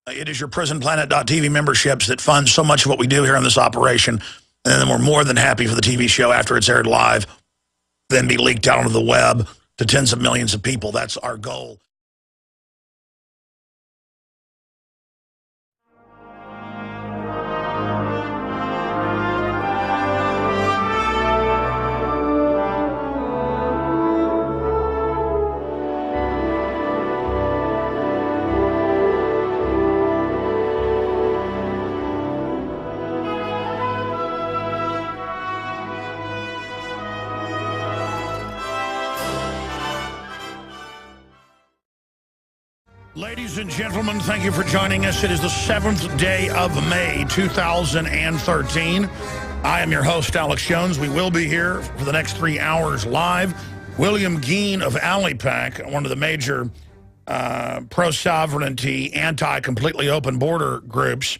It is your PrisonPlanet.tv memberships that fund so much of what we do here in this operation. And then we're more than happy for the TV show after it's aired live, then be leaked out onto the web to tens of millions of people. That's our goal. Ladies and gentlemen, thank you for joining us. It is the 7th day of May, 2013. I am your host, Alex Jones. We will be here for the next 3 hours live. William Gheen of AliPac, one of the major pro-sovereignty, anti-completely open border groups,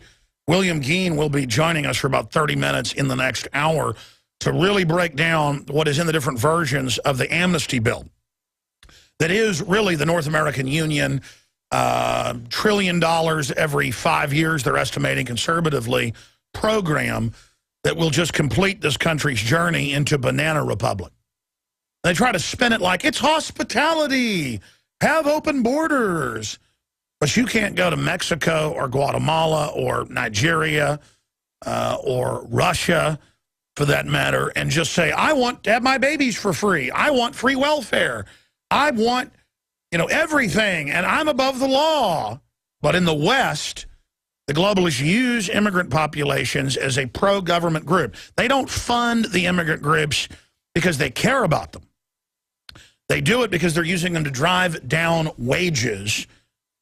William Gheen will be joining us for about 30 minutes in the next hour to really break down what is in the different versions of the amnesty bill. That is really the North American Union, $1 trillion every 5 years, they're estimating conservatively, program that will just complete this country's journey into Banana Republic. They try to spin it like it's hospitality, have open borders. But you can't go to Mexico or Guatemala or Nigeria or Russia, for that matter, and just say, I want to have my babies for free. I want free welfare. I want, everything, and I'm above the law. But in the West, the globalists use immigrant populations as a pro-government group. They don't fund the immigrant groups because they care about them. They do it because they're using them to drive down wages,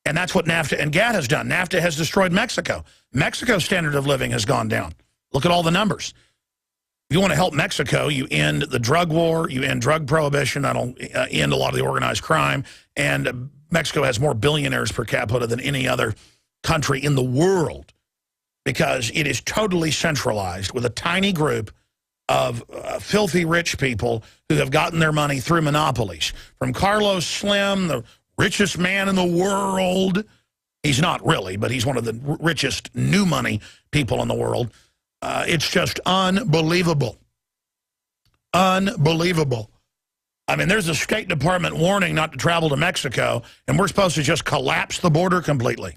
and that's what NAFTA and GATT has done. NAFTA has destroyed Mexico. Mexico's standard of living has gone down. Look at all the numbers. If you want to help Mexico, you end the drug war, you end drug prohibition, that'll end a lot of the organized crime, and Mexico has more billionaires per capita than any other country in the world because it is totally centralized with a tiny group of filthy rich people who have gotten their money through monopolies. From Carlos Slim, the richest man in the world, he's not really, but he's one of the richest new money people in the world. It's just unbelievable. Unbelievable. I mean, there's a State Department warning not to travel to Mexico, and we're supposed to just collapse the border completely.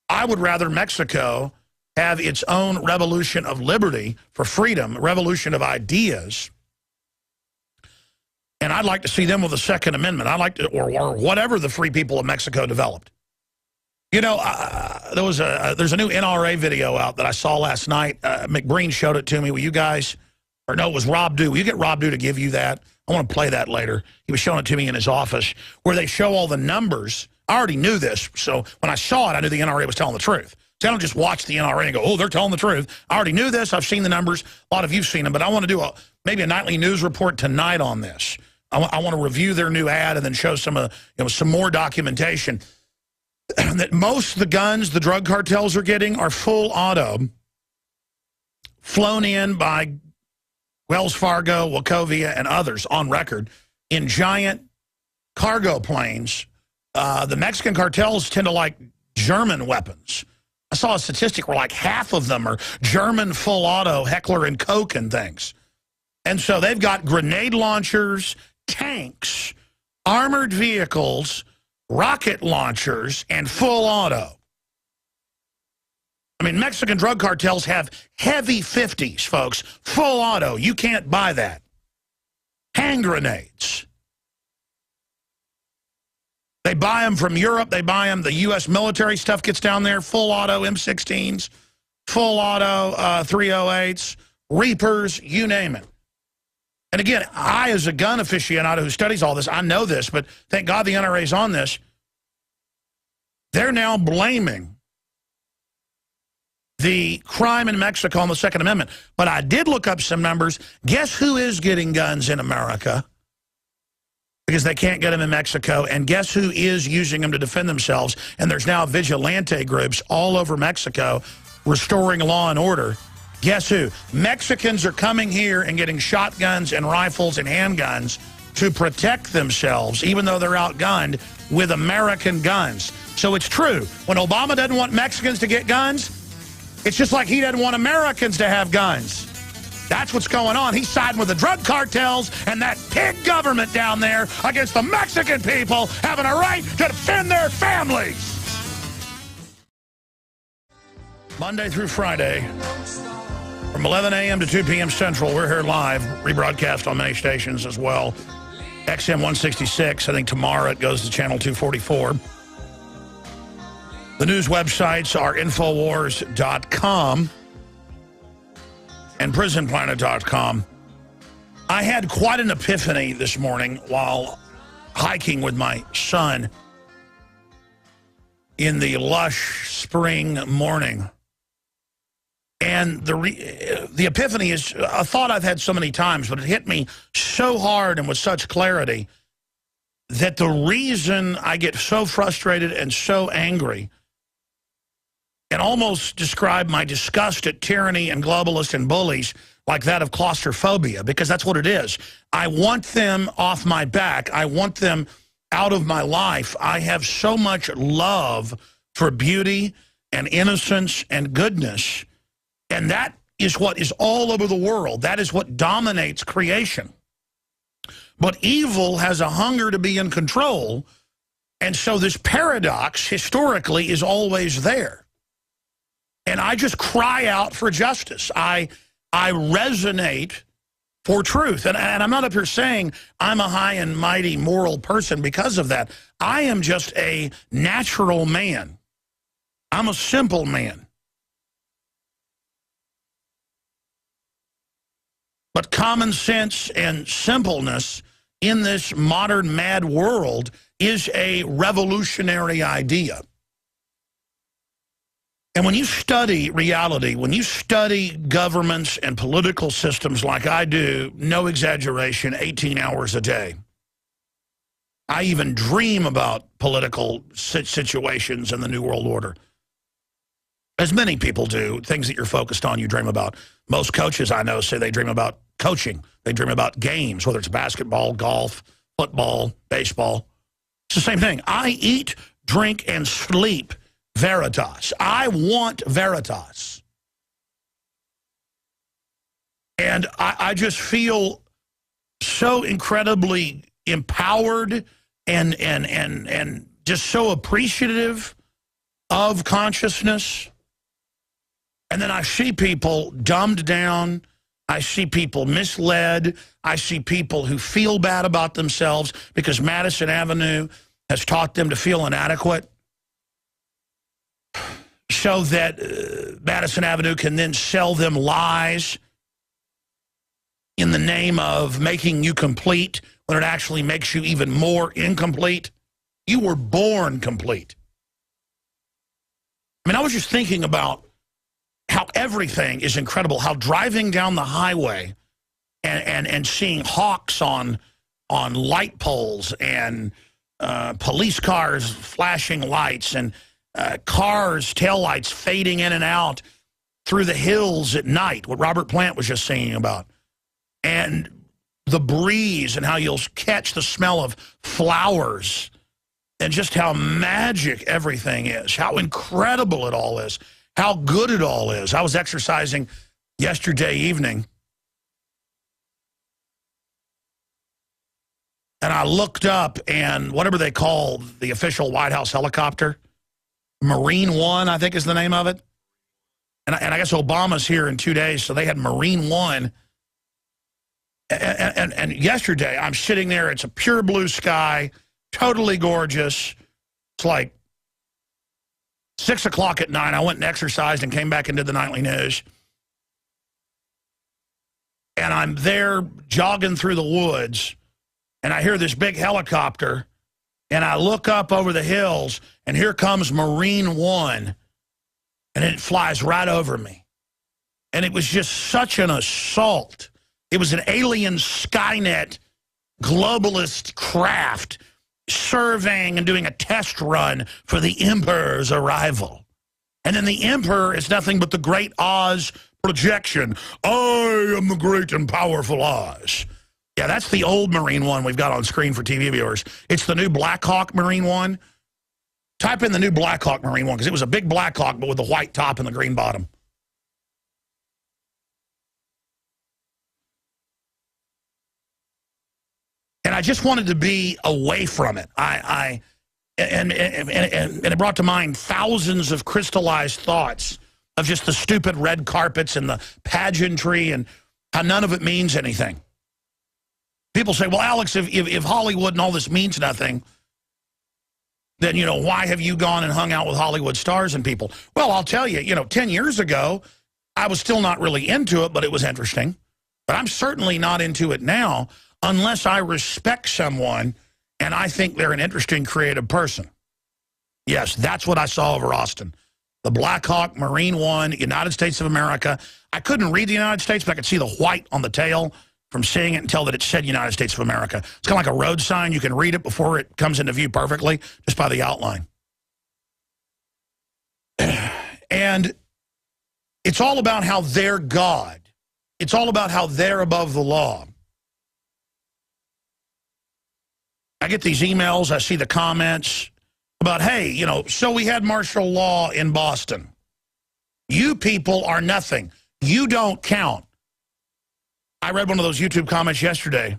I would rather Mexico have its own revolution of liberty for freedom, revolution of ideas, and I'd like to see them with a Second Amendment. I'd like to, or whatever the free people of Mexico developed. There's a new NRA video out that I saw last night. McBreen showed it to me. Will you guys, or no, it was Rob Dew. Will you get Rob Dew to give you that? I want to play that later. He was showing it to me in his office where they show all the numbers. I already knew this, so when I saw it, I knew the NRA was telling the truth. So I don't just watch the NRA and go, oh, they're telling the truth. I already knew this. I've seen the numbers. A lot of you've seen them, but I want to do maybe a nightly news report tonight on this. I want to review their new ad and then show some more documentation. That most of the guns the drug cartels are getting are full auto, flown in by Wells Fargo, Wachovia, and others on record in giant cargo planes. The Mexican cartels tend to like German weapons. I saw a statistic where like half of them are German full auto Heckler and Koch and things. And so they've got grenade launchers, tanks, armored vehicles, rocket launchers, and full auto. I mean, Mexican drug cartels have heavy 50s, folks. Full auto. You can't buy that. Hand grenades. They buy them from Europe. They buy them. The U.S. military stuff gets down there. Full auto M16s, full auto 308s, Reapers, you name it. And again, I, as a gun aficionado who studies all this, I know this, but thank God the NRA's on this. They're now blaming the crime in Mexico on the Second Amendment. But I did look up some numbers. Guess who is getting guns in America? Because they can't get them in Mexico. And guess who is using them to defend themselves? And there's now vigilante groups all over Mexico restoring law and order. Guess who? Mexicans are coming here and getting shotguns and rifles and handguns to protect themselves, even though they're outgunned, with American guns. So it's true. When Obama doesn't want Mexicans to get guns, it's just like he doesn't want Americans to have guns. That's what's going on. He's siding with the drug cartels and that pig government down there against the Mexican people having a right to defend their families. Monday through Friday, from 11 a.m. to 2 p.m. Central, we're here live, rebroadcast on many stations as well. XM 166, I think tomorrow it goes to channel 244. The news websites are Infowars.com and PrisonPlanet.com. I had quite an epiphany this morning while hiking with my son in the lush spring morning. And the epiphany is a thought I've had so many times, but it hit me so hard and with such clarity that the reason I get so frustrated and so angry and almost describe my disgust at tyranny and globalists and bullies like that of claustrophobia, because that's what it is. I want them off my back. I want them out of my life. I have so much love for beauty and innocence and goodness. And that is what is all over the world. That is what dominates creation. But evil has a hunger to be in control, and so this paradox, historically, is always there. And I just cry out for justice. I resonate for truth. And I'm not up here saying I'm a high and mighty moral person because of that. I am just a natural man. I'm a simple man. But common sense and simpleness in this modern mad world is a revolutionary idea. And when you study reality, when you study governments and political systems like I do, no exaggeration, 18 hours a day. I even dream about political situations in the New World Order. As many people do, things that you're focused on, you dream about. Most coaches I know say they dream about coaching. They dream about games, whether it's basketball, golf, football, baseball. It's the same thing. I eat, drink, and sleep Veritas. I want Veritas. And I just feel so incredibly empowered and just so appreciative of consciousness. And then I see people dumbed down. I see people misled. I see people who feel bad about themselves because Madison Avenue has taught them to feel inadequate so that Madison Avenue can then sell them lies in the name of making you complete when it actually makes you even more incomplete. You were born complete. I mean, I was just thinking about how everything is incredible, how driving down the highway and seeing hawks on light poles and police cars flashing lights and cars' taillights fading in and out through the hills at night, what Robert Plant was just singing about. And the breeze and how you'll catch the smell of flowers and just how magic everything is, how incredible it all is. How good it all is. I was exercising yesterday evening, and I looked up, and whatever they call the official White House helicopter, Marine One, I think is the name of it. And I guess Obama's here in 2 days, so they had Marine One. And yesterday, I'm sitting there. It's a pure blue sky, totally gorgeous. It's like 6 o'clock at night. I went and exercised and came back and did the nightly news. And I'm there jogging through the woods, and I hear this big helicopter, and I look up over the hills, and here comes Marine One, and it flies right over me. And it was just such an assault. It was an alien Skynet globalist craft surveying and doing a test run for the Emperor's arrival. And then the Emperor is nothing but the great Oz projection. I am the great and powerful Oz. Yeah, that's the old Marine one we've got on screen for TV viewers. It's the new Black Hawk Marine one. Type in the new Black Hawk Marine one, because it was a big Black Hawk, but with the white top and the green bottom. And I just wanted to be away from it. And it brought to mind thousands of crystallized thoughts of just the stupid red carpets and the pageantry and how none of it means anything. People say, well, Alex, if Hollywood and all this means nothing, then, you know, why have you gone and hung out with Hollywood stars and people? Well, I'll tell you, 10 years ago, I was still not really into it, but it was interesting. But I'm certainly not into it now unless I respect someone and I think they're an interesting, creative person. Yes, that's what I saw over Austin. The Black Hawk Marine One, United States of America. I couldn't read the United States, but I could see the white on the tail from seeing it and tell that it said United States of America. It's kind of like a road sign. You can read it before it comes into view perfectly, just by the outline. And it's all about how they're God. It's all about how they're above the law. I get these emails, I see the comments about, hey, so we had martial law in Boston. You people are nothing. You don't count. I read one of those YouTube comments yesterday.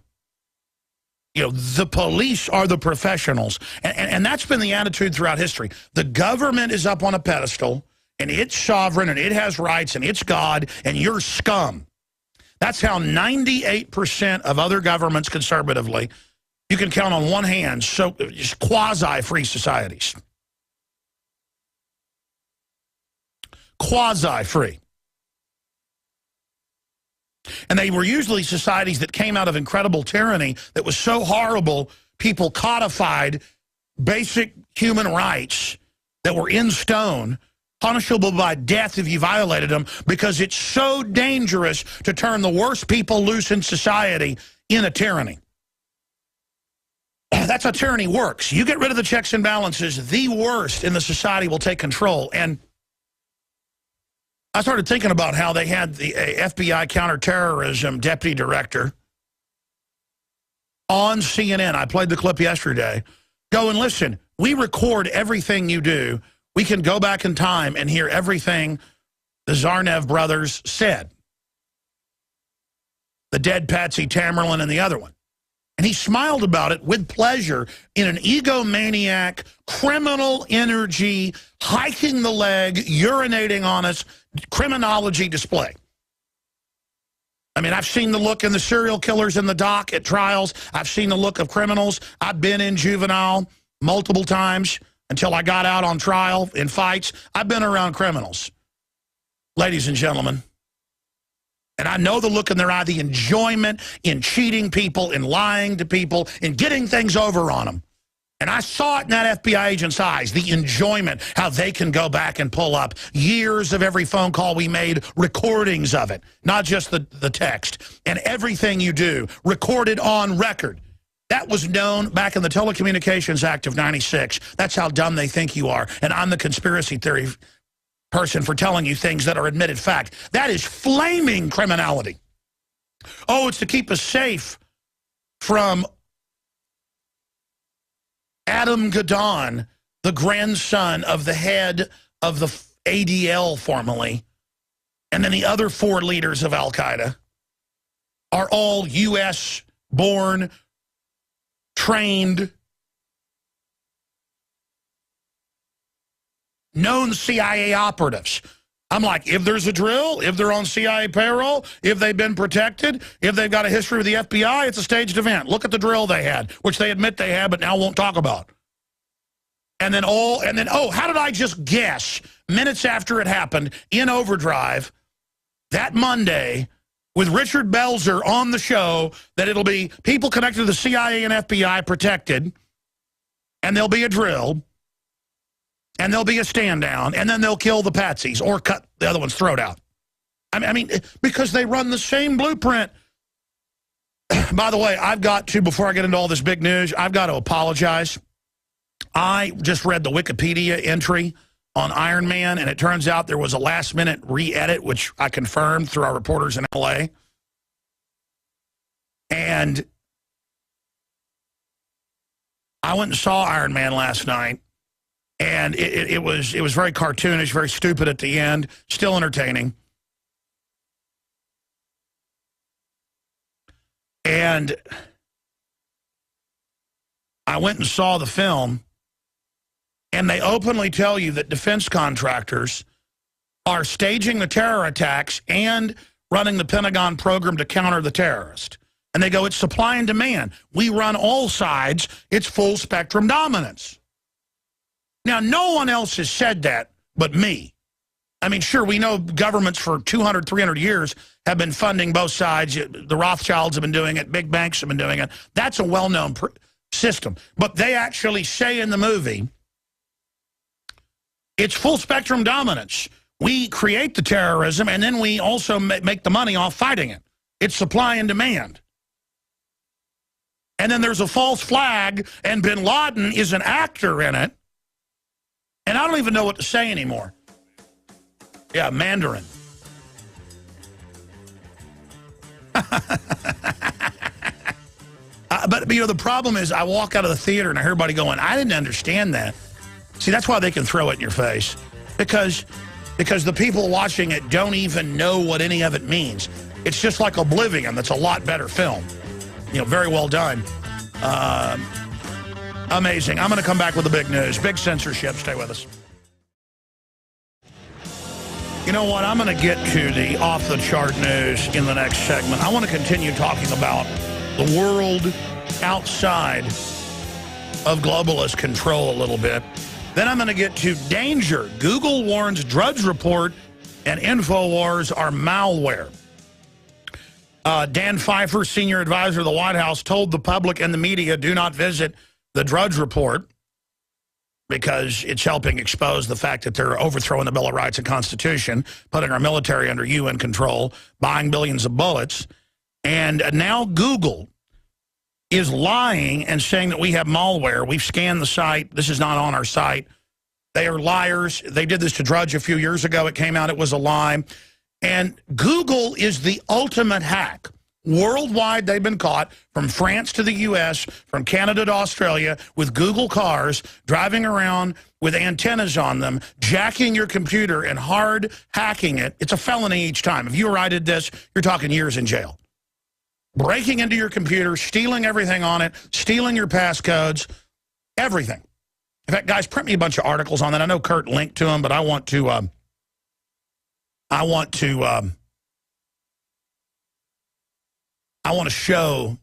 The police are the professionals. And that's been the attitude throughout history. The government is up on a pedestal, and it's sovereign, and it has rights, and it's God, and you're scum. That's how 98% of other governments conservatively, you can count on one hand, so just quasi-free societies. Quasi-free. And they were usually societies that came out of incredible tyranny that was so horrible, people codified basic human rights that were in stone, punishable by death if you violated them, because it's so dangerous to turn the worst people loose in society in a tyranny. That's how tyranny works. You get rid of the checks and balances, the worst in the society will take control. And I started thinking about how they had the FBI counterterrorism deputy director on CNN. I played the clip yesterday. Go and listen. We record everything you do. We can go back in time and hear everything the Zarnev brothers said. The dead Patsy Tamerlan and the other one. And he smiled about it with pleasure in an egomaniac, criminal energy, hiking the leg, urinating on us, criminology display. I mean, I've seen the look in the serial killers in the dock at trials. I've seen the look of criminals. I've been in juvenile multiple times until I got out on trial in fights. I've been around criminals, ladies and gentlemen. And I know the look in their eye, the enjoyment in cheating people, in lying to people, in getting things over on them. And I saw it in that FBI agent's eyes, the enjoyment, how they can go back and pull up years of every phone call we made, recordings of it, not just the text. And everything you do, recorded on record. That was known back in the Telecommunications Act of '96. That's how dumb they think you are. And I'm the conspiracy theory person for telling you things that are admitted fact. That is flaming criminality. Oh, it's to keep us safe from Adam Gadon, the grandson of the head of the ADL formerly, and then the other 4 leaders of Al-Qaeda are all U.S.-born, trained, known CIA operatives. I'm like, if there's a drill, if they're on CIA payroll, if they've been protected, if they've got a history with the FBI, it's a staged event. Look at the drill they had, which they admit they had, but now won't talk about. And then, oh, how did I just guess, minutes after it happened, in Overdrive, that Monday, with Richard Belzer on the show, that it'll be people connected to the CIA and FBI protected, and there'll be a drill, and there'll be a stand down, and then they'll kill the patsies or cut the other one's throat out. I mean, because they run the same blueprint. By the way, I've got to, before I get into all this big news, I've got to apologize. I just read the Wikipedia entry on Iron Man, and it turns out there was a last-minute re-edit, which I confirmed through our reporters in L.A. And I went and saw Iron Man last night, and it was very cartoonish, very stupid at the end, still entertaining. And I went and saw the film, and they openly tell you that defense contractors are staging the terror attacks and running the Pentagon program to counter the terrorist. And they go, it's supply and demand. We run all sides. It's full spectrum dominance. Now, no one else has said that but me. I mean, sure, we know governments for 200, 300 years have been funding both sides. The Rothschilds have been doing it. Big banks have been doing it. That's a well-known system. But they actually say in the movie, it's full spectrum dominance. We create the terrorism, and then we also make the money off fighting it. It's supply and demand. And then there's a false flag, and bin Laden is an actor in it. And I don't even know what to say anymore. Yeah, Mandarin. But, you know, the problem is I walk out of the theater and I hear everybody going, I didn't understand that. See, that's why they can throw it in your face. Because the people watching it don't even know what any of it means. It's just like Oblivion. That's a lot better film. You know, very well done. Amazing. I'm going to come back with the big news. Big censorship. Stay with us. You know what? I'm going to get to the off-the-chart news in the next segment. I want to continue talking about the world outside of globalist control a little bit. Then I'm going to get to danger. Google warns Drudge Report and Infowars are malware. Dan Pfeiffer, senior advisor of the White House, told the public and the media, do not visit the Drudge Report because it's helping expose the fact that they're overthrowing the Bill of Rights and Constitution, putting our military under UN control, buying billions of bullets. And now Google is lying and saying that we have malware. We've scanned the site. This is not on our site. They are liars. They did this to Drudge a few years ago. It came out it was a lie. And Google is the ultimate hack. Worldwide, they've been caught, from France to the U.S., from Canada to Australia, with Google cars, driving around with antennas on them, jacking your computer and hard hacking it. It's a felony each time. If you or I did this, you're talking years in jail. Breaking into your computer, stealing everything on it, stealing your passcodes, everything. In fact, guys, print me a bunch of articles on that. I know Kurt linked to them, but I want to show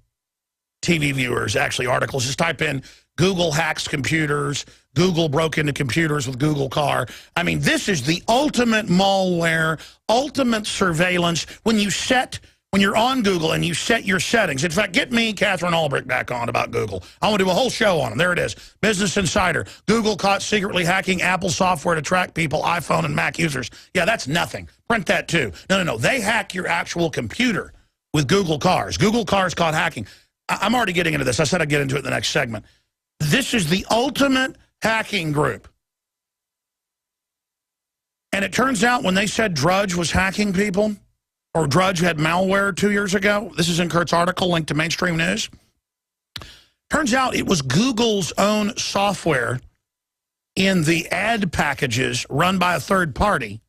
TV viewers actually articles. Just type in Google hacks computers, Google broke into computers with Google car. I mean, this is the ultimate malware, ultimate surveillance when you're on Google and you set your settings. In fact, get me, Catherine Albrecht, back on about Google. I want to do a whole show on them. There it is. Business Insider. Google caught secretly hacking Apple software to track people, iPhone and Mac users. Yeah, that's nothing. Print that too. No. They hack your actual computer with Google cars. Google cars caught hacking. I'm already getting into this. I said I'd get into it in the next segment. This is the ultimate hacking group. And it turns out when they said Drudge was hacking people, or Drudge had malware 2 years ago, this is in Kurt's article linked to mainstream news, turns out it was Google's own software in the ad packages run by a third party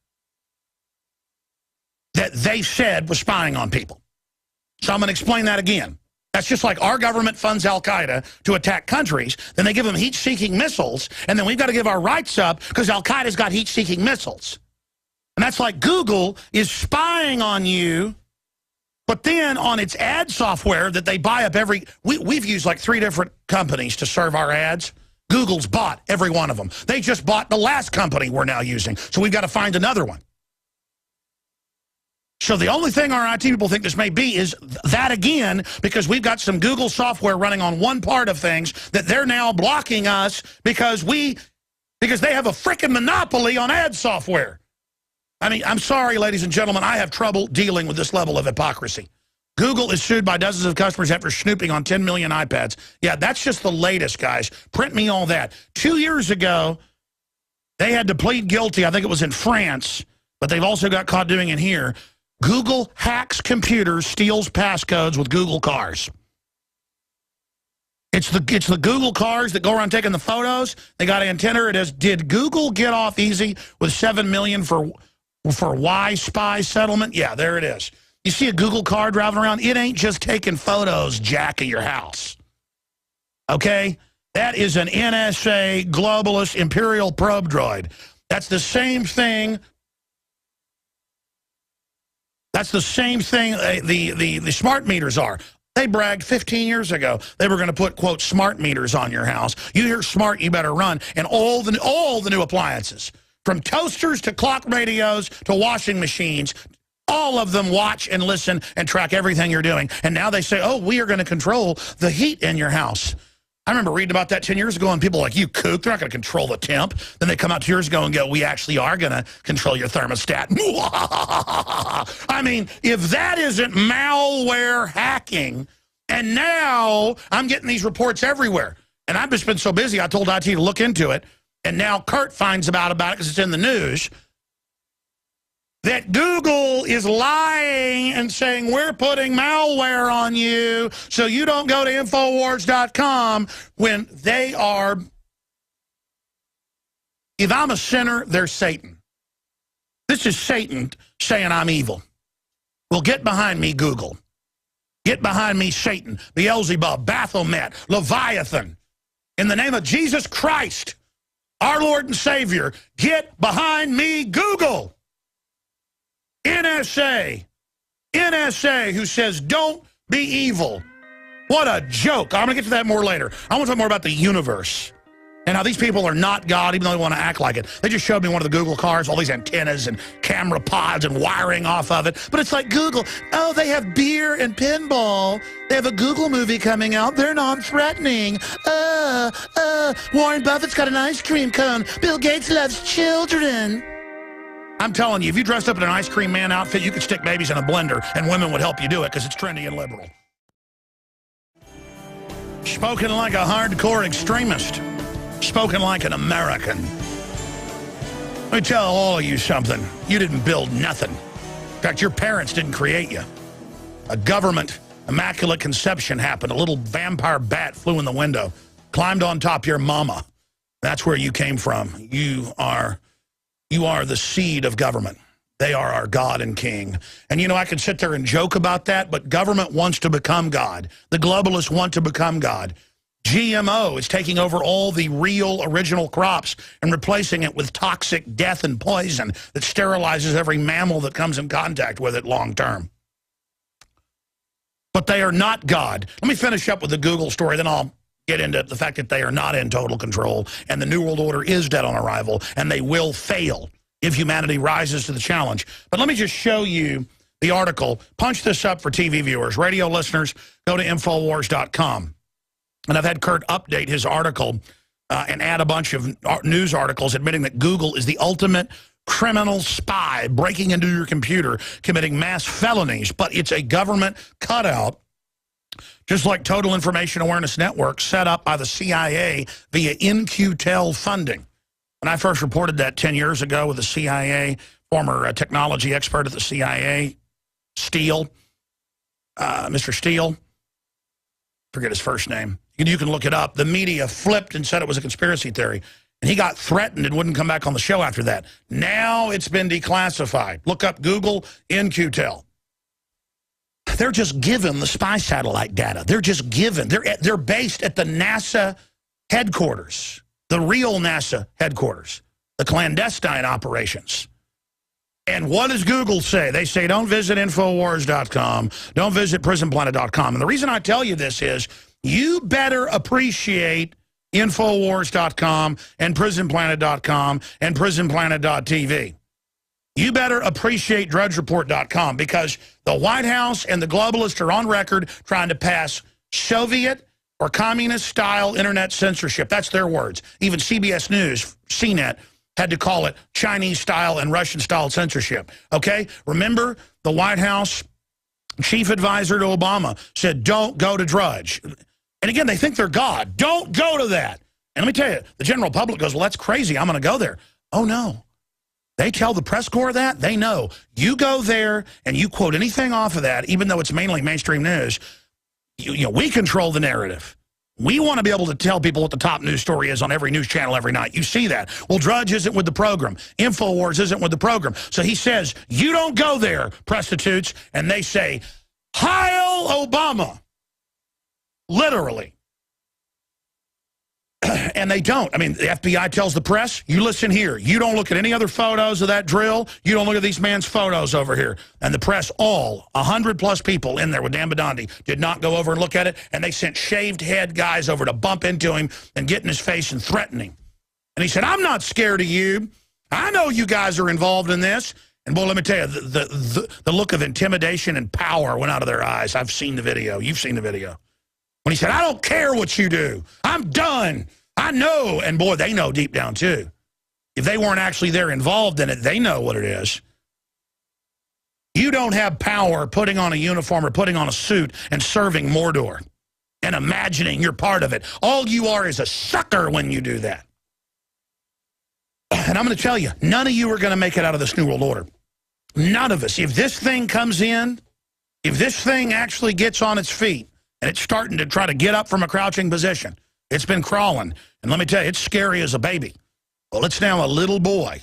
that they said was spying on people. So I'm going to explain that again. That's just like our government funds al-Qaeda to attack countries, then they give them heat-seeking missiles, and then we've got to give our rights up because al-Qaeda's got heat-seeking missiles. And that's like Google is spying on you, but then on its ad software that they buy up we've used like 3 different companies to serve our ads. Google's bought every one of them. They just bought the last company we're now using, so we've got to find another one. So the only thing our IT people think this may be is that again, because we've got some Google software running on one part of things that they're now blocking us because they have a frickin' monopoly on ad software. I mean, I'm sorry, ladies and gentlemen, I have trouble dealing with this level of hypocrisy. Google is sued by dozens of customers after snooping on 10 million iPads. Yeah, that's just the latest, guys. Print me all that. 2 years ago, they had to plead guilty. I think it was in France, but they've also got caught doing it here. Google hacks computers, steals passcodes with Google cars. It's the Google cars that go around taking the photos. They got antenna. It is. Did Google get off easy with $7 million for Y-Spy settlement? Yeah, there it is. You see a Google car driving around. It ain't just taking photos, Jack, of your house. Okay, that is an NSA globalist imperial probe droid. That's the same thing. That's the same thing the smart meters are. They bragged 15 years ago they were going to put, quote, smart meters on your house. You hear smart, you better run. And all the new appliances, from toasters to clock radios to washing machines, all of them watch and listen and track everything you're doing. And now they say, oh, we are going to control the heat in your house. I remember reading about that 10 years ago, and people are like, you kook, they're not going to control the temp. Then they come out 2 years ago and go, we actually are going to control your thermostat. I mean, if that isn't malware hacking, and now I'm getting these reports everywhere. And I've just been so busy, I told IT to look into it, and now Kurt finds out about it because it's in the news, that Google is lying and saying we're putting malware on you so you don't go to Infowars.com when they are, if I'm a sinner, they're Satan. This is Satan saying I'm evil. Well, get behind me, Google. Get behind me, Satan, Beelzebub, Baphomet, Leviathan. In the name of Jesus Christ, our Lord and Savior, get behind me, Google. NSA, who says don't be evil. What a joke. I'm going to get to that more later. I want to talk more about the universe and how these people are not God, even though they want to act like it. They just showed me one of the Google cars, all these antennas and camera pods and wiring off of it. But it's like Google, oh, they have beer and pinball. They have a Google movie coming out. They're non-threatening. Warren Buffett's got an ice cream cone. Bill Gates loves children. I'm telling you, if you dressed up in an ice cream man outfit, you could stick babies in a blender, and women would help you do it because it's trendy and liberal. Spoken like a hardcore extremist. Spoken like an American. Let me tell all of you something. You didn't build nothing. In fact, your parents didn't create you. A government immaculate conception happened. A little vampire bat flew in the window, climbed on top of your mama. That's where you came from. You are the seed of government. They are our God and King. And, you know, I could sit there and joke about that, but government wants to become God. The globalists want to become God. GMO is taking over all the real original crops and replacing it with toxic death and poison that sterilizes every mammal that comes in contact with it long term. But they are not God. Let me finish up with the Google story, then I'll get into the fact that they are not in total control, and the New World Order is dead on arrival, and they will fail if humanity rises to the challenge. But let me just show you the article. Punch this up for TV viewers. Radio listeners, go to Infowars.com. And I've had Kurt update his article and add a bunch of news articles admitting that Google is the ultimate criminal spy breaking into your computer, committing mass felonies, but it's a government cutout, just like Total Information Awareness Network, set up by the CIA via InQtel funding. When I first reported that 10 years ago with the CIA, former technology expert at the CIA, Steele, Mr. Steele, forget his first name. You can look it up. The media flipped and said it was a conspiracy theory. And he got threatened and wouldn't come back on the show after that. Now it's been declassified. Look up Google InQtel. They're just given the spy satellite data. They're just given. They're based at the NASA headquarters, the real NASA headquarters, the clandestine operations. And what does Google say? They say, don't visit Infowars.com. Don't visit PrisonPlanet.com. And the reason I tell you this is you better appreciate Infowars.com and PrisonPlanet.com and PrisonPlanet.tv. You better appreciate DrudgeReport.com because the White House and the globalists are on record trying to pass Soviet or communist-style internet censorship. That's their words. Even CBS News, CNET, had to call it Chinese-style and Russian-style censorship. Okay? Remember, the White House chief advisor to Obama said, don't go to Drudge. And again, they think they're God. Don't go to that. And let me tell you, the general public goes, well, that's crazy. I'm going to go there. Oh, no. They tell the press corps that. They know. You go there and you quote anything off of that, even though it's mainly mainstream news, you know, we control the narrative. We want to be able to tell people what the top news story is on every news channel every night. You see that. Well, Drudge isn't with the program. Infowars isn't with the program. So he says, you don't go there, prostitutes. And they say, Heil Obama. Literally. And they don't. I mean, the FBI tells the press, you listen here. You don't look at any other photos of that drill. You don't look at these man's photos over here. And the press, all 100+ people in there with Dan Bidandi, did not go over and look at it. And they sent shaved head guys over to bump into him and get in his face and threaten him. And he said, I'm not scared of you. I know you guys are involved in this. And boy, let me tell you, the look of intimidation and power went out of their eyes. I've seen the video. You've seen the video. When he said, I don't care what you do. I'm done. I know. And boy, they know deep down too. If they weren't actually there involved in it, they know what it is. You don't have power putting on a uniform or putting on a suit and serving Mordor and imagining you're part of it. All you are is a sucker when you do that. And I'm going to tell you, none of you are going to make it out of this New World Order. None of us. If this thing comes in, if this thing actually gets on its feet, and it's starting to try to get up from a crouching position. It's been crawling. And let me tell you, it's scary as a baby. Well, it's now a little boy.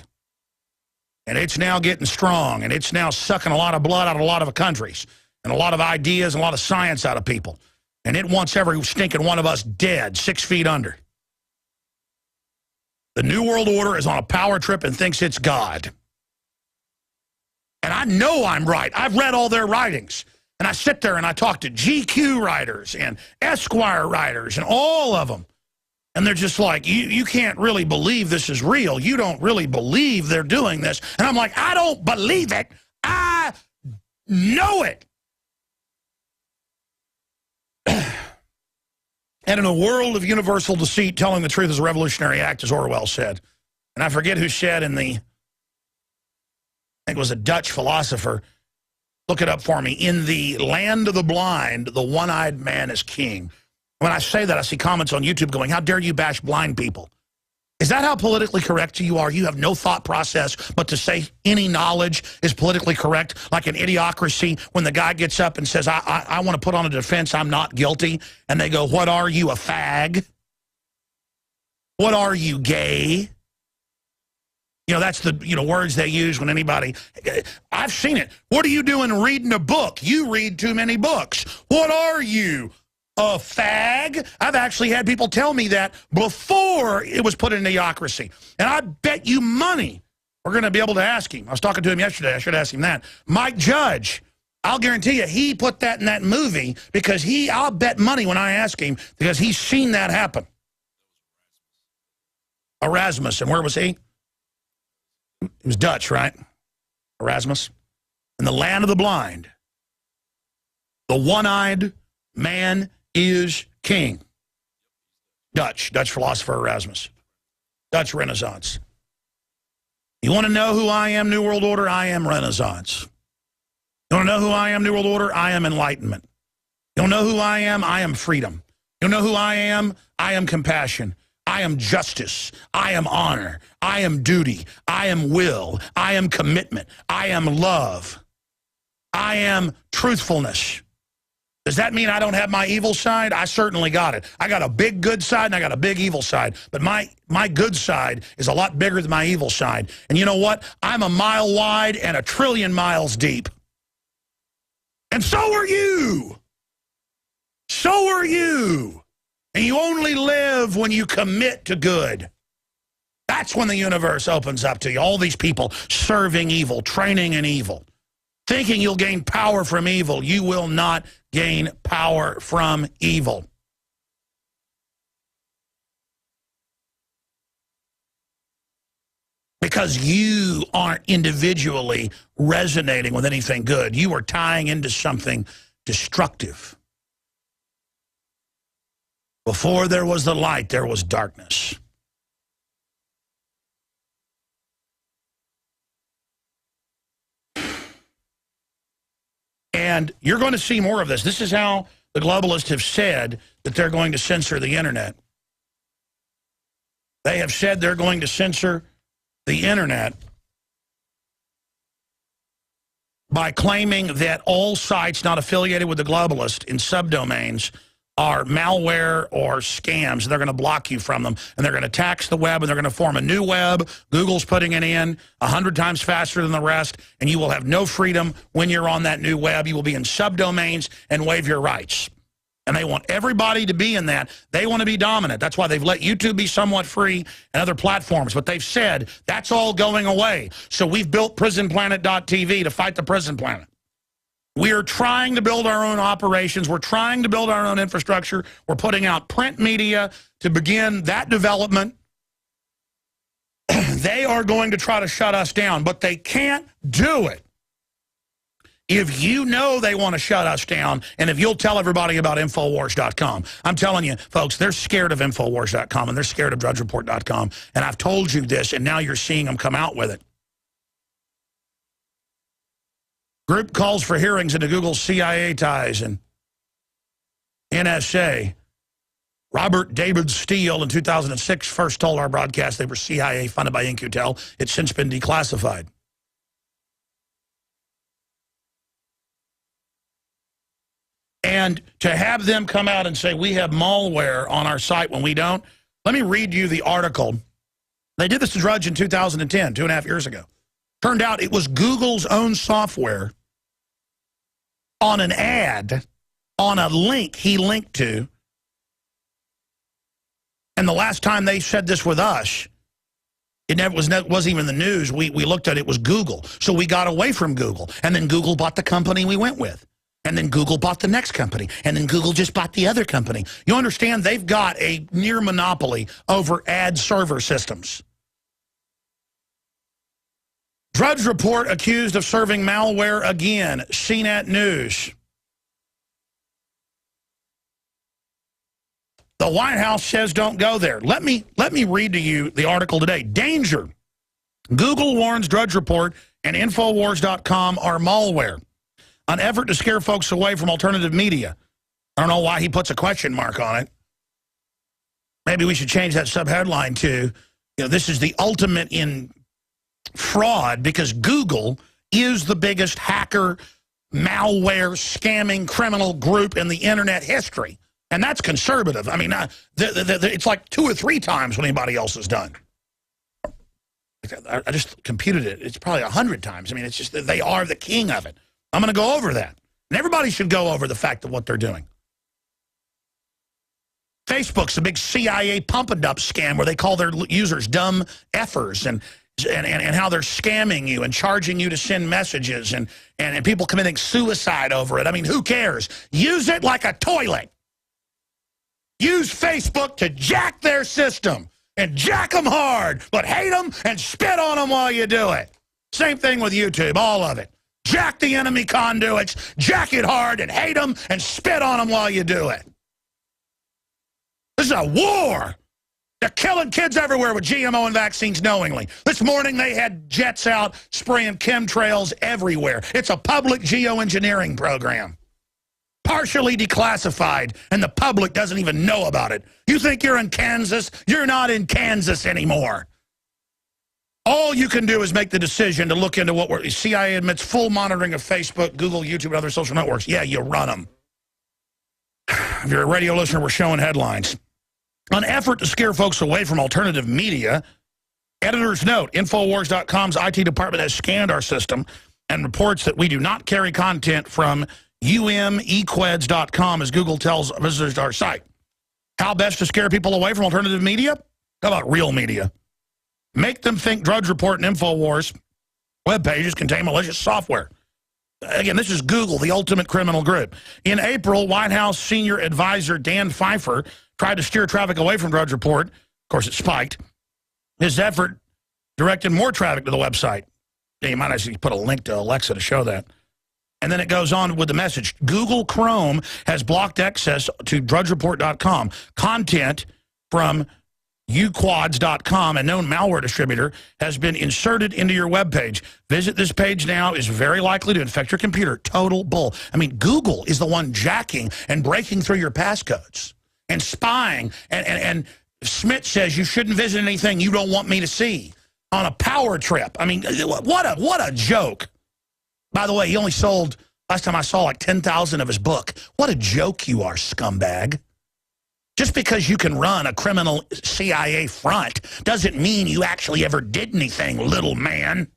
And it's now getting strong. And it's now sucking a lot of blood out of a lot of countries. And a lot of ideas and a lot of science out of people. And it wants every stinking one of us dead, 6 feet under. The New World Order is on a power trip and thinks it's God. And I know I'm right. I've read all their writings. And I sit there and I talk to GQ writers and Esquire writers and all of them. And they're just like, you can't really believe this is real. You don't really believe they're doing this. And I'm like, I don't believe it. I know it. And in a world of universal deceit, telling the truth is a revolutionary act, as Orwell said. And I forget who said in the, I think it was a Dutch philosopher, look it up for me. In the land of the blind, the one-eyed man is king. When I say that, I see comments on YouTube going, how dare you bash blind people? Is that how politically correct you are? You have no thought process but to say any knowledge is politically correct, like an idiocracy when the guy gets up and says, I want to put on a defense, I'm not guilty. And they go, what are you, a fag? What are you, gay? You know, that's the words they use when anybody, I've seen it. What are you doing reading a book? You read too many books. What are you, a fag? I've actually had people tell me that before it was put in idiocracy. And I bet you money we're going to be able to ask him. I was talking to him yesterday. I should ask him that. Mike Judge, I'll guarantee you he put that in that movie because I'll bet money when I ask him because he's seen that happen. Erasmus. And where was he? It was Dutch, right? Erasmus. In the land of the blind, the one-eyed man is king. Dutch philosopher Erasmus. Dutch Renaissance. You want to know who I am, New World Order? I am Renaissance. You want to know who I am, New World Order? I am enlightenment. You want to know who I am? I am freedom. You know who I am? I am compassion. I am justice. I am honor. I am duty. I am will. I am commitment. I am love. I am truthfulness. Does that mean I don't have my evil side? I certainly got it. I got a big good side and I got a big evil side. But my good side is a lot bigger than my evil side. And you know what? I'm a mile wide and 1 trillion miles deep. And so are you. So are you. And you only live when you commit to good. That's when the universe opens up to you. All these people serving evil, training in evil, thinking you'll gain power from evil. You will not gain power from evil. Because you aren't individually resonating with anything good. You are tying into something destructive. Before there was the light, there was darkness. And you're going to see more of this. This is how the globalists have said that they're going to censor the internet. They have said they're going to censor the internet by claiming that all sites not affiliated with the globalist in subdomains are malware or scams. They're going to block you from them, and they're going to tax the web, and they're going to form a new web. Google's putting it in 100 times faster than the rest, and you will have no freedom when you're on that new web. You will be in subdomains and waive your rights. And they want everybody to be in that. They want to be dominant. That's why they've let YouTube be somewhat free and other platforms. But they've said that's all going away. So we've built prisonplanet.tv to fight the prison planet. We are trying to build our own operations. We're trying to build our own infrastructure. We're putting out print media to begin that development. They are going to try to shut us down, but they can't do it if you know they want to shut us down, and if you'll tell everybody about Infowars.com. I'm telling you, folks, they're scared of Infowars.com, and they're scared of DrudgeReport.com, and I've told you this, and now you're seeing them come out with it. Group calls for hearings into Google's CIA ties and NSA. Robert David Steele in 2006 first told our broadcast they were CIA funded by In-Q-Tel. It's since been declassified. And to have them come out and say we have malware on our site when we don't, let me read you the article. They did this to Drudge in 2010, 2.5 years ago. Turned out it was Google's own software on an ad, on a link he linked to. And the last time they said this with us, it wasn't even the news. We looked at it, was Google. So we got away from Google. And then Google bought the company we went with. And then Google bought the next company. And then Google just bought the other company. You understand, they've got a near monopoly over ad server systems. Drudge Report accused of serving malware again. CNET News. The White House says don't go there. Let me read to you the article today. Danger. Google warns Drudge Report and Infowars.com are malware. An effort to scare folks away from alternative media. I don't know why he puts a question mark on it. Maybe we should change that subheadline to, this is the ultimate in fraud, because Google is the biggest hacker, malware, scamming, criminal group in the internet history. And that's conservative. I mean, it's like 2 or 3 times what anybody else has done. I just computed it. It's probably 100 times. I mean, it's just that they are the king of it. I'm going to go over that. And everybody should go over the fact of what they're doing. Facebook's a big CIA pump-and-dump scam where they call their users dumb effers and how they're scamming you and charging you to send messages and people committing suicide over it. I mean, who cares? Use it like a toilet. Use Facebook to jack their system and jack them hard, but hate them and spit on them while you do it. Same thing with YouTube, all of it. Jack the enemy conduits, jack it hard and hate them and spit on them while you do it. This is a war. They're killing kids everywhere with GMO and vaccines knowingly. This morning they had jets out spraying chemtrails everywhere. It's a public geoengineering program. Partially declassified, and the public doesn't even know about it. You think you're in Kansas? You're not in Kansas anymore. All you can do is make the decision to look into what CIA admits full monitoring of Facebook, Google, YouTube, and other social networks. Yeah, you run them. If you're a radio listener, we're showing headlines. An effort to scare folks away from alternative media. Editor's note, Infowars.com's IT department has scanned our system and reports that we do not carry content from umequeds.com as Google tells visitors to our site. How best to scare people away from alternative media? How about real media? Make them think Drudge Report and Infowars web pages contain malicious software. Again, this is Google, the ultimate criminal group. In April, White House senior advisor Dan Pfeiffer tried to steer traffic away from Drudge Report. Of course, it spiked. His effort directed more traffic to the website. You might actually put a link to Alexa to show that. And then it goes on with the message. Google Chrome has blocked access to DrudgeReport.com. Content from uquads.com, a known malware distributor, has been inserted into your web page. Visit this page now is very likely to infect your computer. Total bull. I mean, Google is the one jacking and breaking through your passcodes and spying. And Smith says you shouldn't visit anything you don't want me to see on a power trip. I mean, what a joke. By the way, he only sold, last time I saw, like 10,000 of his book. What a joke you are, scumbag. Just because you can run a criminal CIA front doesn't mean you actually ever did anything, little man.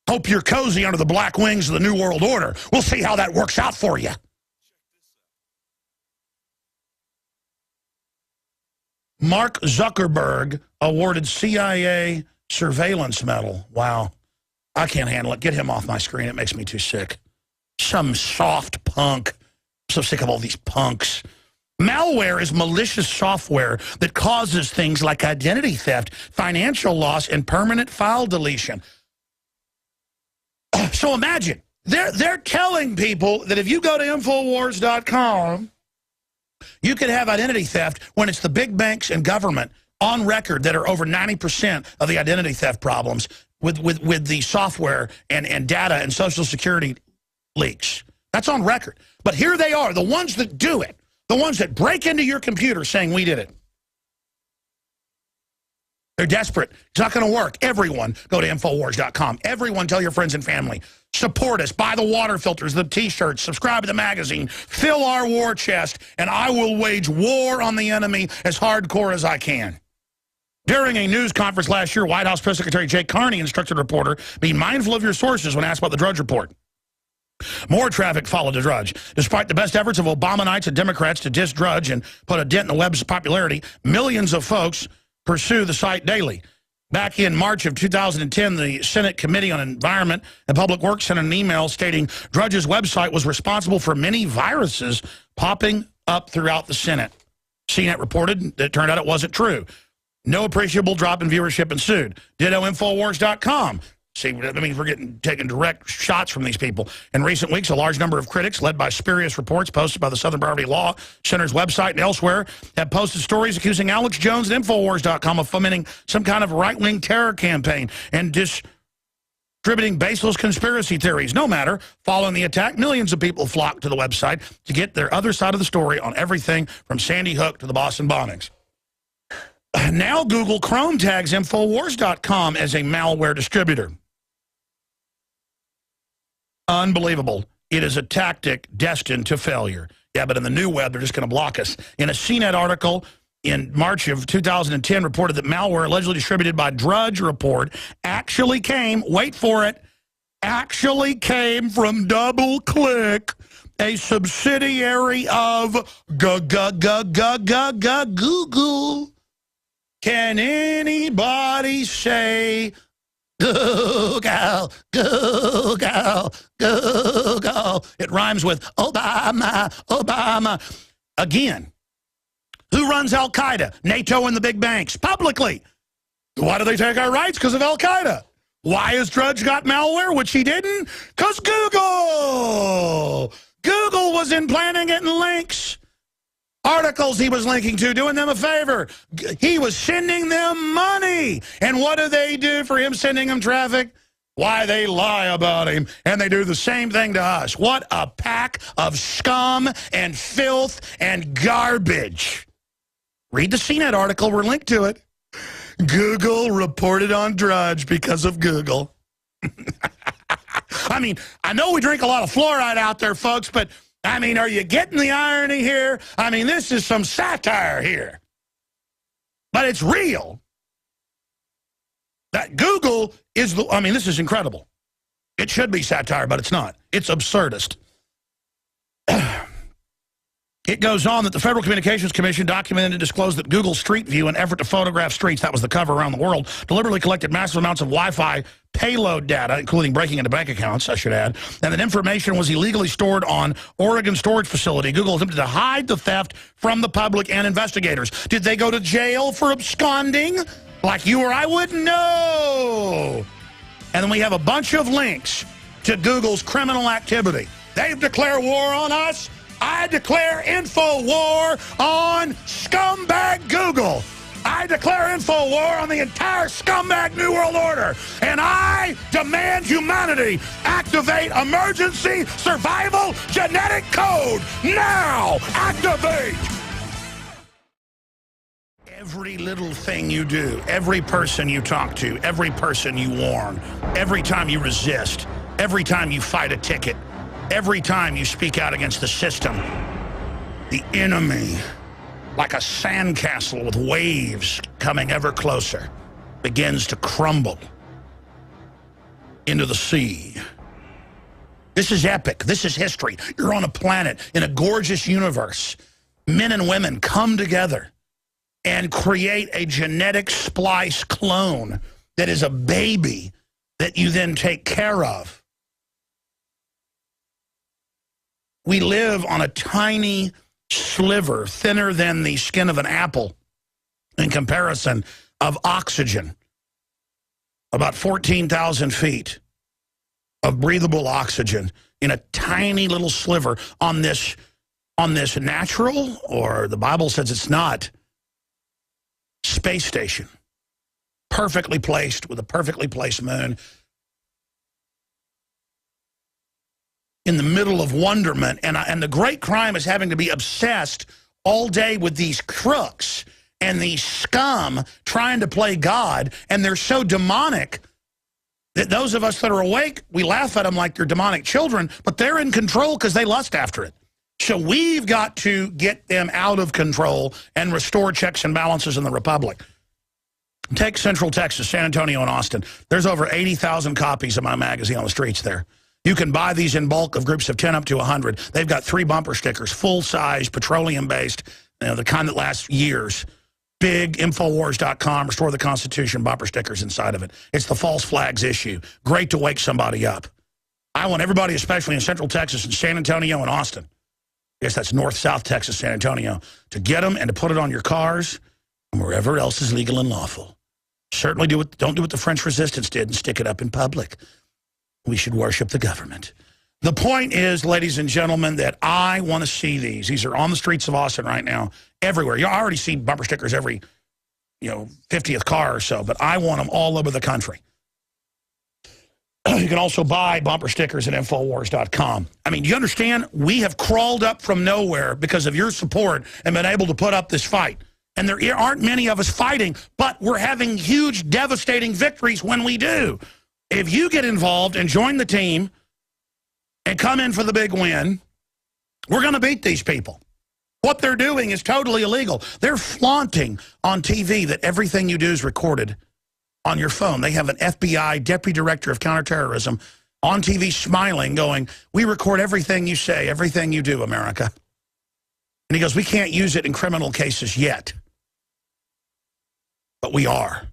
Hope you're cozy under the black wings of the New World Order. We'll see how that works out for you. Mark Zuckerberg awarded CIA surveillance medal. Wow. I can't handle it. Get him off my screen. It makes me too sick. Some soft punk. I'm so sick of all these punks. Malware is malicious software that causes things like identity theft, financial loss, and permanent file deletion. So imagine, they're telling people that if you go to Infowars.com, you could have identity theft when it's the big banks and government on record that are over 90% of the identity theft problems with the software and data and Social Security leaks. That's on record. But here they are, the ones that do it, the ones that break into your computer saying we did it. They're desperate. It's not going to work. Everyone, go to Infowars.com. Everyone, tell your friends and family. Support us. Buy the water filters, the T-shirts. Subscribe to the magazine. Fill our war chest. And I will wage war on the enemy as hardcore as I can. During a news conference last year, White House Press Secretary Jake Carney instructed a reporter, be mindful of your sources when asked about the Drudge Report. More traffic followed the Drudge. Despite the best efforts of Obamanites and Democrats to diss Drudge and put a dent in the web's popularity, millions of folks pursue the site daily. Back in March of 2010, the Senate Committee on Environment and Public Works sent an email stating Drudge's website was responsible for many viruses popping up throughout the Senate. CNET reported that it turned out it wasn't true. No appreciable drop in viewership ensued. Ditto Infowars.com. See, that means we're taking direct shots from these people. In recent weeks, a large number of critics, led by spurious reports posted by the Southern Poverty Law Center's website and elsewhere, have posted stories accusing Alex Jones and Infowars.com of fomenting some kind of right-wing terror campaign and distributing baseless conspiracy theories. No matter, following the attack, millions of people flocked to the website to get their other side of the story on everything from Sandy Hook to the Boston bombings. Now Google Chrome tags Infowars.com as a malware distributor. Unbelievable. It is a tactic destined to failure. Yeah, but in the new web, they're just going to block us. In a CNET article in March of 2010 reported that malware allegedly distributed by Drudge Report actually came, wait for it, actually came from DoubleClick, a subsidiary of Google. Can anybody say Google, Google, Google? It rhymes with Obama, Obama. Again, who runs Al-Qaeda? NATO and the big banks, publicly. Why do they take our rights? Because of Al-Qaeda. Why has Drudge got malware, which he didn't? Because Google. Google was implanting it in links. Articles he was linking to, doing them a favor. He was sending them money. And what do they do for him sending them traffic? Why, they lie about him, and they do the same thing to us. What a pack of scum and filth and garbage. Read the CNET article. We're linked to it. Google reported on Drudge because of Google. I mean, I know we drink a lot of fluoride out there, folks, but I mean, are you getting the irony here? I mean, this is some satire here. But it's real. That Google is the, I mean, this is incredible. It should be satire, but it's not. It's absurdist. It goes on that the Federal Communications Commission documented and disclosed that Google Street View, an effort to photograph streets, that was the cover around the world, deliberately collected massive amounts of Wi-Fi payload data, including breaking into bank accounts, I should add, and that information was illegally stored on Oregon storage facility. Google attempted to hide the theft from the public and investigators. Did they go to jail for absconding? Like you or I would? No. And then we have a bunch of links to Google's criminal activity. They've declared war on us. I declare info war on scumbag Google. I declare info war on the entire scumbag New World Order. And I demand humanity activate emergency survival genetic code now. Activate. Every little thing you do, every person you talk to, every person you warn, every time you resist, Every time you fight a ticket, every time you speak out against the system, the enemy, like a sandcastle with waves coming ever closer, begins to crumble into the sea. This is epic. This is history. You're on a planet in a gorgeous universe. Men and women come together and create a genetic splice clone that is a baby that you then take care of. We live on a tiny sliver, thinner than the skin of an apple in comparison, of oxygen. About 14,000 feet of breathable oxygen in a tiny little sliver on this natural, or the Bible says it's not, space station. Perfectly placed with a perfectly placed moon. In the middle of wonderment, and the great crime is having to be obsessed all day with these crooks and these scum trying to play God, and they're so demonic that those of us that are awake, we laugh at them like they're demonic children, but they're in control because they lust after it. So we've got to get them out of control and restore checks and balances in the Republic. Take Central Texas, San Antonio, and Austin. There's over 80,000 copies of my magazine on the streets there. You can buy these in bulk of groups of 10 up to 100. They've got 3 bumper stickers, full-size, petroleum-based, the kind that lasts years. Big Infowars.com, Restore the Constitution bumper stickers inside of it. It's the false flags issue. Great to wake somebody up. I want everybody, especially in Central Texas and San Antonio and Austin, I guess that's North, South Texas, San Antonio, to get them and to put it on your cars and wherever else is legal and lawful. Certainly don't do what the French Resistance did and stick it up in public. We should worship the government. The point is, ladies and gentlemen, that I want to see these. These are on the streets of Austin right now, everywhere. You already see bumper stickers every, 50th car or so, but I want them all over the country. You can also buy bumper stickers at Infowars.com. I mean, do you understand? We have crawled up from nowhere because of your support and been able to put up this fight. And there aren't many of us fighting, but we're having huge, devastating victories when we do. If you get involved and join the team and come in for the big win, we're going to beat these people. What they're doing is totally illegal. They're flaunting on TV that everything you do is recorded on your phone. They have an FBI Deputy Director of Counterterrorism on TV smiling, going, "We record everything you say, everything you do, America." And he goes, "We can't use it in criminal cases yet." But we are.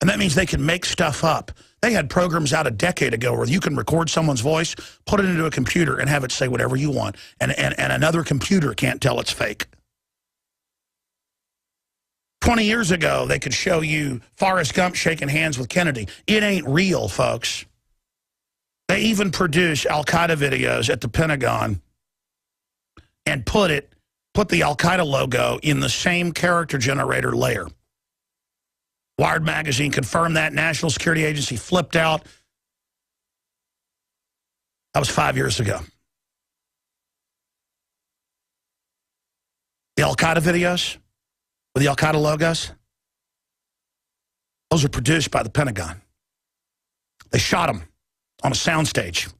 And that means they can make stuff up. They had programs out a decade ago where you can record someone's voice, put it into a computer, and have it say whatever you want. And another computer can't tell it's fake. 20 years ago, they could show you Forrest Gump shaking hands with Kennedy. It ain't real, folks. They even produce Al-Qaeda videos at the Pentagon and put the Al-Qaeda logo in the same character generator layer. Wired magazine confirmed that. National Security Agency flipped out. That was 5 years ago. The Al-Qaeda videos with the Al-Qaeda logos, those are produced by the Pentagon. They shot them on a soundstage.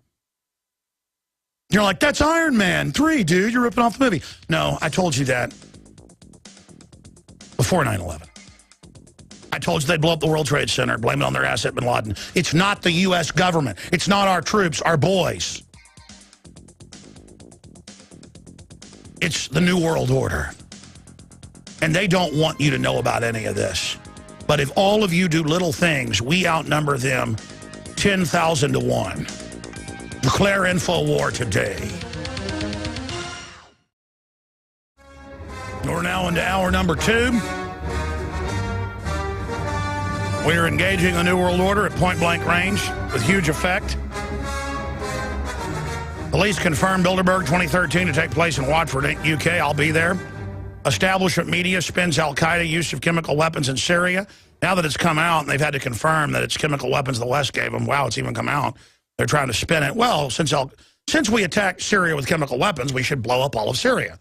You're like, "That's Iron Man 3, dude. You're ripping off the movie." No, I told you that before 9/11. I told you they'd blow up the World Trade Center, blame it on their asset, bin Laden. It's not the U.S. government. It's not our troops, our boys. It's the New World Order. And they don't want you to know about any of this. But if all of you do little things, we outnumber them 10,000 to 1. Declare Infowar today. We're now into hour number 2. We are engaging the New World Order at point-blank range with huge effect. Police confirmed Bilderberg 2013 to take place in Watford, UK. I'll be there. Establishment media spins Al-Qaeda use of chemical weapons in Syria. Now that it's come out, and they've had to confirm that it's chemical weapons the West gave them. Wow, it's even come out. They're trying to spin it. Well, since we attacked Syria with chemical weapons, we should blow up all of Syria.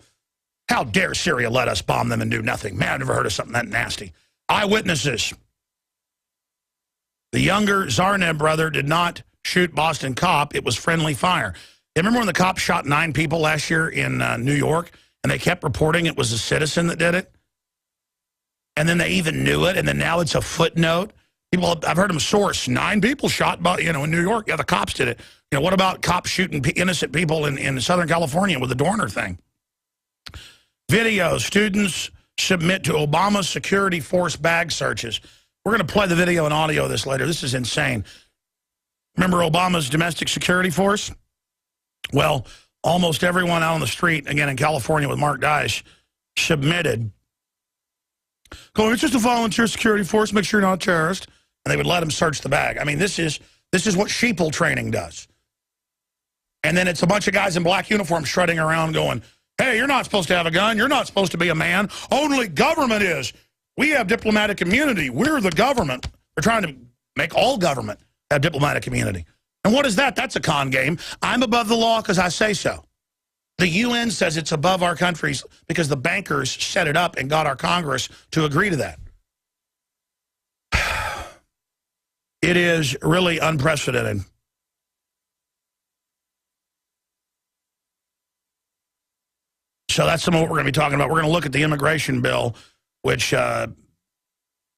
How dare Syria let us bomb them and do nothing? Man, I've never heard of something that nasty. Eyewitnesses. The younger Zarneb brother did not shoot Boston cop, it was friendly fire. You remember when the cop shot 9 people last year in New York, and they kept reporting it was a citizen that did it? And then they even knew it, and then now it's a footnote. People, I've heard them source, 9 people shot by, in New York. Yeah, the cops did it. What about cops shooting innocent people in Southern California with the Dorner thing? Videos, students submit to Obama's security force bag searches. We're going to play the video and audio of this later. This is insane. Remember Obama's domestic security force? Well, almost everyone out on the street, again in California with Mark Dice, submitted. Going, it's just a volunteer security force, make sure you're not a terrorist. And they would let them search the bag. I mean, this is what sheeple training does. And then it's a bunch of guys in black uniforms strutting around going, hey, you're not supposed to have a gun. You're not supposed to be a man. Only government is. We have diplomatic immunity. We're the government. They're trying to make all government have diplomatic immunity. And what is that? That's a con game. I'm above the law because I say so. The UN says it's above our countries because the bankers set it up and got our Congress to agree to that. It is really unprecedented. So that's some of what we're going to be talking about. We're going to look at the immigration bill, which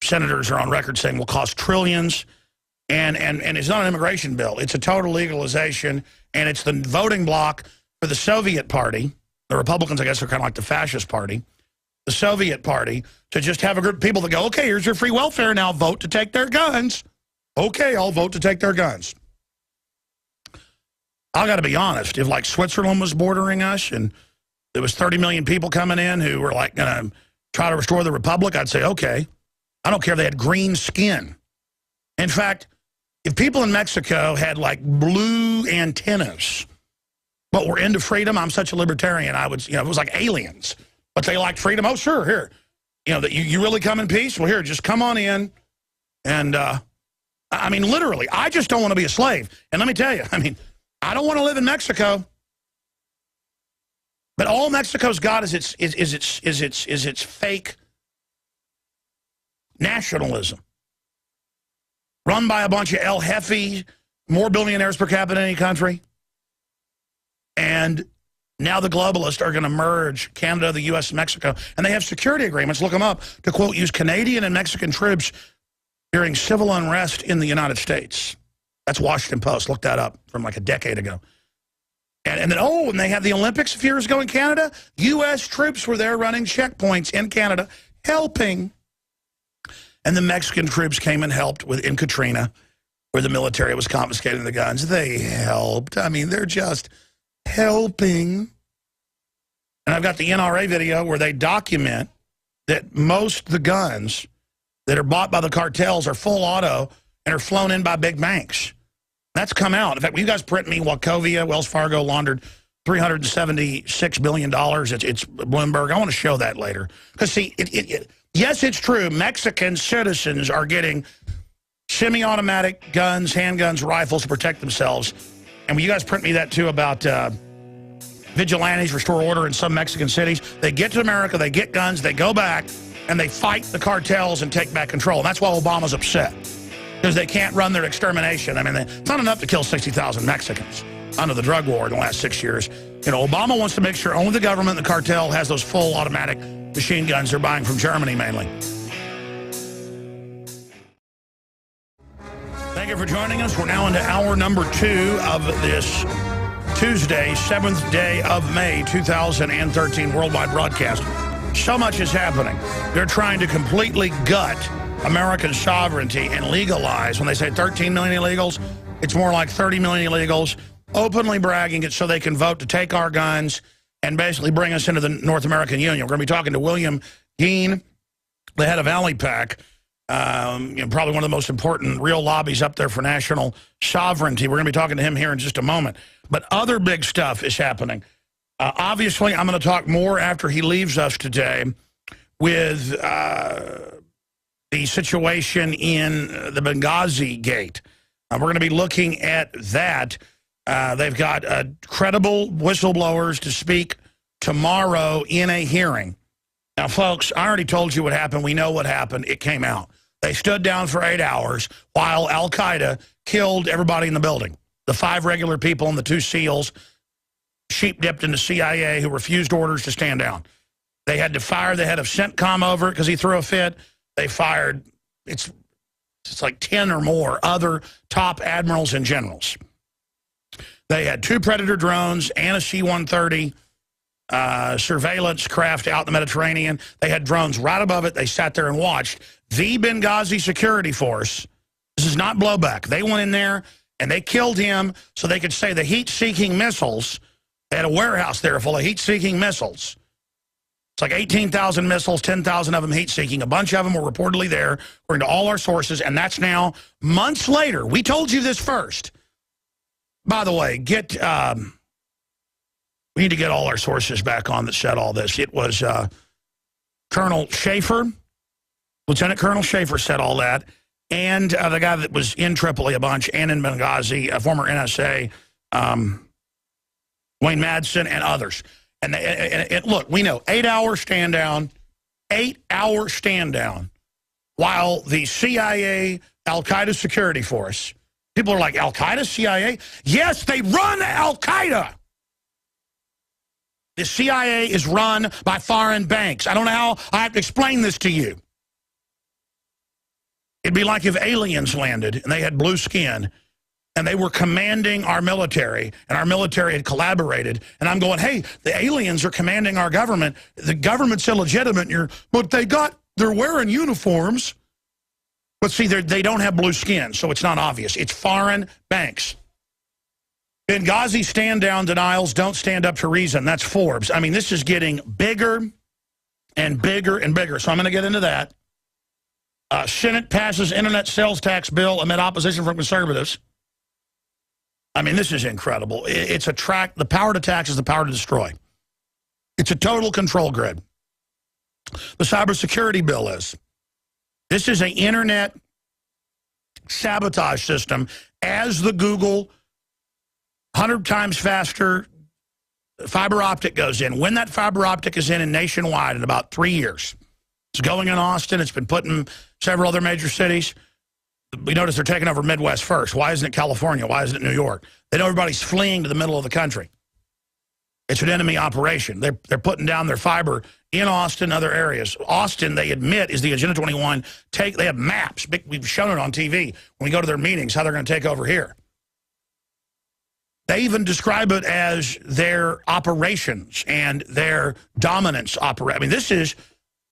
senators are on record saying will cost trillions. And it's not an immigration bill. It's a total legalization, and it's the voting bloc for the Soviet party. The Republicans, I guess, are kind of like the fascist party. The Soviet party, to just have a group of people that go, okay, here's your free welfare, now vote to take their guns. Okay, I'll vote to take their guns. I got to be honest, if like Switzerland was bordering us and there was 30 million people coming in who were like going to try to restore the republic, I'd say, okay. I don't care if they had green skin. In fact, if people in Mexico had like blue antennas but were into freedom, I'm such a libertarian, I would, it was like aliens. But they liked freedom. Oh, sure, here. That you really come in peace? Well, here, just come on in. And, I mean, literally, I just don't want to be a slave. And let me tell you, I mean, I don't want to live in Mexico. But all Mexico's got is its fake nationalism. Run by a bunch of El Jefe, more billionaires per capita than any country. And now the globalists are going to merge Canada, the U.S., and Mexico. And they have security agreements, look them up, to, quote, use Canadian and Mexican troops during civil unrest in the United States. That's Washington Post. Look that up from like a decade ago. And then, oh, and they have the Olympics a few years ago in Canada. U.S. troops were there running checkpoints in Canada, helping. And the Mexican troops came and helped in Katrina, where the military was confiscating the guns. They helped. I mean, they're just helping. And I've got the NRA video where they document that most of the guns that are bought by the cartels are full auto and are flown in by big banks. That's come out. In fact, will you guys print me Wachovia, Wells Fargo laundered $376 billion. It's Bloomberg. I want to show that later. Because, see, yes, it's true. Mexican citizens are getting semi-automatic guns, handguns, rifles to protect themselves. And will you guys print me that, too, about vigilantes restore order in some Mexican cities? They get to America, they get guns, they go back, and they fight the cartels and take back control. And that's why Obama's upset. Because they can't run their extermination. I mean, it's not enough to kill 60,000 Mexicans under the drug war in the last 6 years. Obama wants to make sure only the government and the cartel has those full automatic machine guns they're buying from Germany mainly. Thank you for joining us. We're now into hour number 2 of this Tuesday, 7th day of May, 2013 worldwide broadcast. So much is happening. They're trying to completely gut American sovereignty and legalize. When they say 13 million illegals, it's more like 30 million illegals, openly bragging it so they can vote to take our guns and basically bring us into the North American Union. We're going to be talking to William Gheen, the head of AlleyPack, probably one of the most important real lobbies up there for national sovereignty. We're going to be talking to him here in just a moment. But other big stuff is happening. Obviously, I'm going to talk more after he leaves us today with the situation in the Benghazi gate. We're going to be looking at that. They've got credible whistleblowers to speak tomorrow in a hearing. Now, folks, I already told you what happened. We know what happened. It came out. They stood down for 8 hours while Al-Qaeda killed everybody in the building. The 5 regular people and the 2 SEALs, sheep-dipped in the CIA, who refused orders to stand down. They had to fire the head of CENTCOM over it because he threw a fit. They fired, it's like 10 or more other top admirals and generals. They had 2 Predator drones and a C-130 surveillance craft out in the Mediterranean. They had drones right above it. They sat there and watched. The Benghazi security force, this is not blowback. They went in there and they killed him so they could say the heat-seeking missiles. They had a warehouse there full of heat-seeking missiles. It's like 18,000 missiles, 10,000 of them heat-seeking. A bunch of them were reportedly there, according to all our sources, and that's now months later. We told you this first. By the way, we need to get all our sources back on that said all this. It was Colonel Schaefer, Lieutenant Colonel Schaefer said all that, and the guy that was in Tripoli a bunch and in Benghazi, a former NSA, Wayne Madsen, and others. And look, we know 8-hour stand down, 8-hour stand down, while the CIA, Al-Qaeda security force, people are like, Al-Qaeda, CIA? Yes, they run Al-Qaeda. The CIA is run by foreign banks. I don't know how I have to explain this to you. It'd be like if aliens landed and they had blue skin and they were commanding our military and our military had collaborated. And I'm going, hey, the aliens are commanding our government. The government's illegitimate. But they're wearing uniforms. But see, they don't have blue skin, so it's not obvious. It's foreign banks. Benghazi stand-down denials don't stand up to reason. That's Forbes. I mean, this is getting bigger and bigger and bigger. So I'm going to get into that. Senate passes internet sales tax bill amid opposition from conservatives. I mean, this is incredible. It's the power to tax is the power to destroy. It's a total control grid. The cybersecurity bill is. This is an internet sabotage system as the Google 100 times faster fiber optic goes in. When that fiber optic is in nationwide in about 3 years. It's going in Austin. It's been put in several other major cities. We notice they're taking over Midwest first. Why isn't it California? Why isn't it New York? They know everybody's fleeing to the middle of the country. It's an enemy operation. They're putting down their fiber in Austin and other areas. Austin, they admit, is the Agenda 21. They have maps. We've shown it on TV when we go to their meetings, how they're going to take over here. They even describe it as their operations and their dominance operation. I mean, this is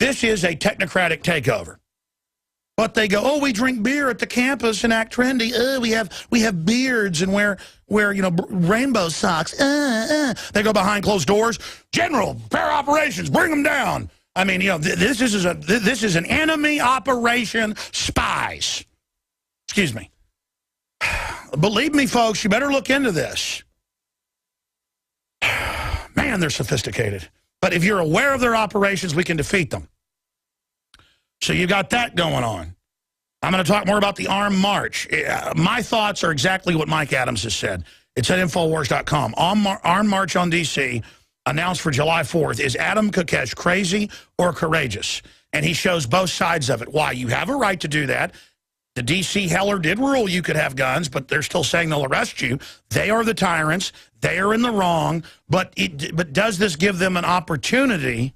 a technocratic takeover. But they go, oh, we drink beer at the campus and act trendy. We have beards and wear rainbow socks. They go behind closed doors. General, fair operations, bring them down. I mean, this is an enemy operation. Spies. Excuse me. Believe me, folks, you better look into this. Man, they're sophisticated. But if you're aware of their operations, we can defeat them. So you got that going on. I'm going to talk more about the Armed March. My thoughts are exactly what Mike Adams has said. It's at Infowars.com. Armed March on D.C. announced for July 4th. Is Adam Kokesh crazy or courageous? And he shows both sides of it. Why? You have a right to do that. The D.C. Heller did rule you could have guns, but they're still saying they'll arrest you. They are the tyrants. They are in the wrong. But does this give them an opportunity?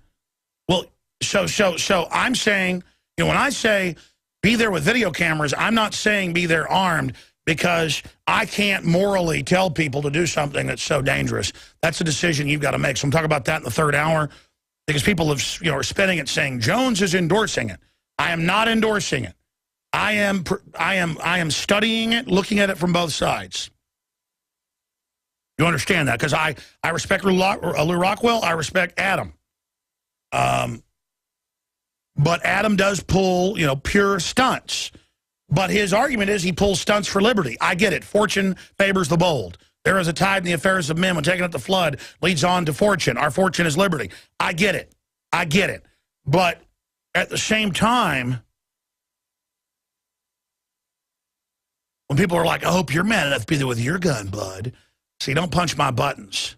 Well, so I'm saying, when I say be there with video cameras, I'm not saying be there armed because I can't morally tell people to do something that's so dangerous. That's a decision you've got to make. So I'm talking about that in the third hour because people are spinning it saying Jones is endorsing it. I am not endorsing it. I am studying it, looking at it from both sides. You understand that? Because I respect Lou Rockwell. I respect Adam. But Adam does pull, pure stunts. But his argument is he pulls stunts for liberty. I get it. Fortune favors the bold. There is a tide in the affairs of men when taken up the flood leads on to fortune. Our fortune is liberty. I get it. I get it. But at the same time, when people are like, I hope you're man enough to be there with your gun, bud. See, don't punch my buttons.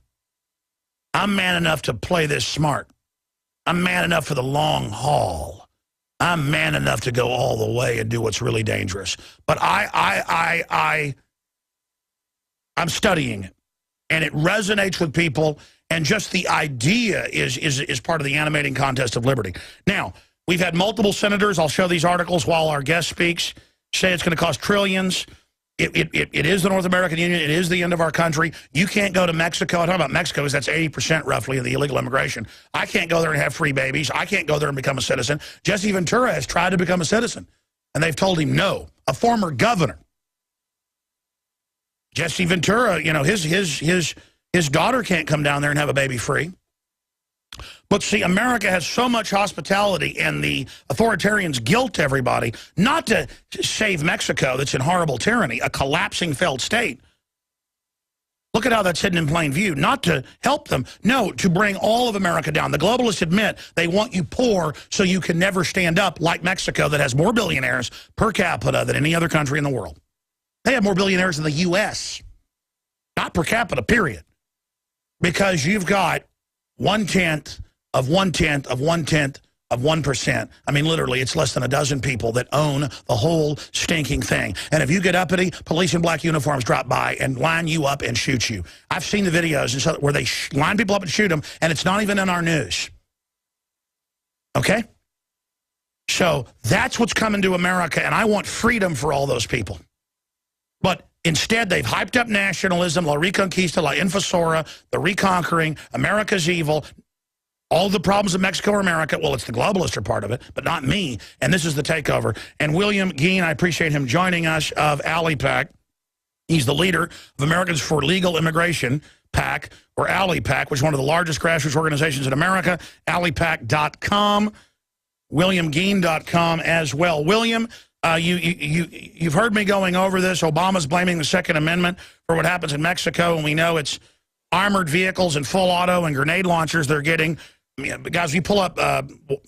I'm man enough to play this smart. I'm man enough for the long haul. I'm man enough to go all the way and do what's really dangerous. But I'm studying it, and it resonates with people, and just the idea is part of the animating contest of liberty. Now, we've had multiple senators, I'll show these articles while our guest speaks, say it's going to cost trillions. It is the North American Union. It is the end of our country. You can't go to Mexico. I'm talking about Mexico because that's 80% roughly of the illegal immigration. I can't go there and have free babies. I can't go there and become a citizen. Jesse Ventura has tried to become a citizen, and they've told him no. A former governor. Jesse Ventura, you know, his daughter can't come down there and have a baby free. But see, America has so much hospitality, and the authoritarians guilt everybody, not to save Mexico that's in horrible tyranny, a collapsing failed state. Look at how that's hidden in plain view. Not to help them, no, to bring all of America down. The globalists admit they want you poor so you can never stand up like Mexico, that has more billionaires per capita than any other country in the world. They have more billionaires in the U.S., not per capita, period. Because you've got 1/10 of 1/10 of 1/10 of 1%. I mean, literally, it's less than a dozen people that own the whole stinking thing. And if you get uppity, police in black uniforms drop by and line you up and shoot you. I've seen the videos where they line people up and shoot them, and it's not even in our news. Okay? So that's what's coming to America, and I want freedom for all those people. But instead, they've hyped up nationalism, La Reconquista, La Infosora, the reconquering, America's evil. All the problems of Mexico or America, well, it's the globalists are part of it, but not me. And this is the takeover. And William Gheen, I appreciate him joining us, of Alley PAC. He's the leader of Americans for Legal Immigration PAC, or Alley PAC, which is one of the largest grassroots organizations in America, alleypac.com, williamgheen.com as well. William, you've heard me going over this. Obama's blaming the Second Amendment for what happens in Mexico, and we know it's armored vehicles and full auto and grenade launchers they're getting. Guys, you pull up Bloomberg,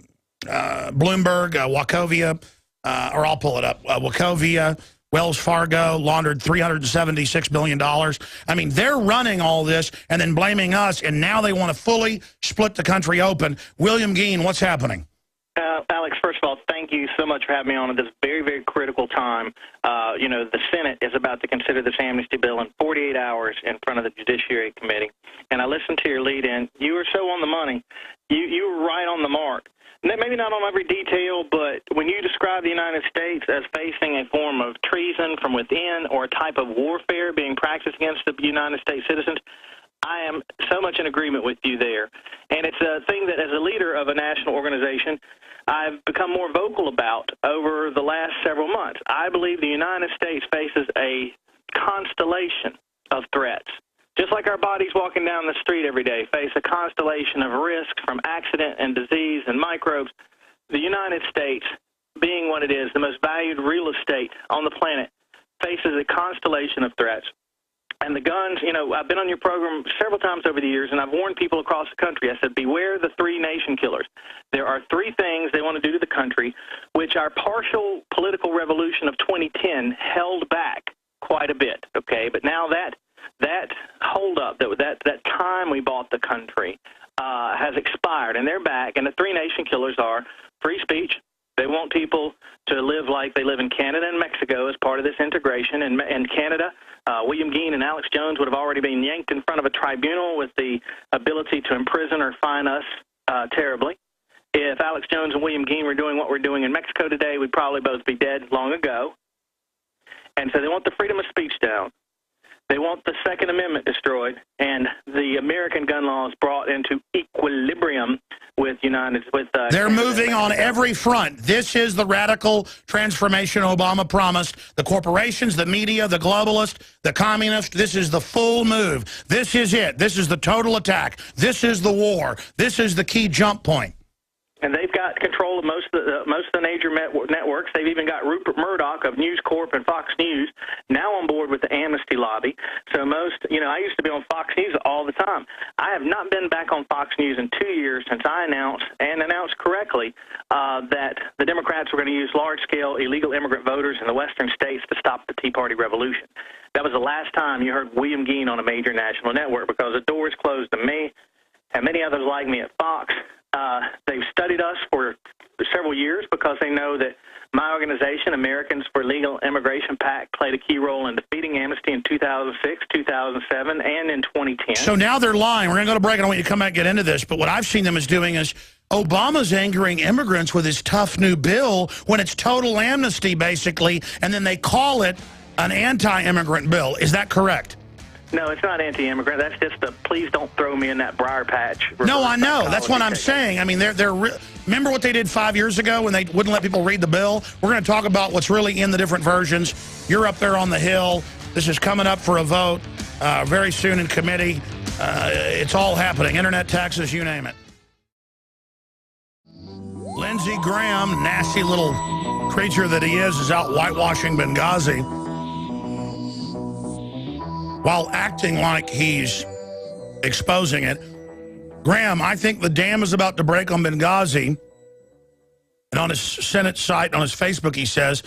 Wachovia, or I'll pull it up. Wachovia, Wells Fargo laundered $376 billion. I mean, they're running all this and then blaming us, and now they want to fully split the country open. William Gheen, what's happening? Alex, first of all, thank you so much for having me on at this very, very critical time. You know, the Senate is about to consider this amnesty bill in 48 hours in front of the Judiciary Committee. And I listened to your lead-in. You were so on the money. You were right on the mark. Maybe not on every detail, but when you describe the United States as facing a form of treason from within or a type of warfare being practiced against the United States citizens, I am so much in agreement with you there. And it's a thing that, as a leader of a national organization, I've become more vocal about over the last several months. I believe the United States faces a constellation of threats. Just like our bodies walking down the street every day face a constellation of risks from accident and disease and microbes, the United States, being what it is, the most valued real estate on the planet, faces a constellation of threats. And the guns, you know, I've been on your program several times over the years, and I've warned people across the country. I said, beware the three nation killers. There are three things they want to do to the country, which our partial political revolution of 2010 held back quite a bit, okay? But now that holdup, that time we bought the country has expired, and they're back. And the three nation killers are free speech. They want people to live like they live in Canada and Mexico as part of this integration. In Canada, William Gheen and Alex Jones would have already been yanked in front of a tribunal with the ability to imprison or fine us terribly. If Alex Jones and William Gheen were doing what we're doing in Mexico today, we'd probably both be dead long ago. And so they want the freedom of speech down. They want the Second Amendment destroyed, and the American gun laws brought into equilibrium with They're moving on every front. This is the radical transformation Obama promised. The corporations, the media, the globalists, the communists, this is the full move. This is it. This is the total attack. This is the war. This is the key jump point. And they've got control of most of the major networks. They've even got Rupert Murdoch of News Corp and Fox News now on board with the amnesty lobby. So I used to be on Fox News all the time. I have not been back on Fox News in 2 years since I announced correctly, that the Democrats were going to use large-scale illegal immigrant voters in the western states to stop the Tea Party revolution. That was the last time you heard William Gheen on a major national network, because the doors closed to me and many others like me at Fox. They've studied us for several years because they know that my organization, Americans for Legal Immigration PAC, played a key role in defeating amnesty in 2006, 2007, and in 2010. So now they're lying. We're going to go to break, and I want you to come back and get into this. But what I've seen them as doing is Obama's angering immigrants with his tough new bill when it's total amnesty, basically, and then they call it an anti-immigrant bill. Is that correct? No, it's not anti-immigrant. That's just the please don't throw me in that briar patch. No, I know. That's what I'm saying. I mean, remember what they did 5 years ago when they wouldn't let people read the bill? We're going to talk about what's really in the different versions. You're up there on the Hill. This is coming up for a vote very soon in committee. It's all happening. Internet taxes, you name it. Lindsey Graham, nasty little creature that he is out whitewashing Benghazi, while acting like he's exposing it. Graham, I think the dam is about to break on Benghazi. And on his Senate site, on his Facebook, he says,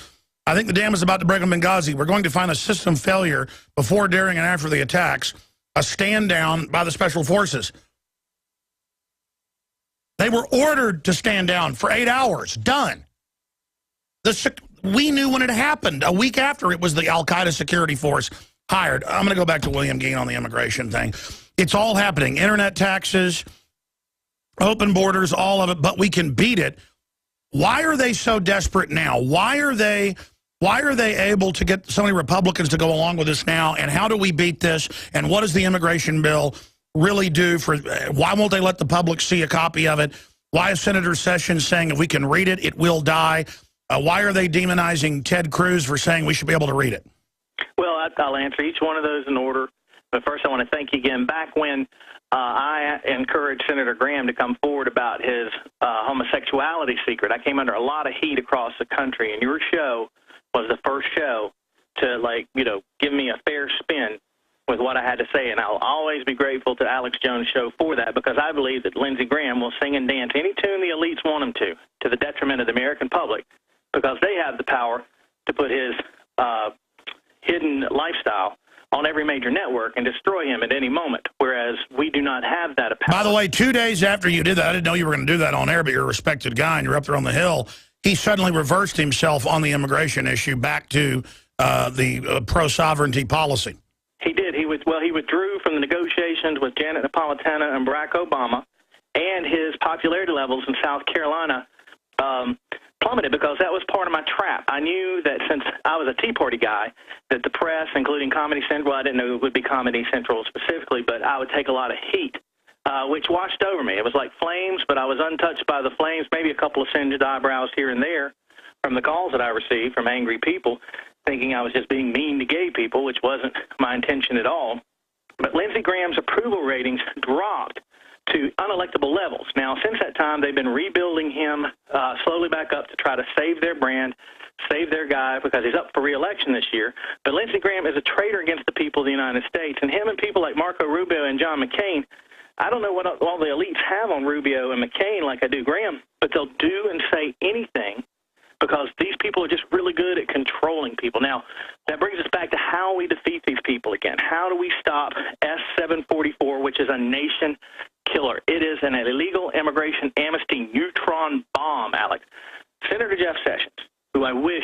I think the dam is about to break on Benghazi. We're going to find a system failure before, during, and after the attacks. A stand down by the special forces. They were ordered to stand down for 8 hours. Done. We knew when it happened. A week after, it was the al-Qaeda security force hired. I'm going to go back to William Gheen on the immigration thing. It's all happening. Internet taxes, open borders, all of it, but we can beat it. Why are they so desperate now? Why are they able to get so many Republicans to go along with this now? And how do we beat this? And what does the immigration bill really do for, why won't they let the public see a copy of it? Why is Senator Sessions saying if we can read it, it will die? Why are they demonizing Ted Cruz for saying we should be able to read it? Well, I'll answer each one of those in order. But first, I want to thank you again. Back when I encouraged Senator Graham to come forward about his homosexuality secret, I came under a lot of heat across the country, and your show was the first show to, give me a fair spin with what I had to say. And I'll always be grateful to Alex Jones' show for that, because I believe that Lindsey Graham will sing and dance any tune the elites want him to the detriment of the American public, because they have the power to put his hidden lifestyle on every major network and destroy him at any moment, whereas we do not have that power. By the way, 2 days after you did that, I didn't know you were going to do that on air, but you're a respected guy and you're up there on the Hill. He suddenly reversed himself on the immigration issue back to the pro-sovereignty policy. He did. He withdrew from the negotiations with Janet Napolitano and Barack Obama, and his popularity levels in South Carolina plummeted, because that was part of my trap. I knew that since I was a Tea Party guy, that the press, including Comedy Central, I didn't know it would be Comedy Central specifically, but I would take a lot of heat, which washed over me. It was like flames, but I was untouched by the flames, maybe a couple of singed eyebrows here and there from the calls that I received from angry people, thinking I was just being mean to gay people, which wasn't my intention at all. But Lindsey Graham's approval ratings dropped to unelectable levels. Now, since that time, they've been rebuilding him slowly back up to try to save their brand, save their guy, because he's up for re-election this year. But Lindsey Graham is a traitor against the people of the United States, and him and people like Marco Rubio and John McCain, I don't know what all the elites have on Rubio and McCain like I do Graham, but they'll do and say anything, because these people are just really good at controlling people. Now, that brings us back to how we defeat these people again. How do we stop S-744, which is a nation killer? It is an illegal immigration amnesty neutron bomb, Alex. Senator Jeff Sessions, who I wish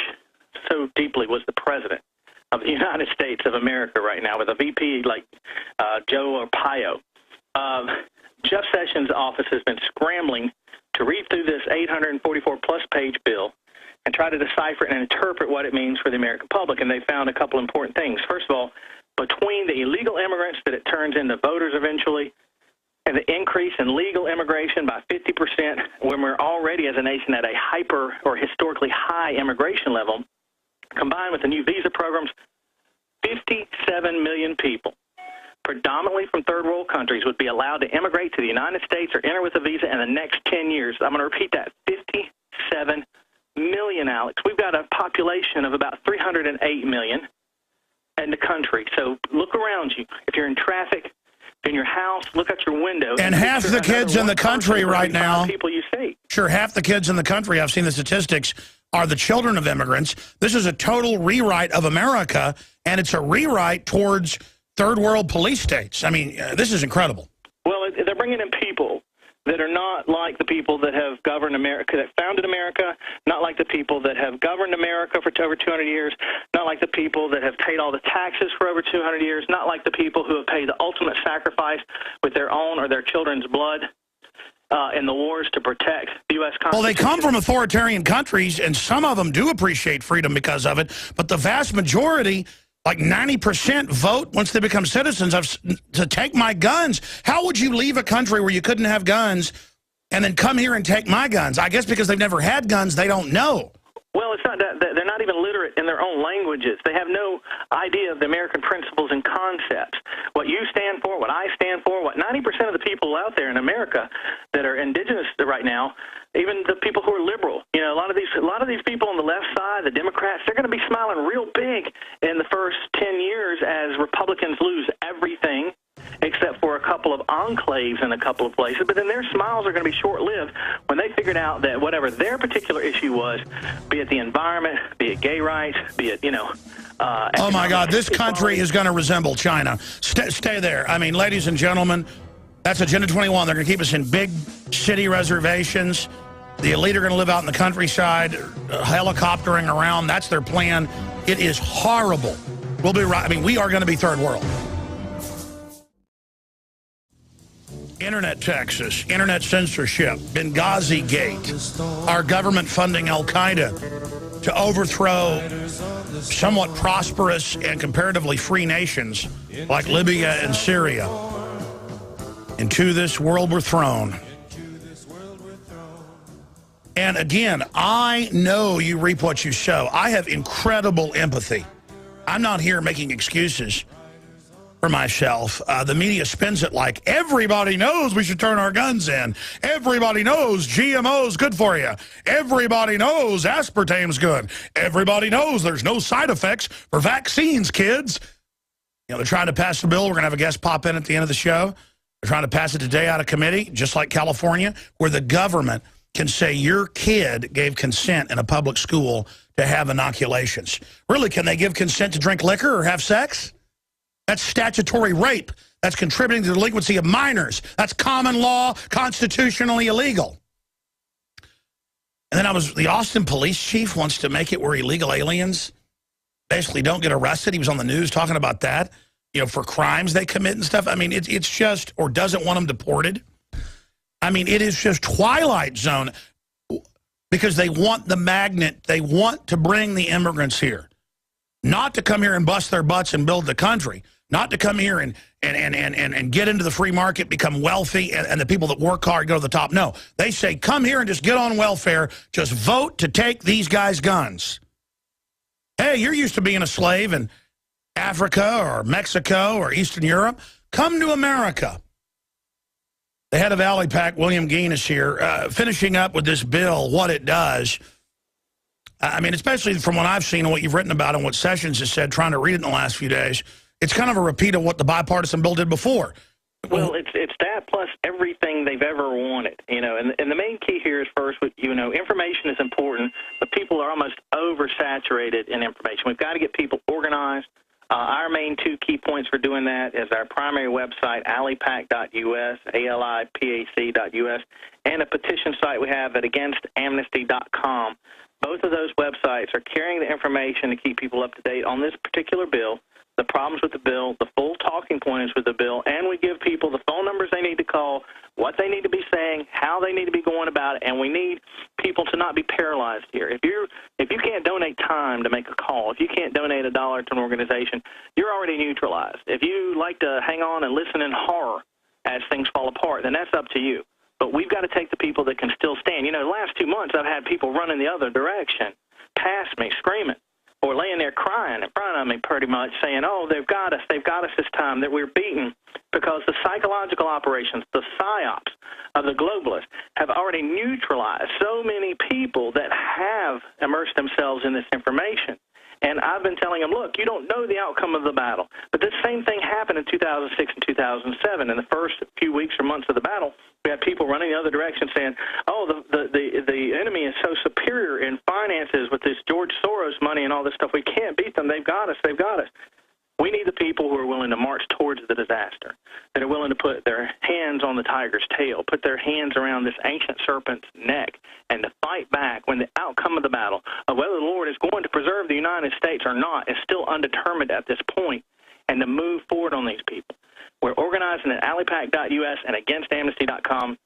so deeply was the president of the United States of America right now, with a VP like Joe Arpaio, Jeff Sessions' office has been scrambling to read through this 844-plus page bill and try to decipher and interpret what it means for the American public. And they found a couple important things. First of all, between the illegal immigrants that it turns into voters eventually, and the increase in legal immigration by 50%, when we're already as a nation at a hyper or historically high immigration level, combined with the new visa programs, 57 million people, predominantly from third world countries, would be allowed to immigrate to the United States or enter with a visa in the next 10 years. I'm going to repeat that, 57 million, Alex. We've got a population of about 308 million in the country. So look around you. If you're in traffic, in your house, look out your window. And half the kids in the country right now, people you see. Sure, half the kids in the country, I've seen the statistics, are the children of immigrants. This is a total rewrite of America, and it's a rewrite towards third world police states. I mean, this is incredible. Well, they're bringing in people that are not like the people that have governed America, that founded America, not like the people that have governed America for over 200 years, not like the people that have paid all the taxes for over 200 years, not like the people who have paid the ultimate sacrifice with their own or their children's blood in the wars to protect the U.S. Constitution. Well, they come from authoritarian countries, and some of them do appreciate freedom because of it, but the vast majority, like 90%, vote once they become citizens to take my guns. How would you leave a country where you couldn't have guns and then come here and take my guns? I guess because they've never had guns, they don't know. Well, it's not that they're not even literate in their own languages. They have no idea of the American principles and concepts. What you stand for, what I stand for, what 90% of the people out there in America that are indigenous right now, even the people who are liberal, you know, a lot of these people on the left side, the Democrats, they're going to be smiling real big in the first 10 years as Republicans lose everything, except for a couple of enclaves in a couple of places. But then their smiles are going to be short-lived when they figured out that whatever their particular issue was, be it the environment, be it gay rights, be it, you know... oh, my God, this country is going to resemble China. Stay there. I mean, ladies and gentlemen, that's Agenda 21. They're going to keep us in big city reservations. The elite are going to live out in the countryside, helicoptering around. That's their plan. It is horrible. We'll be right. I mean, we are going to be third world. Internet Texas, internet censorship, Benghazi Gate, our government funding Al-Qaeda to overthrow somewhat prosperous and comparatively free nations like Libya and Syria. Into this world we're thrown. And again, I know you reap what you sow. I have incredible empathy. I'm not here making excuses for myself. The media spins it like everybody knows we should turn our guns in. Everybody knows GMO's good for you. Everybody knows aspartame's good. Everybody knows there's no side effects for vaccines, kids. You know, they're trying to pass the bill. We're going to have a guest pop in at the end of the show. They're trying to pass it today out of committee, just like California, where the government can say your kid gave consent in a public school to have inoculations. Really, can they give consent to drink liquor or have sex? That's statutory rape. That's contributing to the delinquency of minors. That's common law, constitutionally illegal. And then the Austin police chief wants to make it where illegal aliens basically don't get arrested. He was on the news talking about that, you know, for crimes they commit and stuff. I mean, it's just, or doesn't want them deported. I mean, it is just Twilight Zone because they want the magnet. They want to bring the immigrants here. Not to come here and bust their butts and build the country. Not to come here and get into the free market, become wealthy, and the people that work hard go to the top. No, they say, come here and just get on welfare. Just vote to take these guys' guns. Hey, you're used to being a slave in Africa or Mexico or Eastern Europe. Come to America. The head of AliPac, William Gheen, is here, finishing up with this bill, what it does. I mean, especially from what I've seen and what you've written about and what Sessions has said, trying to read it in the last few days, it's kind of a repeat of what the bipartisan bill did before. Well, it's that plus everything they've ever wanted, you know. And the main key here is first, you know, information is important, but people are almost oversaturated in information. We've got to get people organized. Our main two key points for doing that is our primary website, alipac.us, alipac.us, and a petition site we have at againstamnesty.com. Both of those websites are carrying the information to keep people up to date on this particular bill, the problems with the bill, the full talking points with the bill, and we give people the phone numbers they need to call, what they need to be saying, how they need to be going about it, and we need people to not be paralyzed here. If you can't donate time to make a call, if you can't donate $1 to an organization, you're already neutralized. If you like to hang on and listen in horror as things fall apart, then that's up to you. But we've got to take the people that can still stand. You know, the last 2 months I've had people running the other direction, past me, screaming, or laying there crying in front of me pretty much, saying, oh, they've got us this time, that we're beaten, because the psychological operations, the psyops of the globalists have already neutralized so many people that have immersed themselves in this information. And I've been telling them, look, you don't know the outcome of the battle. But this same thing happened in 2006 and 2007. In the first few weeks or months of the battle, we had people running the other direction saying, oh, the enemy is so superior in finances with this George Soros money and all this stuff. We can't beat them. They've got us. They've got us. We need the people who are willing to march towards the disaster, that are willing to put their hands on the tiger's tail, put their hands around this ancient serpent's neck, and to fight back when the outcome of the battle of whether the Lord is going to preserve the United States or not is still undetermined at this point, and to move forward on these people. We're organizing at allypac.us and againstamnesty.com.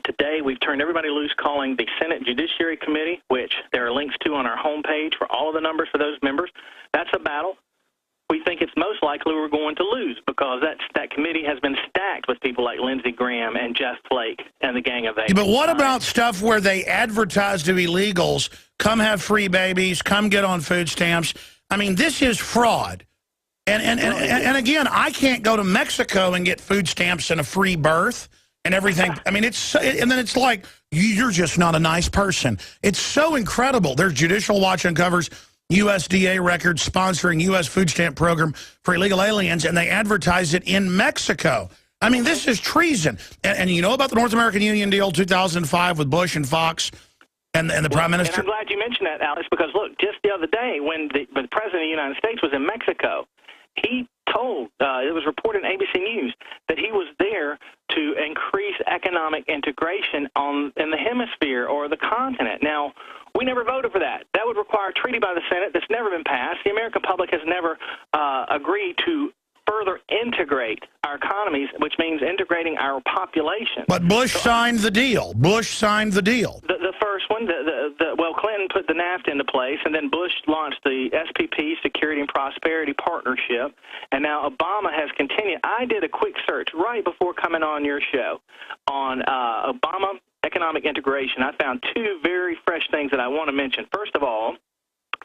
Today, we've turned everybody loose calling the Senate Judiciary Committee, which there are links to on our homepage for all of the numbers for those members. That's a battle we think it's most likely we're going to lose, because that committee has been stacked with people like Lindsey Graham and Jeff Flake and the Gang of Eight. Yeah, but what about stuff where they advertise to illegals, come have free babies, come get on food stamps? I mean, this is fraud. And again, I can't go to Mexico and get food stamps and a free birth and everything. I mean, and then it's like, you're just not a nice person. It's so incredible. There's Judicial Watch uncovers USDA records sponsoring U.S. food stamp program for illegal aliens, and they advertise it in Mexico. I mean, this is treason. And you know about the North American Union deal 2005 with Bush and Fox and the Prime Minister? And I'm glad you mentioned that, Alex, because, look, just the other day when the President of the United States was in Mexico, he told, it was reported in ABC News, that he was there to increase economic integration in the hemisphere or the continent. Now, we never voted for that. That would require a treaty by the Senate that's never been passed. The American public has never agreed to further integrate our economies, which means integrating our population. But Bush signed the deal. Bush signed the deal. The first one, well, Clinton put the NAFTA into place, and then Bush launched the SPP, Security and Prosperity Partnership, and now Obama has continued. I did a quick search right before coming on your show on Obama economic integration. I found two very fresh things that I want to mention. First of all,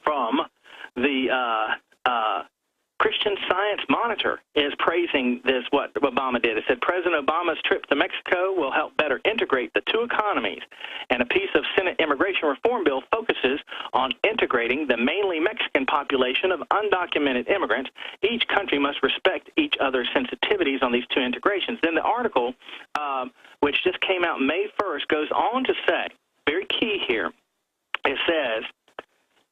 from the Christian Science Monitor is praising this, what Obama did. It said President Obama's trip to Mexico will help better integrate the two economies, and a piece of Senate immigration reform bill focuses on integrating the mainly Mexican population of undocumented immigrants. Each country must respect each other's sensitivities on these two integrations. Then the article, which just came out May 1st, goes on to say, very key here, it says,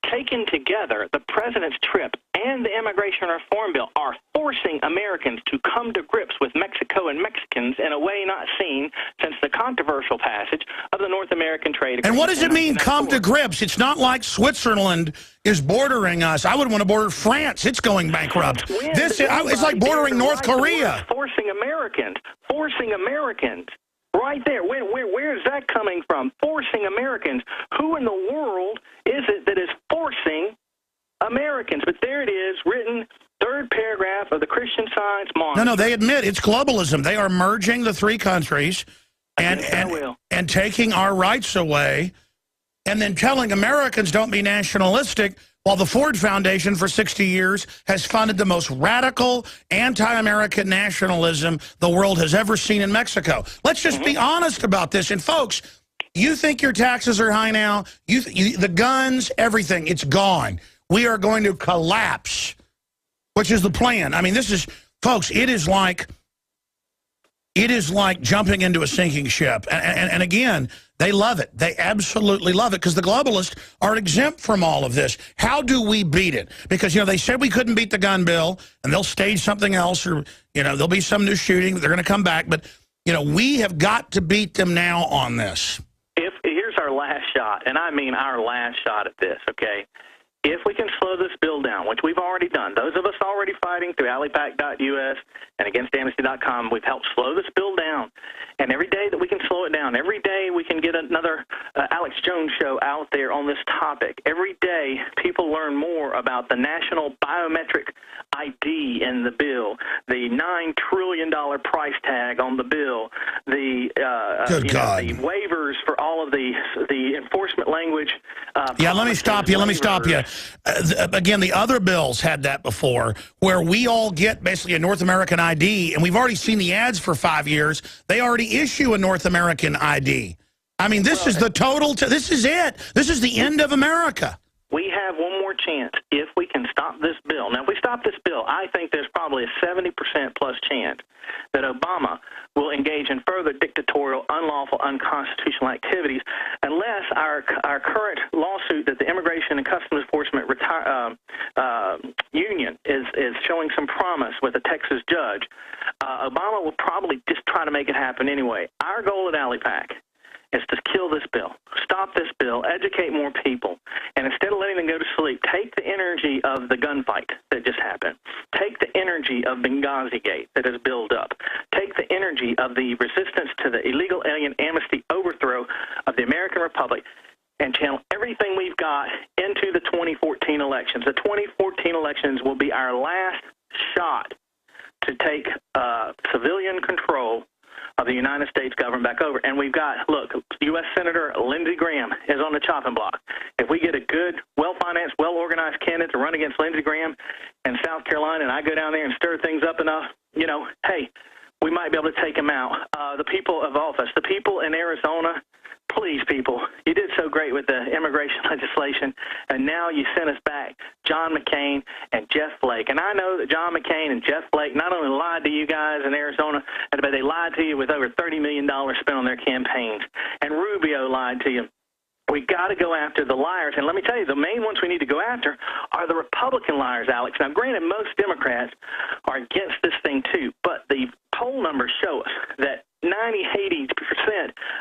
taken together, the president's trip and the immigration reform bill are forcing Americans to come to grips with Mexico and Mexicans in a way not seen since the controversial passage of the North American Trade Agreement. And what does it mean, come to grips? It's not like Switzerland is bordering us. I would want to border France. It's going bankrupt. It's like bordering North Korea. Forcing Americans. Right there. Where is that coming from? Forcing Americans. Who in the world is it that is forcing Americans? But there it is, written, third paragraph of the Christian Science Monitor. No, they admit it's globalism. They are merging the three countries and taking our rights away, and then telling Americans don't be nationalistic, while the Ford Foundation for 60 years has funded the most radical anti-American nationalism the world has ever seen in Mexico. Let's just be honest about this. And folks, you think your taxes are high now? The guns, everything, it's gone. We are going to collapse, which is the plan. I mean, this is, folks, it is like jumping into a sinking ship. And again, they love it. They absolutely love it, because the globalists are exempt from all of this. How do we beat it? Because, you know, they said we couldn't beat the gun bill, and they'll stage something else, or, you know, there'll be some new shooting. They're going to come back. But, you know, we have got to beat them now on this. Here's our last shot, and I mean our last shot at this, okay? If we can slow this bill down, which we've already done, those of us already fighting through allypac.us and againstamnesty.com, we've helped slow this bill down. And every day that we can slow it down, every day we can get another Alex Jones show out there on this topic. Every day people learn more about the national biometric ID in the bill, the $9 trillion price tag on the bill, the the waivers for all of the enforcement language. Yeah, let me stop you. Let me stop you. Again, the other bills had that before, where we all get basically a North American ID, and we've already seen the ads for 5 years. They already issue a North American ID. I mean, this is the total. This is it. This is the end of America. We have one more chance if we can stop this bill. Now, if we stop this bill, I think there's probably a 70% plus chance that Obama will engage in further dictatorial, unlawful, unconstitutional activities unless our current lawsuit that the Immigration and Customs Enforcement Union is showing some promise with a Texas judge, Obama will probably just try to make it happen anyway. Our goal at AliPac is to kill this bill, stop this bill, educate more people, and instead of letting them go to sleep, take the energy of the gunfight that just happened, take the energy of Benghazi Gate that has built up, take the energy of the resistance to the illegal alien amnesty overthrow of the American Republic, and channel everything we've got into the 2014 elections. The 2014 elections will be our last shot to take civilian control of the United States government back over. And we've got, look, U.S. Senator Lindsey Graham is on the chopping block. If we get a good, well-financed, well-organized candidate to run against Lindsey Graham in South Carolina, and I go down there and stir things up enough, you know, hey, we might be able to take him out. The people of office, the people in Arizona, please, people, you did so great with the immigration legislation, and now you sent us back John McCain and Jeff Flake. And I know that John McCain and Jeff Flake not only lied to you guys in Arizona, but they lied to you with over $30 million spent on their campaigns. And Rubio lied to you. We got to go after the liars. And let me tell you, the main ones we need to go after are the Republican liars, Alex. Now, granted, most Democrats are against this thing, too. But the poll numbers show us that 80%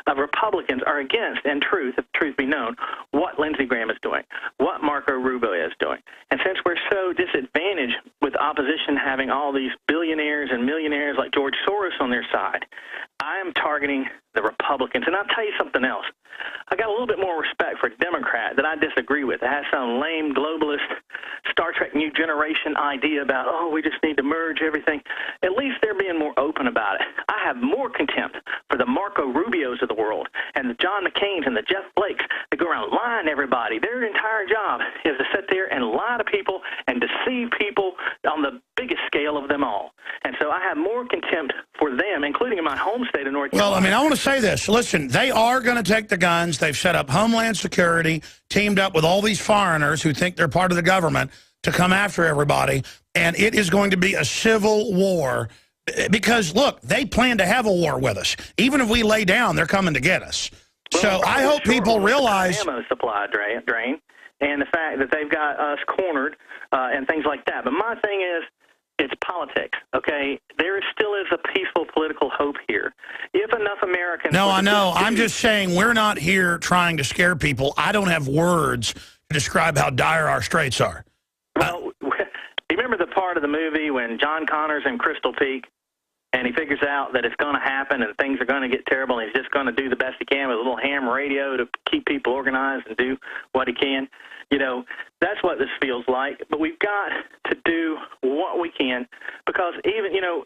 of Republicans are against, in truth, if truth be known, what Lindsey Graham is doing, what Marco Rubio is doing. And since we're so disadvantaged with opposition having all these billionaires and millionaires like George Soros on their side, I am targeting the Republicans. And I'll tell you something else. I got a little bit more respect for a Democrat that I disagree with. It has some lame globalist Star Trek New Generation idea about, oh, we just need to merge everything. At least they're being more open about it. I have more contempt for the Marco Rubios of the world and the John McCains and the Jeff Flakes that go around lying to everybody. Their entire job is to sit there and lie to people and deceive people on the biggest scale of them all. And so I have more contempt for them, including in my home state of North Carolina. Well, I mean, I want to say this. Listen, they are going to take the guns. They've set up Homeland Security, teamed up with all these foreigners who think they're part of the government to come after everybody. And it is going to be a civil war because, look, they plan to have a war with us. Even if we lay down, they're coming to get us. Well, so I hope people realize... ammo supply drain and the fact that they've got us cornered and things like that. But my thing is, it's politics, okay? There still is a peaceful political hope here. If enough Americans... No, I know. I'm just saying we're not here trying to scare people. I don't have words to describe how dire our straits are. Well, you remember the part of the movie when John Connor's in Crystal Peak and he figures out that it's going to happen and things are going to get terrible and he's just going to do the best he can with a little ham radio to keep people organized and do what he can? You know, that's what this feels like. But we've got to do what we can because even, you know,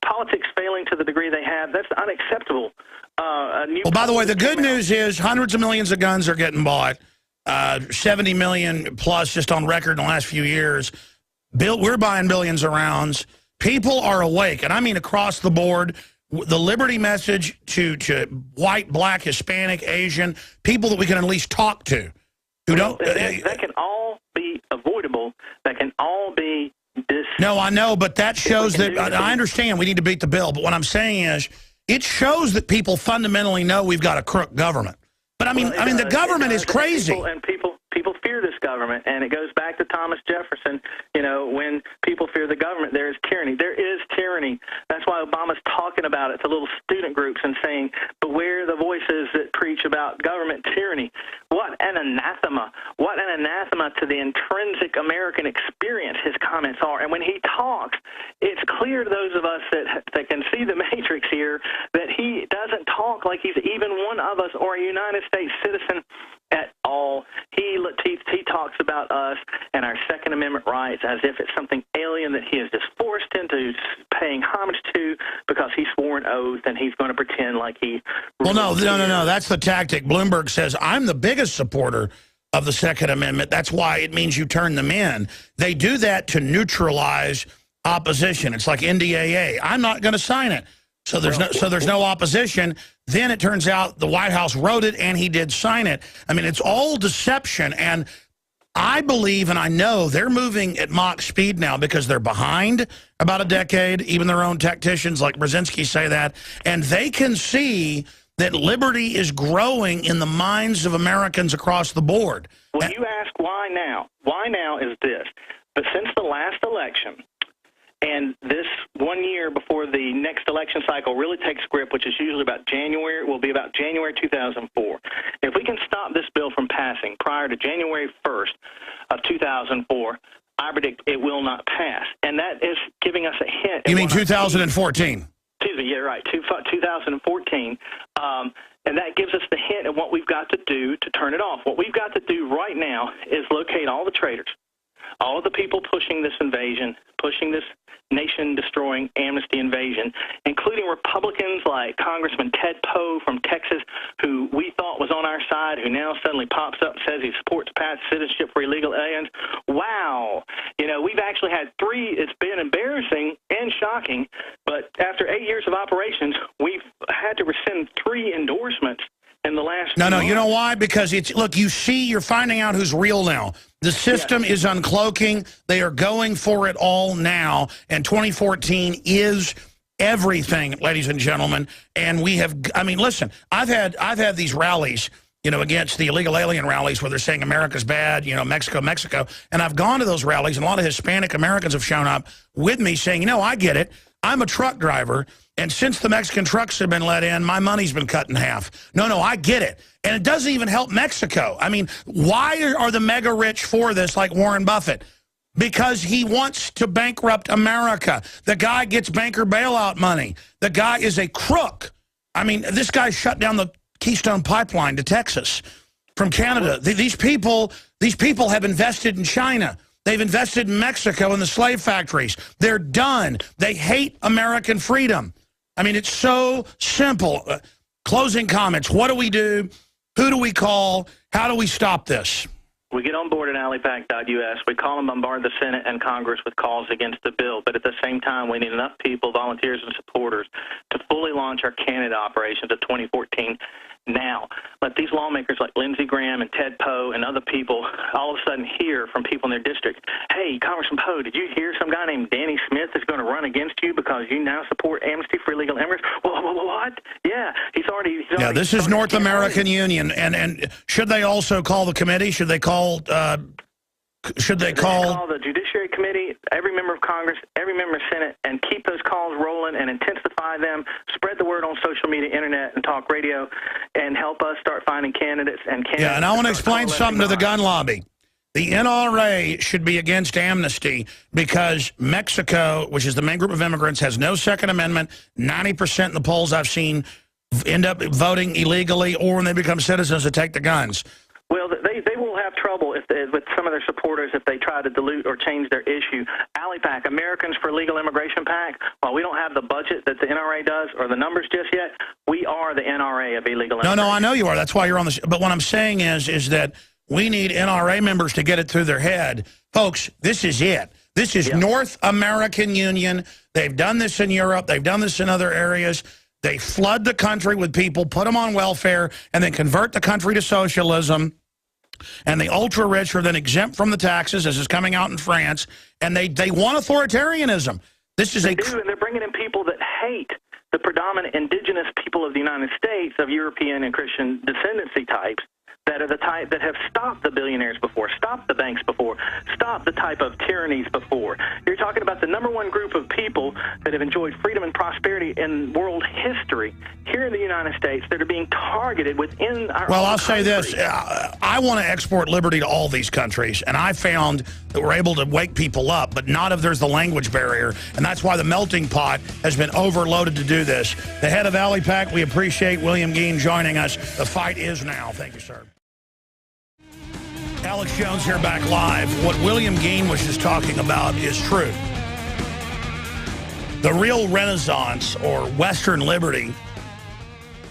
politics failing to the degree they have, that's unacceptable. Well, by the way, the good news is hundreds of millions of guns are getting bought, 70 million plus just on record in the last few years. We're buying billions of rounds. People are awake, and I mean across the board. The liberty message to white, black, Hispanic, Asian, people that we can at least talk to. Who don't, that can all be avoidable. That can all be No, I know, but that shows that I understand we need to beat the bill. But what I'm saying is it shows that people fundamentally know we've got a crook government. But I mean, the government is crazy. And people fear this government, and it goes back to Thomas Jefferson. You know, when people fear the government, there is tyranny. There is tyranny. That's why Obama's talking about it to little student groups and saying, beware the voices that preach about government tyranny. What an anathema. What an anathema to the intrinsic American experience his comments are. And when he talks, it's clear to those of us that can see the matrix here that he doesn't talk like he's even one of us or a United States citizen at all. He talks about us and our Second Amendment rights as if it's something alien that he is just forced into paying homage to because he swore an oath and he's going to pretend like he... Well, no. That's the tactic. Bloomberg says, I'm the biggest supporter of the Second Amendment. That's why it means you turn them in. They do that to neutralize opposition. It's like NDAA. I'm not going to sign it. So there's no opposition. Then it turns out the White House wrote it and he did sign it. I mean, it's all deception. And I believe and I know they're moving at Mach speed now because they're behind about a decade. Even their own tacticians like Brzezinski say that. And they can see that liberty is growing in the minds of Americans across the board. Well, you ask why now. Why now is this. But since the last election, and election cycle really takes grip, which is usually about January, will be about January 2004. If we can stop this bill from passing prior to January 1st of 2004, I predict it will not pass. And that is giving us a hint. You mean 2014? Excuse me, yeah, right, 2014. And that gives us the hint of what we've got to do to turn it off. What we've got to do right now is locate all the traitors, all of the people pushing this invasion, pushing this nation-destroying amnesty invasion, including Republicans like Congressman Ted Poe from Texas, who we thought was on our side, who now suddenly pops up and says he supports path citizenship for illegal aliens. Wow. You know, we've actually had three. It's been embarrassing and shocking, but after 8 years of operations, we've had to rescind 3 endorsements in the last No, months. you know why? Because it's, look, you're finding out who's real now. The system is uncloaking. They are going for it all now. And 2014 is everything, ladies and gentlemen. And we have, I mean, listen, I've had these rallies, you know, against the illegal alien rallies where they're saying America's bad, you know, Mexico, Mexico. And I've gone to those rallies, and a lot of Hispanic Americans have shown up with me saying, you know, I get it. I'm a truck driver, and since the Mexican trucks have been let in, my money's been cut in half. No, I get it. And it doesn't even help Mexico. I mean, why are the mega rich for this, like Warren Buffett? Because he wants to bankrupt America. The guy gets banker bailout money. The guy is a crook. I mean, this guy shut down the Keystone Pipeline to Texas from Canada. These people have invested in China. They've invested in Mexico in the slave factories. They're done. They hate American freedom. I mean, it's so simple. Closing comments. What do we do? Who do we call? How do we stop this? We get on board at allypack.us. We call and bombard the Senate and Congress with calls against the bill. But at the same time, we need enough people, volunteers and supporters, to fully launch our Canada operations of 2014 now. Let these lawmakers like Lindsey Graham and Ted Poe and other people all of a sudden hear from people in their district, hey, Congressman Poe, did you hear some guy named Danny Smith is going to run against you because you now support amnesty for illegal immigrants? What? Yeah, he's already this is North American Union. And should they also call the committee? Should they call the Judiciary Committee, every member of Congress, every member of Senate, and keep those calls rolling and intensify them, spread the word on social media, internet, and talk radio, and help us start finding candidates. Yeah, and I want to explain something to the gun lobby. The NRA should be against amnesty because Mexico, which is the main group of immigrants, has no Second Amendment. 90% in the polls I've seen end up voting illegally, or when they become citizens to take the guns. Well, they will have trouble with some of their supporters if they try to dilute or change their issue. ALLYPAC, Americans for Legal Immigration PAC, while we don't have the budget that the NRA does or the numbers just yet, we are the NRA of illegal immigration. No, I know you are. That's why you're on this. But what I'm saying is that we need NRA members to get it through their head. Folks, this is it. This is North American Union. They've done this in Europe. They've done this in other areas. They flood the country with people, put them on welfare, and then convert the country to socialism. And the ultra-rich are then exempt from the taxes, as is coming out in France, and they want authoritarianism. This is They do, and they're bringing in people that hate the predominant indigenous people of the United States, of European and Christian descendancy types, that are the type that have stopped the billionaires before, stopped the banks before, stopped the type of tyrannies before. You're talking about the #1 group of people that have enjoyed freedom and prosperity in world history here in the United States that are being targeted within our Well, own I'll say country. this. I want to export liberty to all these countries, and I found that we're able to wake people up, but not if there's the language barrier, and that's why the melting pot has been overloaded to do this. The head of ALLYPAC, we appreciate William Gheen joining us. The fight is now. Thank you, sir. Alex Jones here back live. What William Gheen was just talking about is true. The real Renaissance or Western liberty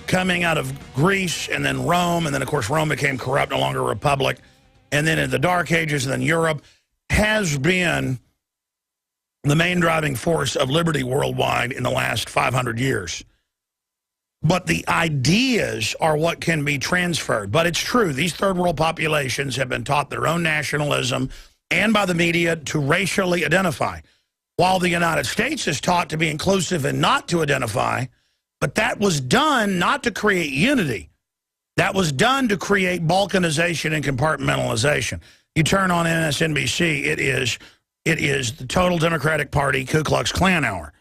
coming out of Greece and then Rome, and then, of course, Rome became corrupt, no longer a republic, and then in the Dark Ages and then Europe, has been the main driving force of liberty worldwide in the last 500 years. But the ideas are what can be transferred. But it's true, these third world populations have been taught their own nationalism and by the media to racially identify, while the United States is taught to be inclusive and not to identify. But that was done not to create unity. That was done to create balkanization and compartmentalization. You turn on MSNBC, it is the total Democratic Party Ku Klux Klan hour.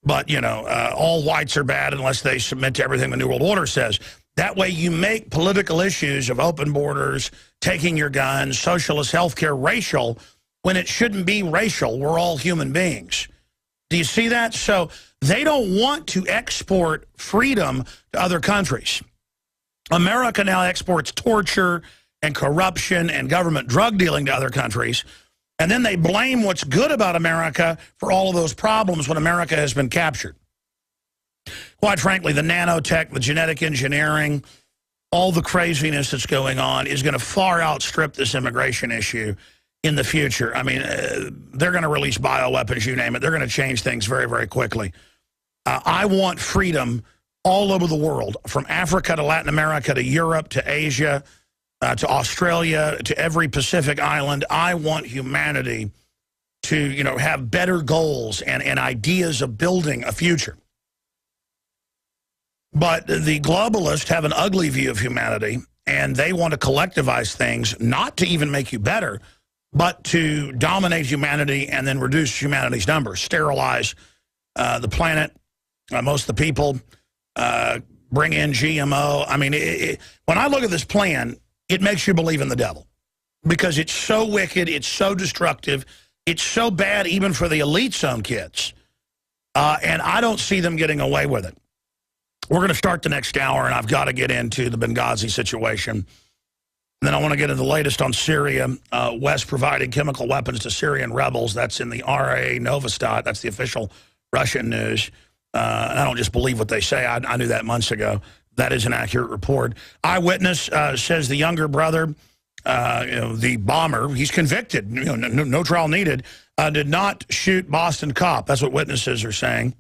But, you know, all whites are bad unless they submit to everything the New World Order says. That way you make political issues of open borders, taking your guns, socialist health care racial, when it shouldn't be racial. We're all human beings. Do you see that? So they don't want to export freedom to other countries. America now exports torture and corruption and government drug dealing to other countries. And then they blame what's good about America for all of those problems when America has been captured. Quite frankly, the nanotech, the genetic engineering, all the craziness that's going on is going to far outstrip this immigration issue in the future. I mean, they're going to release bioweapons, you name it. They're going to change things very, very quickly. I want freedom all over the world, from Africa to Latin America to Europe to Asia to Australia to every Pacific island. I want humanity to, you know, have better goals and ideas of building a future. But the globalists have an ugly view of humanity, and they want to collectivize things, not to even make you better, but to dominate humanity and then reduce humanity's numbers, sterilize the planet, most of the people, bring in GMO. I mean, when I look at this plan, it makes you believe in the devil, because it's so wicked, it's so destructive, it's so bad even for the elite's own kids, and I don't see them getting away with it. We're going to start the next hour, and I've got to get into the Benghazi situation. And then I want to get into the latest on Syria. West providing chemical weapons to Syrian rebels. That's in the RA Novostat. That's the official Russian news. And I don't just believe what they say. I knew that months ago. That is an accurate report. Eyewitness says the younger brother, the bomber, he's convicted, no trial needed, did not shoot Boston cop. That's what witnesses are saying,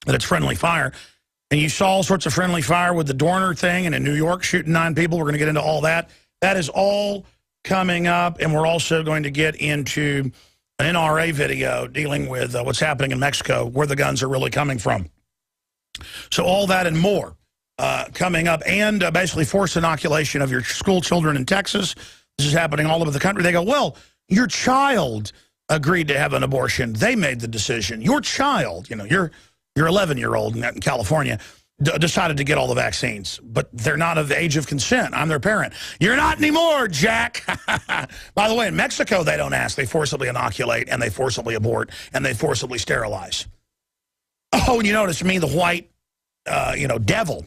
that it's friendly fire. And you saw all sorts of friendly fire with the Dorner thing, and in New York shooting 9 people. We're going to get into all that. That is all coming up, and we're also going to get into an NRA video dealing with what's happening in Mexico, where the guns are really coming from. So all that and more coming up, and basically forced inoculation of your school children in Texas. This is happening all over the country. They go, well, your child agreed to have an abortion. They made the decision. Your child, your 11-year-old in California decided to get all the vaccines, but they're not of the age of consent. I'm their parent. You're not anymore, Jack. By the way, in Mexico, they don't ask. They forcibly inoculate, and they forcibly abort, and they forcibly sterilize. Oh, and you notice me, the white, devil,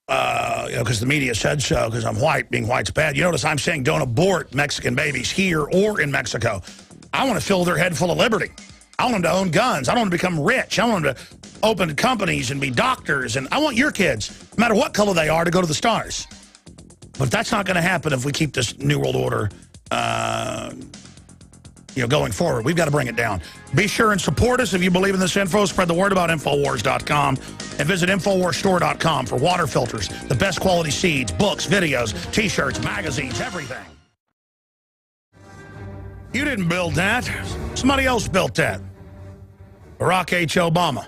because the media said so, because I'm white, being white's bad. You notice I'm saying don't abort Mexican babies here or in Mexico. I want to fill their head full of liberty. I want them to own guns. I want them to become rich. I want them to open companies and be doctors. And I want your kids, no matter what color they are, to go to the stars. But that's not going to happen if we keep this New World Order, going forward. We've got to bring it down. Be sure and support us if you believe in this info. Spread the word about Infowars.com and visit InfoWarsStore.com for water filters, the best quality seeds, books, videos, T-shirts, magazines, everything. You didn't build that. Somebody else built that. Barack H. Obama.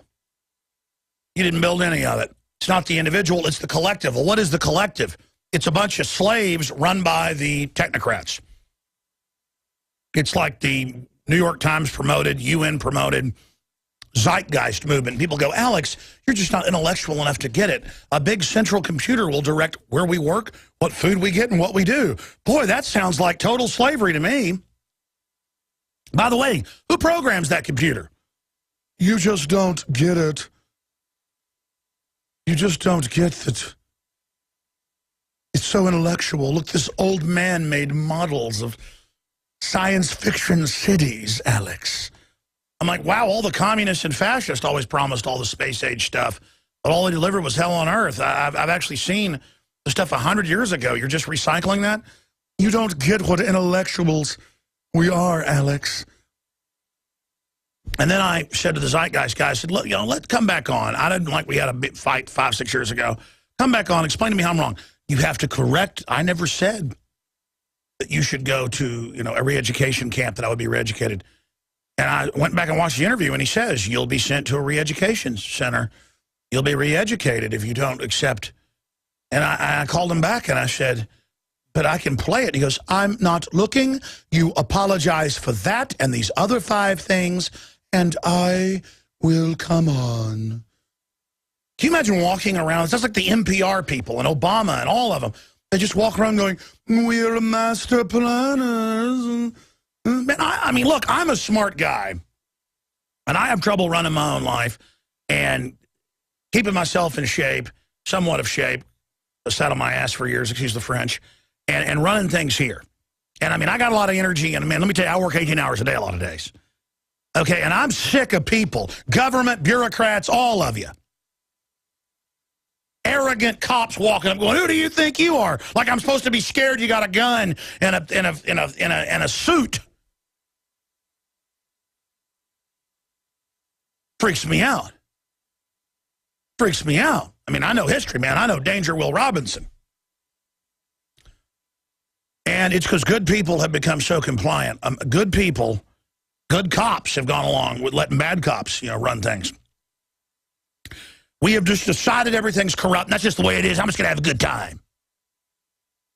You didn't build any of it. It's not the individual, it's the collective. Well, what is the collective? It's a bunch of slaves run by the technocrats. It's like the New York Times promoted, UN promoted zeitgeist movement. People go, Alex, you're just not intellectual enough to get it. A big central computer will direct where we work, what food we get, and what we do. Boy, that sounds like total slavery to me. By the way, who programs that computer? You just don't get it. You just don't get that. It's so intellectual. Look, this old man made models of science fiction cities, Alex. I'm like, wow, all the communists and fascists always promised all the space age stuff, but all they delivered was hell on earth. I've actually seen the stuff 100 years ago. You're just recycling that? You don't get what intellectuals we are, Alex. And then I said to the zeitgeist guy, I said, look, let's come back on. I didn't like we had a big fight 5-6 years ago. Come back on. Explain to me how I'm wrong. You have to correct. I never said that you should go to, a re-education camp, that I would be re-educated. And I went back and watched the interview, and he says, you'll be sent to a re-education center. You'll be re-educated if you don't accept. And I called him back, and I said, but I can play it. He goes, I'm not looking. You apologize for that and these other 5 things, and I will come on. Can you imagine walking around? It's just like the NPR people and Obama and all of them. They just walk around going, we're master planners. Man, I mean, look, I'm a smart guy, and I have trouble running my own life and keeping myself in shape, somewhat of shape. I sat on my ass for years, excuse the French, and running things here. And, I mean, I got a lot of energy, and, man, let me tell you, I work 18 hours a day a lot of days. Okay, and I'm sick of people, government, bureaucrats, all of you. Arrogant cops walking up going, who do you think you are? Like I'm supposed to be scared you got a gun and a suit. Freaks me out. Freaks me out. I mean, I know history, man. I know Danger Will Robinson. And it's because good people have become so compliant. Good people, good cops have gone along with letting bad cops, run things. We have just decided everything's corrupt, and that's just the way it is. I'm just going to have a good time.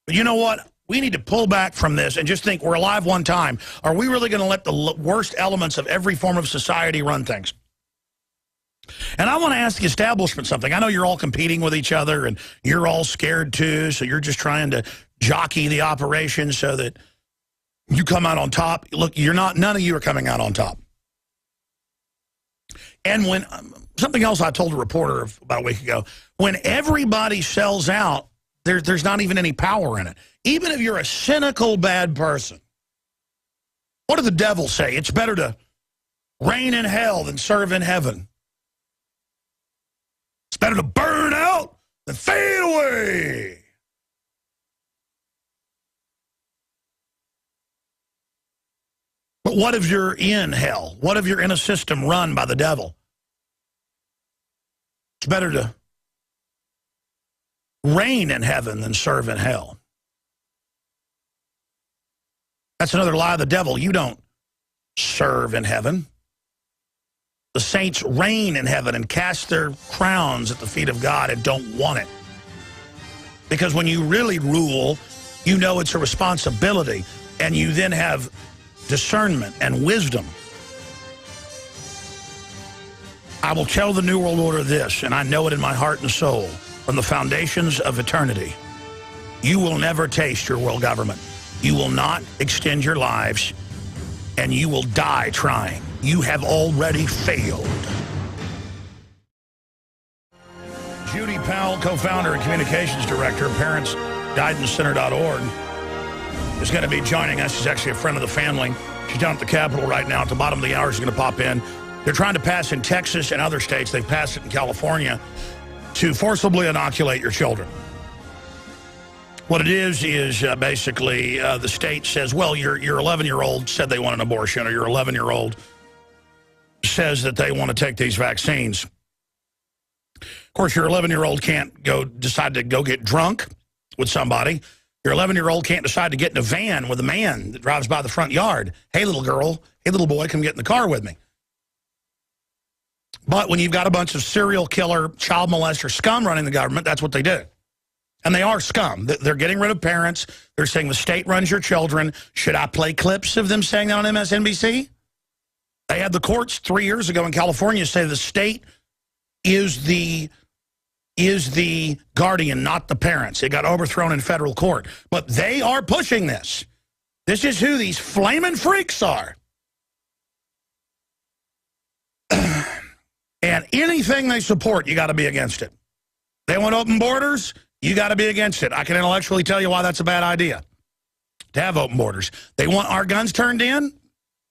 But you know what? We need to pull back from this and just think we're alive one time. Are we really going to let the worst elements of every form of society run things? And I want to ask the establishment something. I know you're all competing with each other, and you're all scared too, so you're just trying to jockey the operation so that you come out on top. Look, none of you are coming out on top. And when... something else I told a reporter about a week ago, when everybody sells out, there's not even any power in it. Even if you're a cynical, bad person. What did the devil say? It's better to reign in hell than serve in heaven. It's better to burn out than fade away. But what if you're in hell? What if you're in a system run by the devil? It's better to reign in heaven than serve in hell. That's another lie of the devil. You don't serve in heaven. The saints reign in heaven and cast their crowns at the feet of God and don't want it. Because when you really rule, you know it's a responsibility, and you then have discernment and wisdom. I will tell the New World Order this, and I know it in my heart and soul, from the foundations of eternity. You will never taste your world government. You will not extend your lives, and you will die trying. You have already failed. Judy Powell, co-founder and communications director of ParentsGuidanceCenter.org, is going to be joining us. She's actually a friend of the family. She's down at the Capitol right now. At the bottom of the hour, she's going to pop in. They're trying to pass in Texas and other states. They've passed it in California to forcibly inoculate your children. What it is basically the state says, well, your 11-year-old said they want an abortion, or your 11-year-old says that they want to take these vaccines. Of course, your 11-year-old can't decide to go get drunk with somebody. Your 11-year-old can't decide to get in a van with a man that drives by the front yard. Hey, little girl. Hey, little boy, come get in the car with me. But when you've got a bunch of serial killer, child molester scum running the government, that's what they do. And they are scum. They're getting rid of parents. They're saying the state runs your children. Should I play clips of them saying that on MSNBC? They had the courts 3 years ago in California say the state is the guardian, not the parents. It got overthrown in federal court. But they are pushing this. This is who these flaming freaks are. And anything they support, you got to be against it. They want open borders, you got to be against it. I can intellectually tell you why that's a bad idea to have open borders. They want our guns turned in.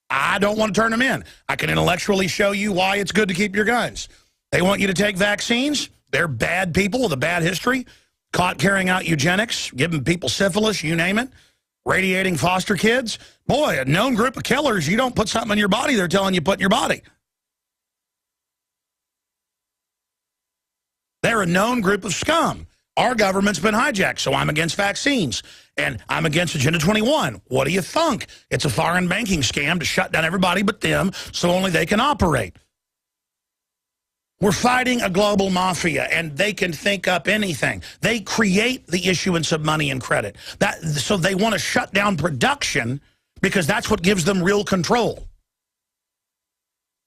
I don't want to turn them in. I can intellectually show you why it's good to keep your guns. They want you to take vaccines. They're bad people with a bad history, caught carrying out eugenics, giving people syphilis, you name it, radiating foster kids. Boy, a known group of killers, you don't put something in your body, they're telling you put in your body. They're a known group of scum. Our government's been hijacked, so I'm against vaccines. And I'm against Agenda 21. What do you think? It's a foreign banking scam to shut down everybody but them so only they can operate. We're fighting a global mafia, and they can think up anything. They create the issuance of money and credit. So they want to shut down production because that's what gives them real control.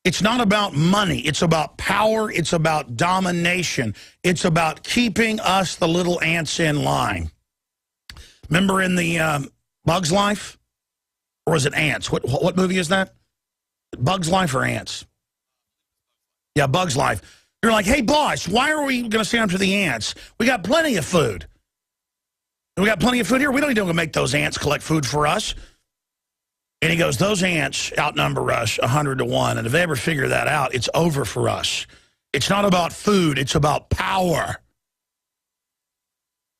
It's not about money. It's about power. It's about domination. It's about keeping us, the little ants, in line. Remember in the Bug's Life? Or was it Ants? What movie is that? Bug's Life or Ants? Yeah, Bug's Life. You're like, hey, boss, why are we going to stand up to the ants? We got plenty of food. We got plenty of food here. We don't need to make those ants collect food for us. And he goes, those ants outnumber us 100 to 1. And if they ever figure that out, it's over for us. It's not about food. It's about power.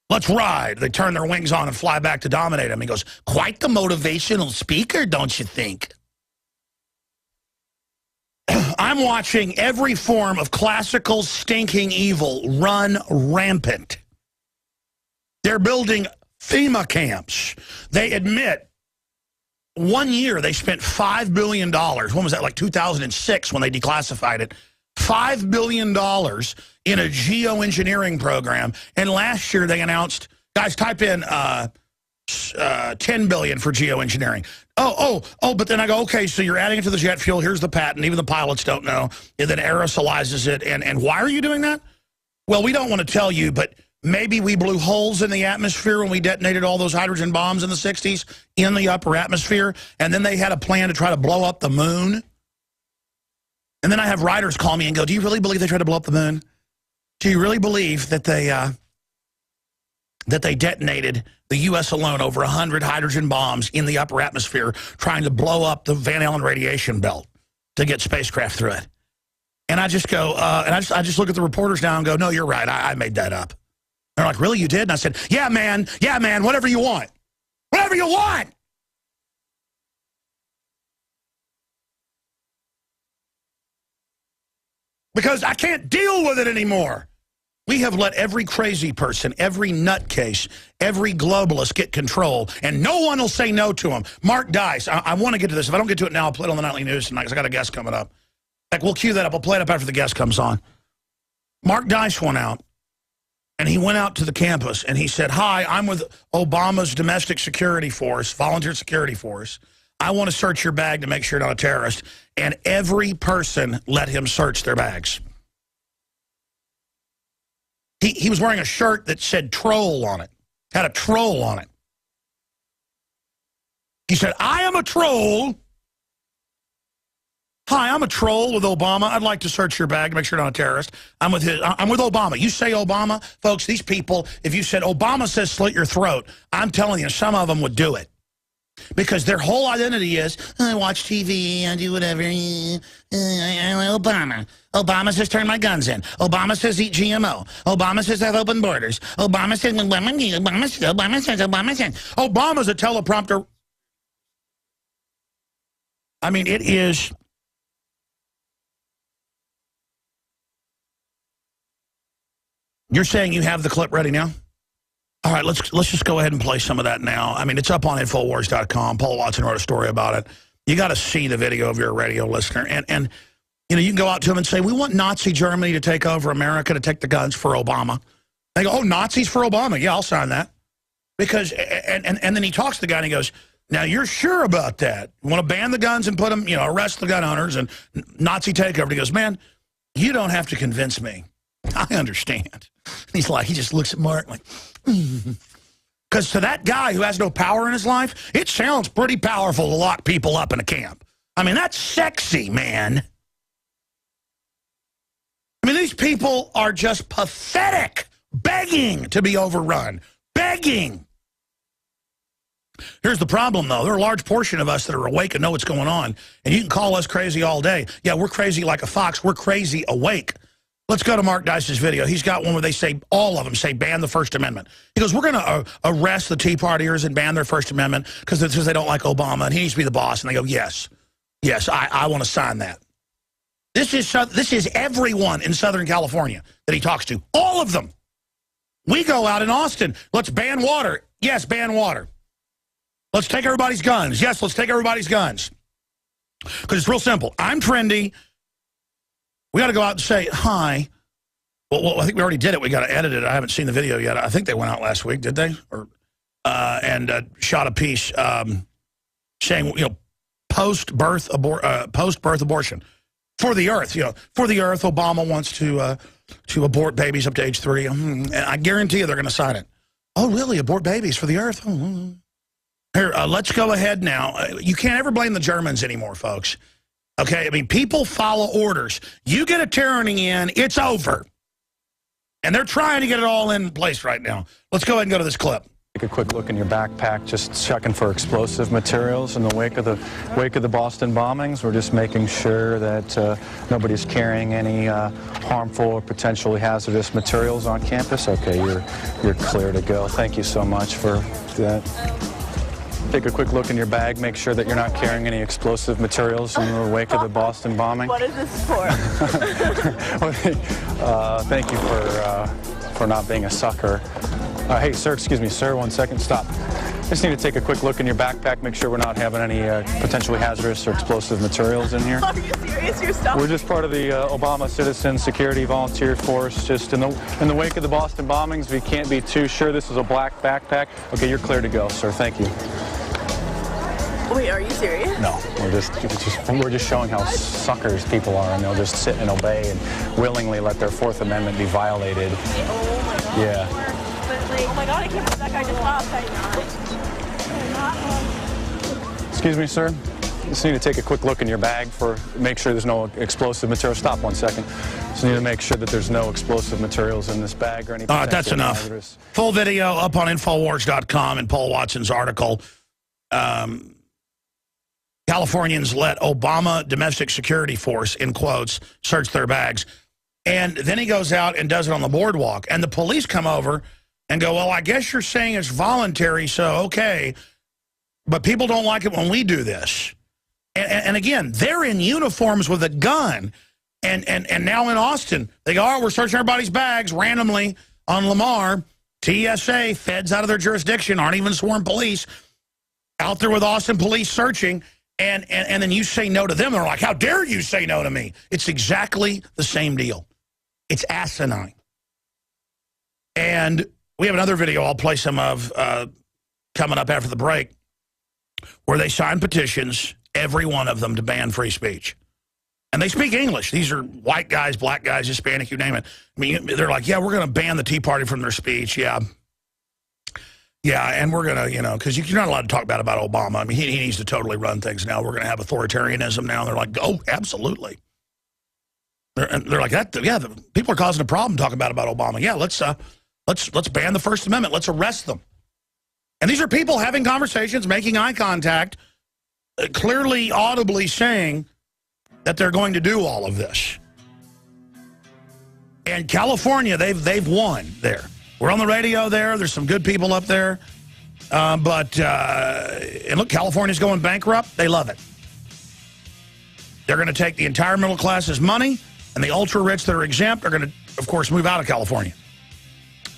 Let's ride. They turn their wings on and fly back to dominate him. He goes, quite the motivational speaker, don't you think? I'm watching every form of classical stinking evil run rampant. They're building FEMA camps. They admit 1 year they spent $5 billion. When was that, like 2006 when they declassified it? $5 billion in a geoengineering program. And last year they announced, guys, type in $10 billion for geoengineering. But then I go, okay, so you're adding it to the jet fuel. Here's the patent. Even the pilots don't know. And then aerosolizes it. And why are you doing that? Well, we don't want to tell you, but maybe we blew holes in the atmosphere when we detonated all those hydrogen bombs in the 60s in the upper atmosphere. And then they had a plan to try to blow up the moon. And then I have writers call me and go, do you really believe they tried to blow up the moon? Do you really believe that they detonated the U.S. alone over 100 hydrogen bombs in the upper atmosphere trying to blow up the Van Allen radiation belt to get spacecraft through it? And I just go, I just look at the reporters now and go, no, you're right. I made that up. They're like, really, you did? And I said, yeah, man, whatever you want. Whatever you want. Because I can't deal with it anymore. We have let every crazy person, every nutcase, every globalist get control, and no one will say no to them. Mark Dice, I want to get to this. If I don't get to it now, I'll play it on the Nightly News tonight because I got a guest coming up. Like, we'll cue that up. I'll play it up after the guest comes on. Mark Dice went out, and he went out to the campus, and he said, hi, I'm with Obama's domestic security force, volunteer security force. I want to search your bag to make sure you're not a terrorist. And every person let him search their bags. He was wearing a shirt that said troll on it, had a troll on it. He said, I am a troll. Hi, I'm a troll with Obama. I'd like to search your bag to make sure you're not a terrorist. I'm with Obama. You say Obama, folks, these people, if you said Obama says slit your throat, I'm telling you, some of them would do it. Because their whole identity is, I watch TV, I do whatever, Obama. Obama says turn my guns in. Obama says eat GMO. Obama says have open borders. Obama's a teleprompter. I mean, it is. You're saying you have the clip ready now? All right, let's just go ahead and play some of that now. I mean, it's up on Infowars.com. Paul Watson wrote a story about it. You got to see the video if you're a radio listener. And you know, you can go out to them and say, we want Nazi Germany to take over America, to take the guns for Obama. They go, oh, Nazis for Obama. Yeah, I'll sign that. Because, and then he talks to the guy and he goes, now you're sure about that? You want to ban the guns and put them, you know, arrest the gun owners and Nazi takeover? He goes, man, you don't have to convince me. I understand. He's like, he just looks at Mark like, because to that guy who has no power in his life, it sounds pretty powerful to lock people up in a camp. I mean, that's sexy, man. I mean, these people are just pathetic, begging to be overrun, begging. Here's the problem, though. There are a large portion of us that are awake and know what's going on, and you can call us crazy all day. Yeah, we're crazy like a fox. We're crazy awake. Let's go to Mark Dice's video. He's got one where they say, all of them say, ban the First Amendment. He goes, we're going to arrest the Tea Partiers and ban their First Amendment because they don't like Obama, and he needs to be the boss. And they go, yes, I want to sign that. This is everyone in Southern California that he talks to. All of them. We go out in Austin. Let's ban water. Yes, ban water. Let's take everybody's guns. Yes, let's take everybody's guns. Because it's real simple. I'm trendy. We got to go out and say, hi. Well, I think we already did it. We got to edit it. I haven't seen the video yet. I think they went out last week, did they? And shot a piece saying, you know, post-birth abortion. For the Earth, for the Earth, Obama wants to abort babies up to age 3. And I guarantee you they're going to sign it. Oh, really? Abort babies for the Earth? Oh. Here, let's go ahead now. You can't ever blame the Germans anymore, folks. Okay? I mean, people follow orders. You get a tyranny in, it's over. And they're trying to get it all in place right now. Let's go ahead and go to this clip. Take a quick look in your backpack, just checking for explosive materials in the wake of the Boston bombings. We're just making sure that nobody's carrying any harmful or potentially hazardous materials on campus. Okay, you're clear to go. Thank you so much for that. Take a quick look in your bag, make sure that you're not carrying any explosive materials in the wake of the Boston bombing. What is this for? Thank you for not being a sucker. Hey, sir, excuse me, sir, 1 second, stop. Just need to take a quick look in your backpack, make sure we're not having any potentially hazardous or explosive materials in here. Are you serious? You're stopping? We're just part of the Obama Citizen Security Volunteer Force. Just in the wake of the Boston bombings, we can't be too sure. This is a black backpack. Okay, you're clear to go, sir. Thank you. Wait, are you serious? No, we're just showing how suckers people are, and they'll just sit and obey and willingly let their Fourth Amendment be violated. Oh my God. Yeah. Oh my God, I can't believe that guy just stopped. Excuse me, sir. Just need to take a quick look in your bag make sure there's no explosive material. Stop 1 second. Just need to make sure that there's no explosive materials in this bag or anything. All right, that's enough. Hazardous. Full video up on Infowars.com and Paul Watson's article. Californians let Obama domestic security force, in quotes, search their bags. And then he goes out and does it on the boardwalk. And the police come over and go, well, I guess you're saying it's voluntary, so okay. But people don't like it when we do this. And again, they're in uniforms with a gun. And now in Austin, they go, oh, we're searching everybody's bags randomly on Lamar. TSA, feds out of their jurisdiction, aren't even sworn police, out there with Austin police searching. And then you say no to them. They're like, how dare you say no to me? It's exactly the same deal. It's asinine. And we have another video I'll play some of coming up after the break where they sign petitions, every one of them, to ban free speech. And they speak English. These are white guys, black guys, Hispanic, you name it. I mean, they're like, yeah, we're going to ban the Tea Party from their speech. Yeah. Yeah, and we're going to, because you're not allowed to talk bad about Obama. I mean, he needs to totally run things now. We're going to have authoritarianism now. And they're like, oh, absolutely. They're like, that. Yeah, people are causing a problem talking bad about Obama. Yeah, let's ban the First Amendment. Let's arrest them. And these are people having conversations, making eye contact, clearly, audibly saying that they're going to do all of this. And California, they've won there. We're on the radio there. There's some good people up there. And look, California's going bankrupt. They love it. They're going to take the entire middle class's money, and the ultra-rich that are exempt are going to, of course, move out of California.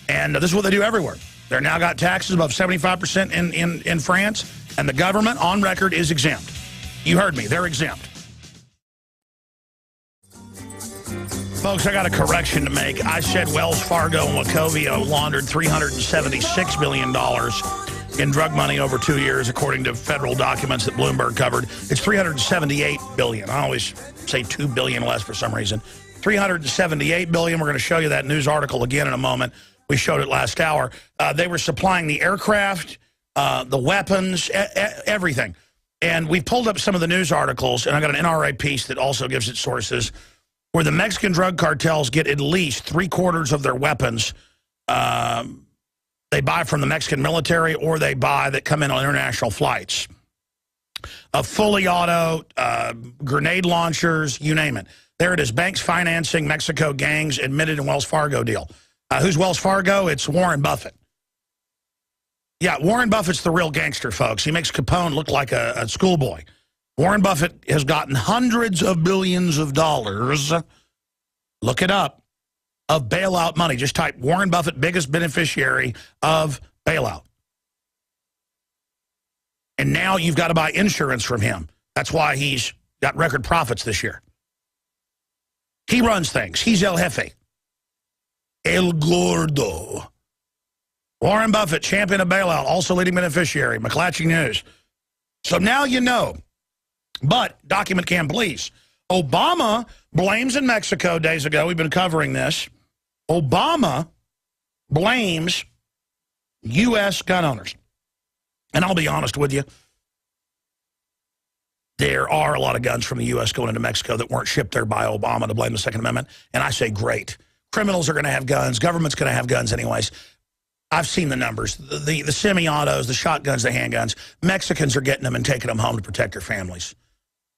And this is what they do everywhere. They're now got taxes above 75% in France, and the government, on record, is exempt. You heard me. They're exempt. Folks, I got a correction to make. I said Wells Fargo and Wachovia laundered $376 billion in drug money over 2 years, according to federal documents that Bloomberg covered. It's $378 billion. I always say $2 billion less for some reason. $378 billion. We're going to show you that news article again in a moment. We showed it last hour. They were supplying the aircraft, the weapons, everything. And we pulled up some of the news articles, and I got an NRA piece that also gives it sources, where the Mexican drug cartels get at least 3/4 of their weapons they buy from the Mexican military, or they buy that come in on international flights. Fully auto, grenade launchers, you name it. There it is, banks financing Mexico gangs admitted in Wells Fargo deal. Who's Wells Fargo? It's Warren Buffett. Yeah, Warren Buffett's the real gangster, folks. He makes Capone look like a schoolboy. Warren Buffett has gotten hundreds of billions of dollars, look it up, of bailout money. Just type Warren Buffett, biggest beneficiary of bailout. And now you've got to buy insurance from him. That's why he's got record profits this year. He runs things. He's El Jefe. El Gordo. Warren Buffett, champion of bailout, also leading beneficiary. McClatchy News. So now you know. But, document can please. Obama blames in Mexico days ago. We've been covering this. Obama blames U.S. gun owners. And I'll be honest with you, there are a lot of guns from the U.S. going into Mexico that weren't shipped there by Obama to blame the Second Amendment. And I say, great. Criminals are going to have guns. Government's going to have guns anyways. I've seen the numbers. The semi-autos, the shotguns, the handguns. Mexicans are getting them and taking them home to protect their families.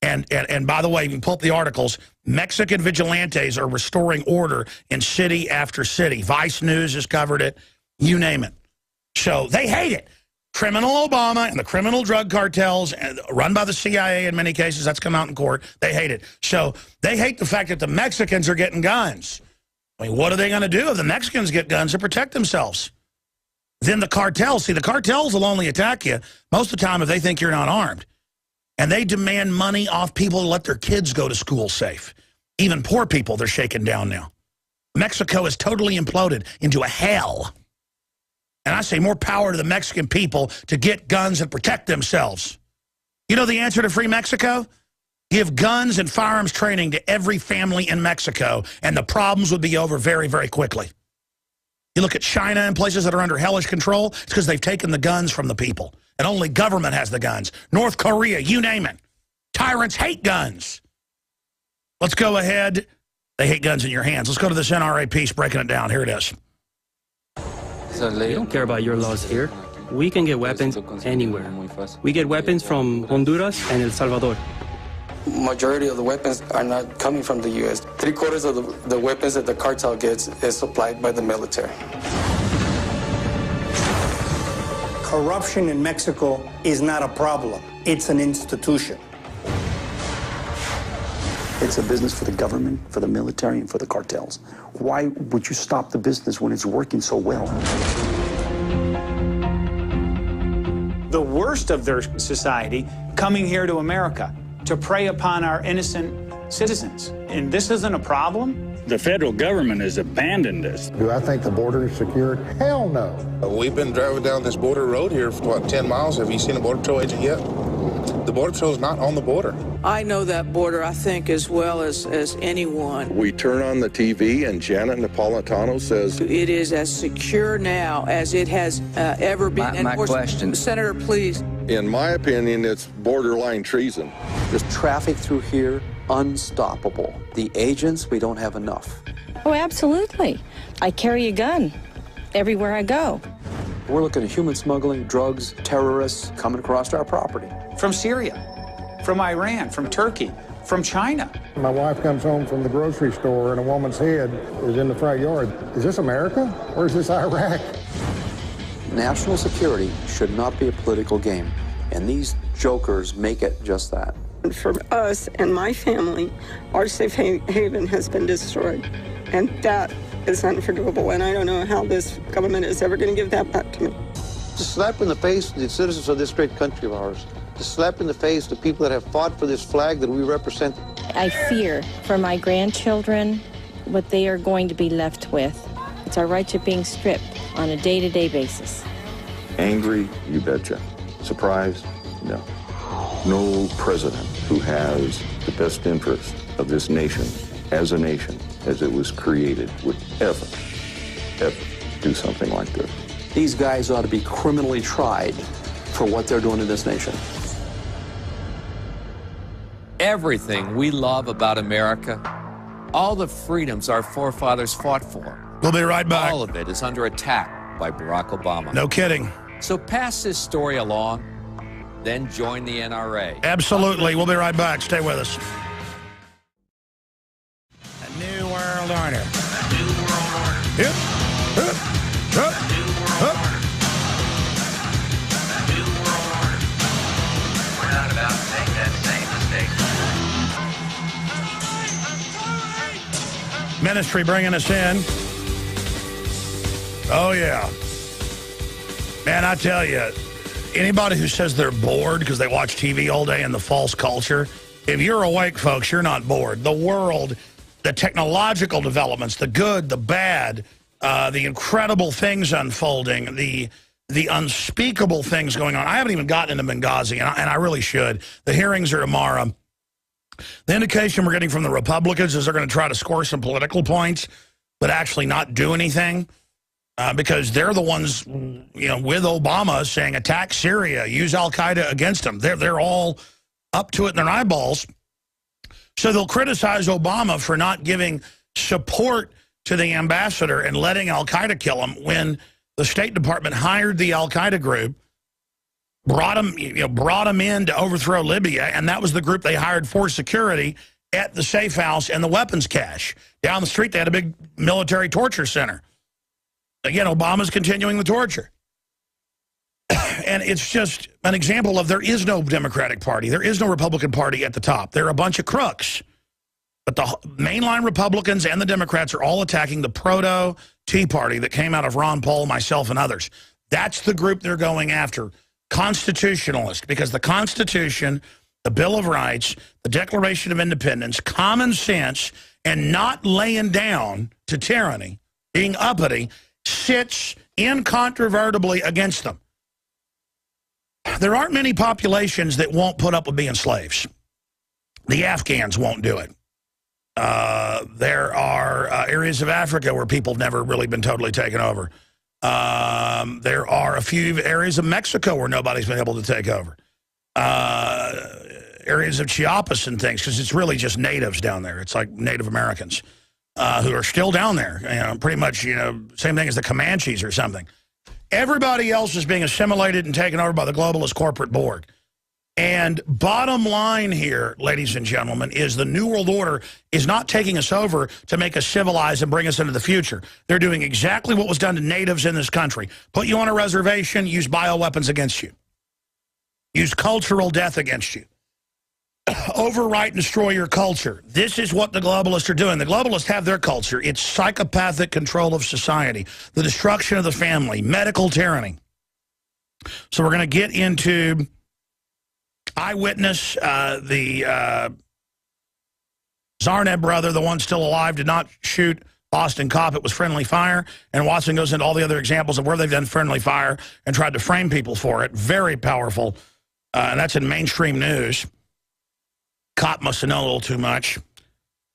And by the way, you can pull up the articles. Mexican vigilantes are restoring order in city after city. Vice News has covered it. You name it. So they hate it. Criminal Obama and the criminal drug cartels, run by the CIA in many cases, that's come out in court, they hate it. So they hate the fact that the Mexicans are getting guns. I mean, what are they going to do if the Mexicans get guns to protect themselves? Then the cartels, see, the cartels will only attack you most of the time if they think you're not armed. And they demand money off people to let their kids go to school safe. Even poor people, they're shaking down now. Mexico is totally imploded into a hell. And I say more power to the Mexican people to get guns and protect themselves. You know the answer to free Mexico? Give guns and firearms training to every family in Mexico, and the problems would be over very, very quickly. You look at China and places that are under hellish control, it's because they've taken the guns from the people. And only government has the guns. North Korea, you name it. Tyrants hate guns. Let's go ahead. They hate guns in your hands. Let's go to this NRA piece breaking it down. Here it is. We don't care about your laws here. We can get weapons anywhere. We get weapons from Honduras and El Salvador. Majority of the weapons are not coming from the U.S. 3/4 of the weapons that the cartel gets is supplied by the military. Corruption in Mexico is not a problem. It's an institution. It's a business for the government, for the military, and for the cartels. Why would you stop the business when it's working so well? The worst of their society coming here to America to prey upon our innocent citizens. And this isn't a problem? The federal government has abandoned us. Do I think the border is secured? Hell no. We've been driving down this border road here for, 10 miles. Have you seen a Border Patrol agent yet? The Border Patrol is not on the border. I know that border, I think, as well as anyone. We turn on the TV and Janet Napolitano says it is as secure now as it has ever been. My question. Senator, please. In my opinion, it's borderline treason. There's traffic through here unstoppable. The agents, we don't have enough. Oh, absolutely. I carry a gun everywhere I go. We're looking at human smuggling, drugs, terrorists coming across our property. From Syria, from Iran, from Turkey, from China. My wife comes home from the grocery store and a woman's head is in the front yard. Is this America or is this Iraq? National security should not be a political game, and these jokers make it just that. For us and my family, our safe haven has been destroyed, and that is unforgivable, and I don't know how this government is ever going to give that back to me. Just slap in the face the citizens of this great country of ours. To slap in the face the people that have fought for this flag that we represent. I fear for my grandchildren what they are going to be left with. It's our rights are being stripped on a day-to-day basis. Angry? You betcha. Surprised? No. No president who has the best interest of this nation as a nation, as it was created, would ever do something like this. These guys ought to be criminally tried for what they're doing in this nation. Everything we love about America, all the freedoms our forefathers fought for. We'll be right back. All of it is under attack by Barack Obama. No kidding. So pass this story along, then join the NRA. Absolutely. We'll be right back. Stay with us. A new world order. A new world order. Yep. A new world order. A new world order. We're not about to make that same mistake. Ministry bringing us in. Oh, yeah. Man, I tell you, anybody who says they're bored because they watch TV all day in the false culture, if you're awake, folks, you're not bored. The world, the technological developments, the good, the bad, the incredible things unfolding, the unspeakable things going on. I haven't even gotten into Benghazi, and I really should. The hearings are tomorrow. The indication we're getting from the Republicans is they're going to try to score some political points, but actually not do anything. Because they're the ones, you know, with Obama saying attack Syria, use al-Qaeda against them. They're all up to it in their eyeballs. So they'll criticize Obama for not giving support to the ambassador and letting al-Qaeda kill him when the State Department hired the al-Qaeda group, brought him in to overthrow Libya, and that was the group they hired for security at the safe house and the weapons cache. Down the street, they had a big military torture center. Again, Obama's continuing the torture. And it's just an example of there is no Democratic Party. There is no Republican Party at the top. They're a bunch of crooks. But the mainline Republicans and the Democrats are all attacking the proto-Tea Party that came out of Ron Paul, myself, and others. That's the group they're going after. Constitutionalist, because the Constitution, the Bill of Rights, the Declaration of Independence, common sense, and not laying down to tyranny, being uppity, sits incontrovertibly against them. There aren't many populations that won't put up with being slaves. The Afghans won't do it. There are areas of Africa where people have never really been totally taken over. There are a few areas of Mexico where nobody's been able to take over. Areas of Chiapas and things, because it's really just natives down there. It's like Native Americans. Who are still down there, you know, pretty much, you know, same thing as the Comanches or something. Everybody else is being assimilated and taken over by the globalist corporate board. And bottom line here, ladies and gentlemen, is the New World Order is not taking us over to make us civilized and bring us into the future. They're doing exactly what was done to natives in this country. Put you on a reservation, use bioweapons against you. Use cultural death against you. Overwrite and destroy your culture. This is what the globalists are doing. The globalists have their culture. It's psychopathic control of society, the destruction of the family, medical tyranny. So we're going to get into Eyewitness, the Zarneb brother, the one still alive, did not shoot Boston cop. It was friendly fire. And Watson goes into all the other examples of where they've done friendly fire and tried to frame people for it. Very powerful. And that's in mainstream news. Cop must have known a little too much,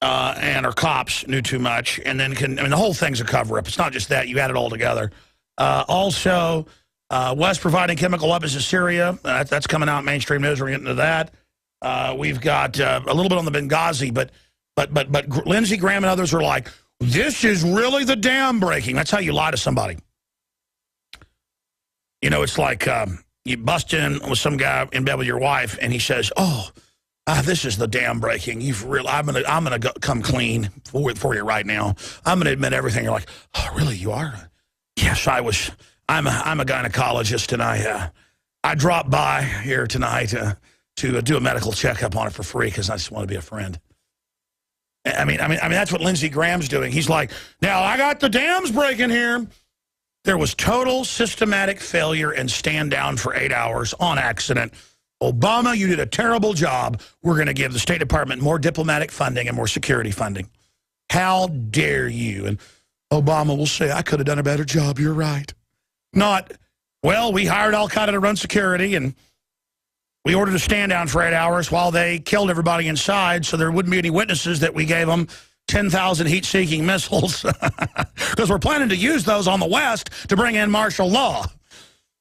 or cops knew too much, and then the whole thing's a cover-up. It's not just that. You add it all together. Also, West providing chemical weapons to Syria. That's coming out in mainstream news. We're getting into that. We've got a little bit on the Benghazi, but Lindsey Graham and others are like, this is really the dam breaking. That's how you lie to somebody. You know, it's like you bust in with some guy in bed with your wife, and he says, oh, this is the dam breaking. I'm gonna come clean for you right now. I'm gonna admit everything. You're like, oh, really? You are? Yes, I was. I'm a gynecologist, and I dropped by here tonight to do a medical checkup on it for free because I just want to be a friend. I mean, that's what Lindsey Graham's doing. He's like, now I got the dams breaking here. There was total systematic failure and stand down for 8 hours on accident. Obama, you did a terrible job. We're going to give the State Department more diplomatic funding and more security funding. How dare you? And Obama will say, I could have done a better job. You're right. Not, well, we hired al-Qaeda to run security, and we ordered a stand down for 8 hours while they killed everybody inside so there wouldn't be any witnesses that we gave them 10,000 heat-seeking missiles because we're planning to use those on the West to bring in martial law.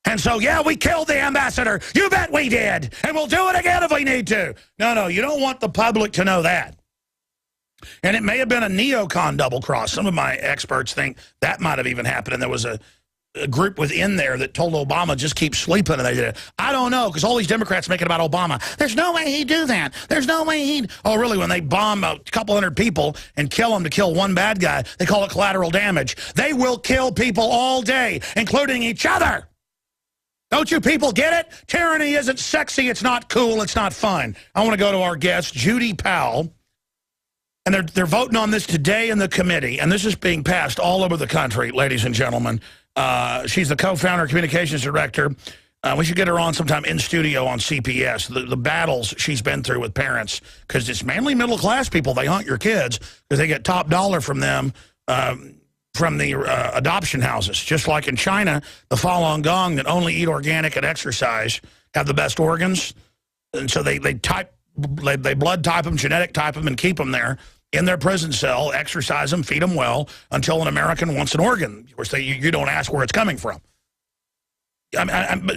And so, yeah, we killed the ambassador. You bet we did. And we'll do it again if we need to. No, you don't want the public to know that. And it may have been a neocon double cross. Some of my experts think that might have even happened. And there was a group within there that told Obama, just keep sleeping. And they did it. I don't know, because all these Democrats make it about Obama. There's no way he'd do that. There's no way he'd. Oh, really? When they bomb a couple hundred people and kill them to kill one bad guy, they call it collateral damage. They will kill people all day, including each other. Don't you people get it? Tyranny isn't sexy, it's not cool, it's not fun. I want to go to our guest, Judy Powell. And they're voting on this today in the committee, and this is being passed all over the country, ladies and gentlemen. She's the co-founder, communications director. We should get her on sometime in studio on CPS. The battles she's been through with parents, because it's mainly middle-class people. They hunt your kids because they get top dollar from them, from the adoption houses. Just like in China, the Falun Gong that only eat organic and exercise have the best organs. And so they type they blood type them, genetic type them, and keep them there in their prison cell, exercise them, feed them well, until an American wants an organ. Of course, you don't ask where it's coming from.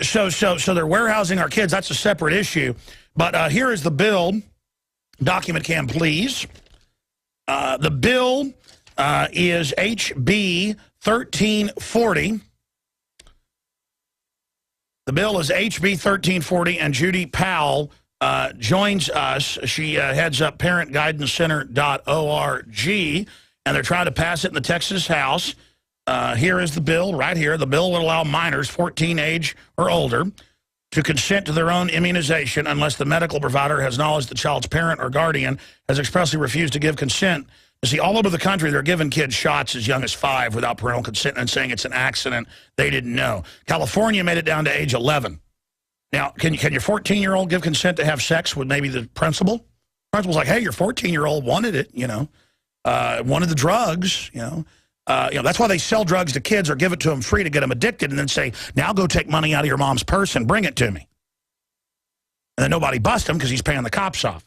So they're warehousing our kids. That's a separate issue. But here is the bill. Document cam, please. The bill is HB 1340. The bill is HB 1340, and Judy Powell joins us. She heads up parentguidancecenter.org, and they're trying to pass it in the Texas House. Here is the bill right here. The bill would allow minors 14 age or older to consent to their own immunization unless the medical provider has knowledge the child's parent or guardian has expressly refused to give consent. You see, all over the country, they're giving kids shots as young as 5 without parental consent and saying it's an accident. They didn't know. California made it down to age 11. Now, can your 14-year-old give consent to have sex with maybe the principal? The principal's like, hey, your 14-year-old wanted it, wanted the drugs, that's why they sell drugs to kids or give it to them free to get them addicted and then say, now go take money out of your mom's purse and bring it to me. And then nobody busts him because he's paying the cops off.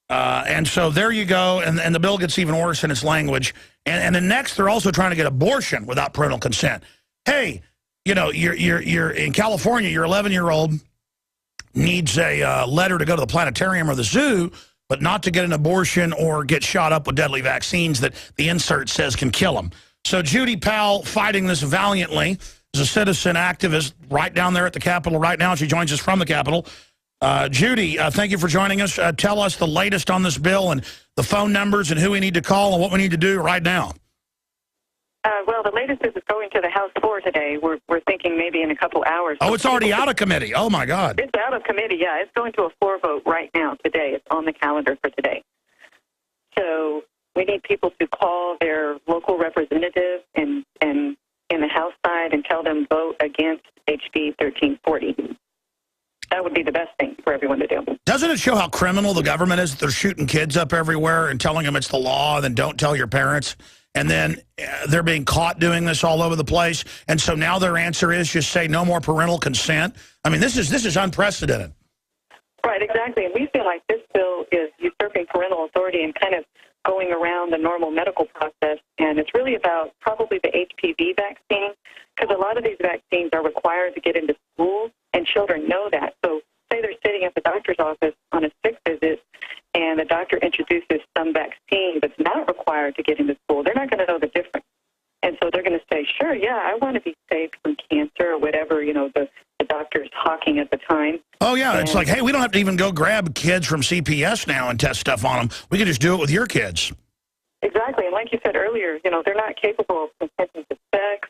And so there you go, and the bill gets even worse in its language. And then next, they're also trying to get abortion without parental consent. Hey, you're in California, your 11-year-old needs a letter to go to the planetarium or the zoo, but not to get an abortion or get shot up with deadly vaccines that the insert says can kill them. So Judy Powell fighting this valiantly is a citizen activist right down there at the Capitol right now. She joins us from the Capitol. Judy, thank you for joining us. Tell us the latest on this bill and the phone numbers and who we need to call and what we need to do right now. Well, the latest is it's going to the House floor today. We're thinking maybe in a couple hours. Oh, it's already out of committee. Oh, my God. It's out of committee, yeah. It's going to a floor vote right now, today. It's on the calendar for today. So we need people to call their local representatives and in the House side and tell them vote against HB 1340. That would be the best thing for everyone to do. Doesn't it show how criminal the government is? They're shooting kids up everywhere and telling them it's the law, and then don't tell your parents. And then they're being caught doing this all over the place. And so now their answer is just say no more parental consent. I mean, this is unprecedented. Right, exactly. And we feel like this bill is usurping parental authority and kind of going around the normal medical process. And it's really about probably the HPV vaccine, because a lot of these vaccines are required to get into schools, and children know that. So say they're sitting at the doctor's office on a sick visit, and the doctor introduces some vaccine that's not required to get into school. They're not going to know the difference. And so they're going to say, sure, yeah, I want to be saved from cancer or whatever, the doctor's hawking at the time. Oh, yeah, it's like, hey, we don't have to even go grab kids from CPS now and test stuff on them. We can just do it with your kids. Exactly. And like you said earlier, they're not capable of consenting to sex.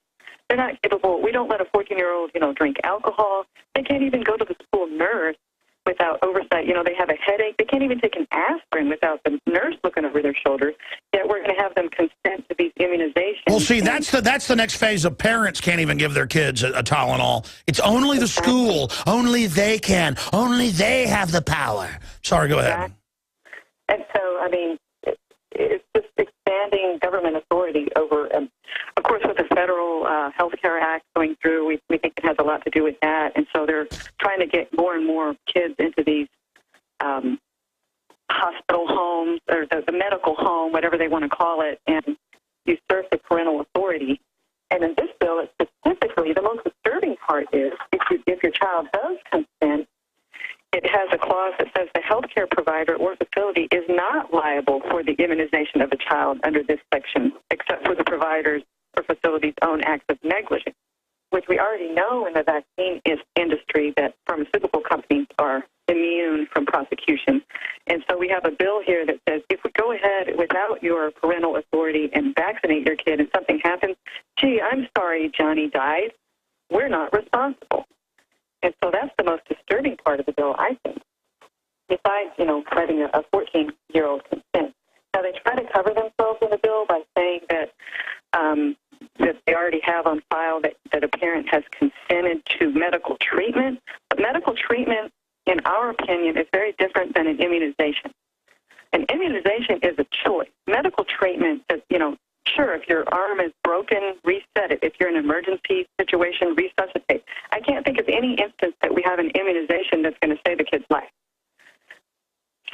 They're not capable. We don't let a 14-year-old, drink alcohol. They can't even go to the school nurse without oversight. They have a headache. They can't even take an aspirin without the nurse looking over their shoulders. Yet we're going to have them consent to these immunizations. Well, see, that's the next phase of parents can't even give their kids a Tylenol. It's only the school. Only they can. Only they have the power. Sorry, go ahead. And so, I mean, it's just expanding government authority over, of course, with the Federal Health Care Act going through, we think it has a lot to do with that. And so they're trying to get more and more kids into these hospital homes or the medical home, whatever they want to call it, and usurp the parental authority. And in this bill, it's specifically, the most disturbing part is if your child does consent, it has a clause that says the health care provider or facility is not liable for the immunization of a child under this section, except for the provider's or facility's own acts of negligence, which we already know in the vaccine industry that pharmaceutical companies are immune from prosecution. And so we have a bill here that says if we go ahead without your parental authority and vaccinate your kid and something happens, gee, I'm sorry Johnny died, we're not responsible. And so that's the most disturbing part of the bill, I think, besides, letting a 14-year-old consent. Now, they try to cover themselves in the bill by saying that they already have on file that a parent has consented to medical treatment. But medical treatment, in our opinion, is very different than an immunization. An immunization is a choice. Medical treatment is, sure, if your arm is broken, reset it. If you're in an emergency situation, resuscitate. I can't think of any instance that we have an immunization that's going to save a kid's life.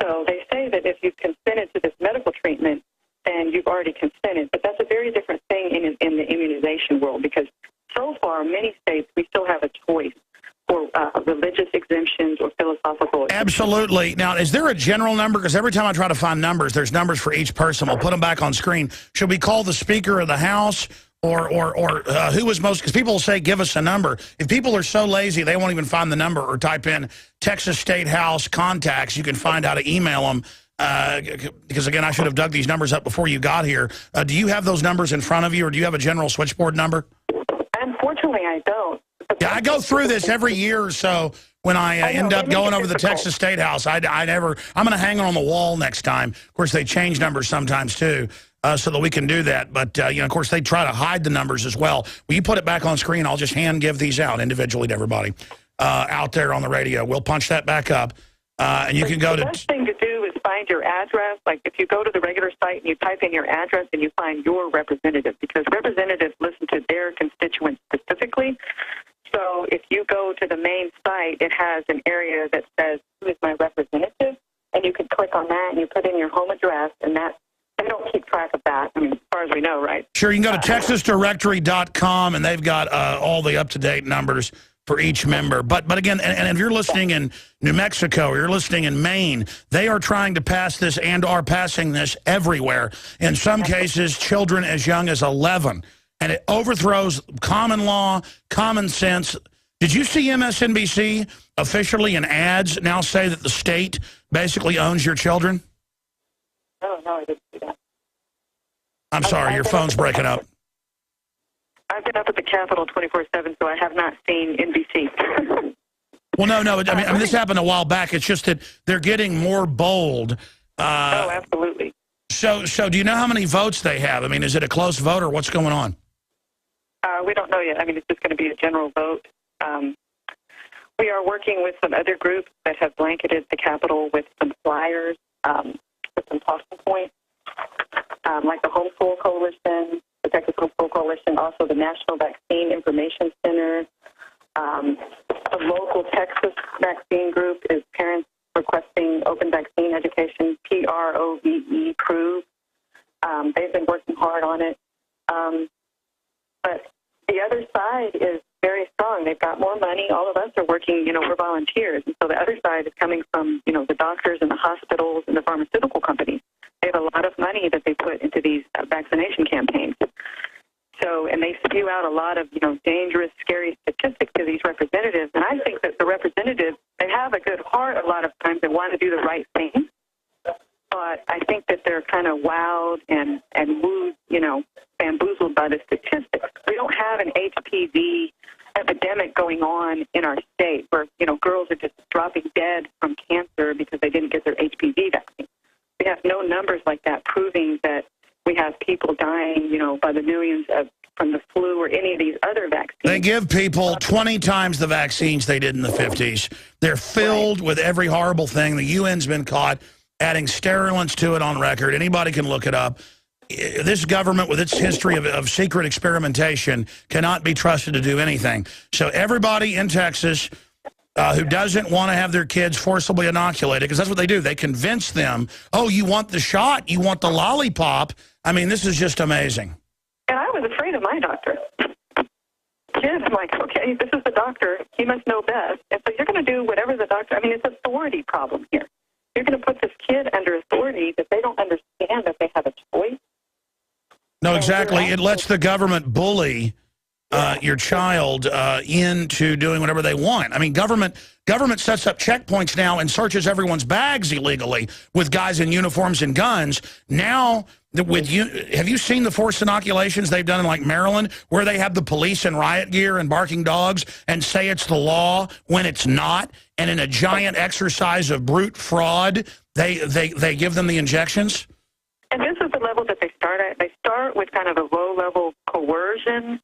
So they say that if you've consented to this medical treatment, then you've already consented. But that's a very different thing in the immunization world, because so far, many states, we still have a choice for religious exemptions or philosophical exemptions. Absolutely. Now, is there a general number? Because every time I try to find numbers, there's numbers for each person. We'll put them back on screen. Should we call the Speaker of the House or who was most? Because people will say, give us a number. If people are so lazy, they won't even find the number or type in Texas State House contacts, you can find how to email them. Because, again, I should have dug these numbers up before you got here. Do you have those numbers in front of you, or do you have a general switchboard number? Unfortunately, I don't. Yeah, I go through this every year or so when I end up going over the Texas State House. I'm going to hang it on the wall next time. Of course, they change numbers sometimes, too, so that we can do that. But, of course, they try to hide the numbers as well. Will you put it back on screen? I'll just hand give these out individually to everybody out there on the radio. We'll punch that back up, and you can go to... The best thing to do is find your address. Like, if you go to the regular site and you type in your address and you find your representative, because representatives listen to their constituents specifically. So if you go to the main site, it has an area that says, who is my representative? And you can click on that and you put in your home address, and that they don't keep track of that, I mean, as far as we know, right? Sure, you can go to texasdirectory.com, and they've got all the up-to-date numbers for each member. But again, and if you're listening in New Mexico or you're listening in Maine, they are trying to pass this and are passing this everywhere. In some cases, children as young as 11. And it overthrows common law, common sense. Did you see MSNBC officially in ads now say that the state basically owns your children? No, I didn't see that. I'm sorry, your phone's breaking up. I've been up at the Capitol 24/7, so I have not seen NBC. Well, no. I mean, this happened a while back. It's just that they're getting more bold. Oh, absolutely. So do you know how many votes they have? I mean, is it a close vote or what's going on? We don't know yet. I mean, it's just going to be a general vote. We are working with some other groups that have blanketed the Capitol with some flyers, with some talking points, like the Homeschool Coalition, the Texas Homeschool Coalition, also the National Vaccine Information Center. A local Texas vaccine group is Parents Requesting Open Vaccine Education, PROVE, PROVE. They've been working hard on it. But the other side is very strong. They've got more money. All of us are working, we're volunteers. And so the other side is coming from, the doctors and the hospitals and the pharmaceutical companies. They have a lot of money that they put into these vaccination campaigns. So, and they spew out a lot of, dangerous, scary statistics to these representatives. And I think that the representatives, they have a good heart a lot of times. They want to do the right thing. But I think that they're kind of wowed and wooed, bamboozled by the statistics. We don't have an HPV epidemic going on in our state where, girls are just dropping dead from cancer because they didn't get their HPV vaccine. We have no numbers like that proving that we have people dying, by the millions from the flu or any of these other vaccines. They give people 20 times the vaccines they did in the 50s. They're filled with every horrible thing. The UN's been caught adding sterilants to it on record. Anybody can look it up. This government, with its history of secret experimentation, cannot be trusted to do anything. So everybody in Texas who doesn't want to have their kids forcibly inoculated, because that's what they do. They convince them, oh, you want the shot? You want the lollipop? I mean, this is just amazing. And I was afraid of my doctor. Kids, I'm like, okay, this is the doctor. He must know best. And so you're going to do whatever the doctor, I mean, it's an authority problem here. You're going to put this kid under authority that they don't understand that they have a choice. No, exactly. It lets the government bully your child into doing whatever they want. I mean, government sets up checkpoints now and searches everyone's bags illegally with guys in uniforms and guns. Now, have you seen the forced inoculations they've done in, like, Maryland, where they have the police in riot gear and barking dogs and say it's the law when it's not? And in a giant exercise of brute fraud, they give them the injections? And this is the level that they start at. They start with kind of a low-level coercion,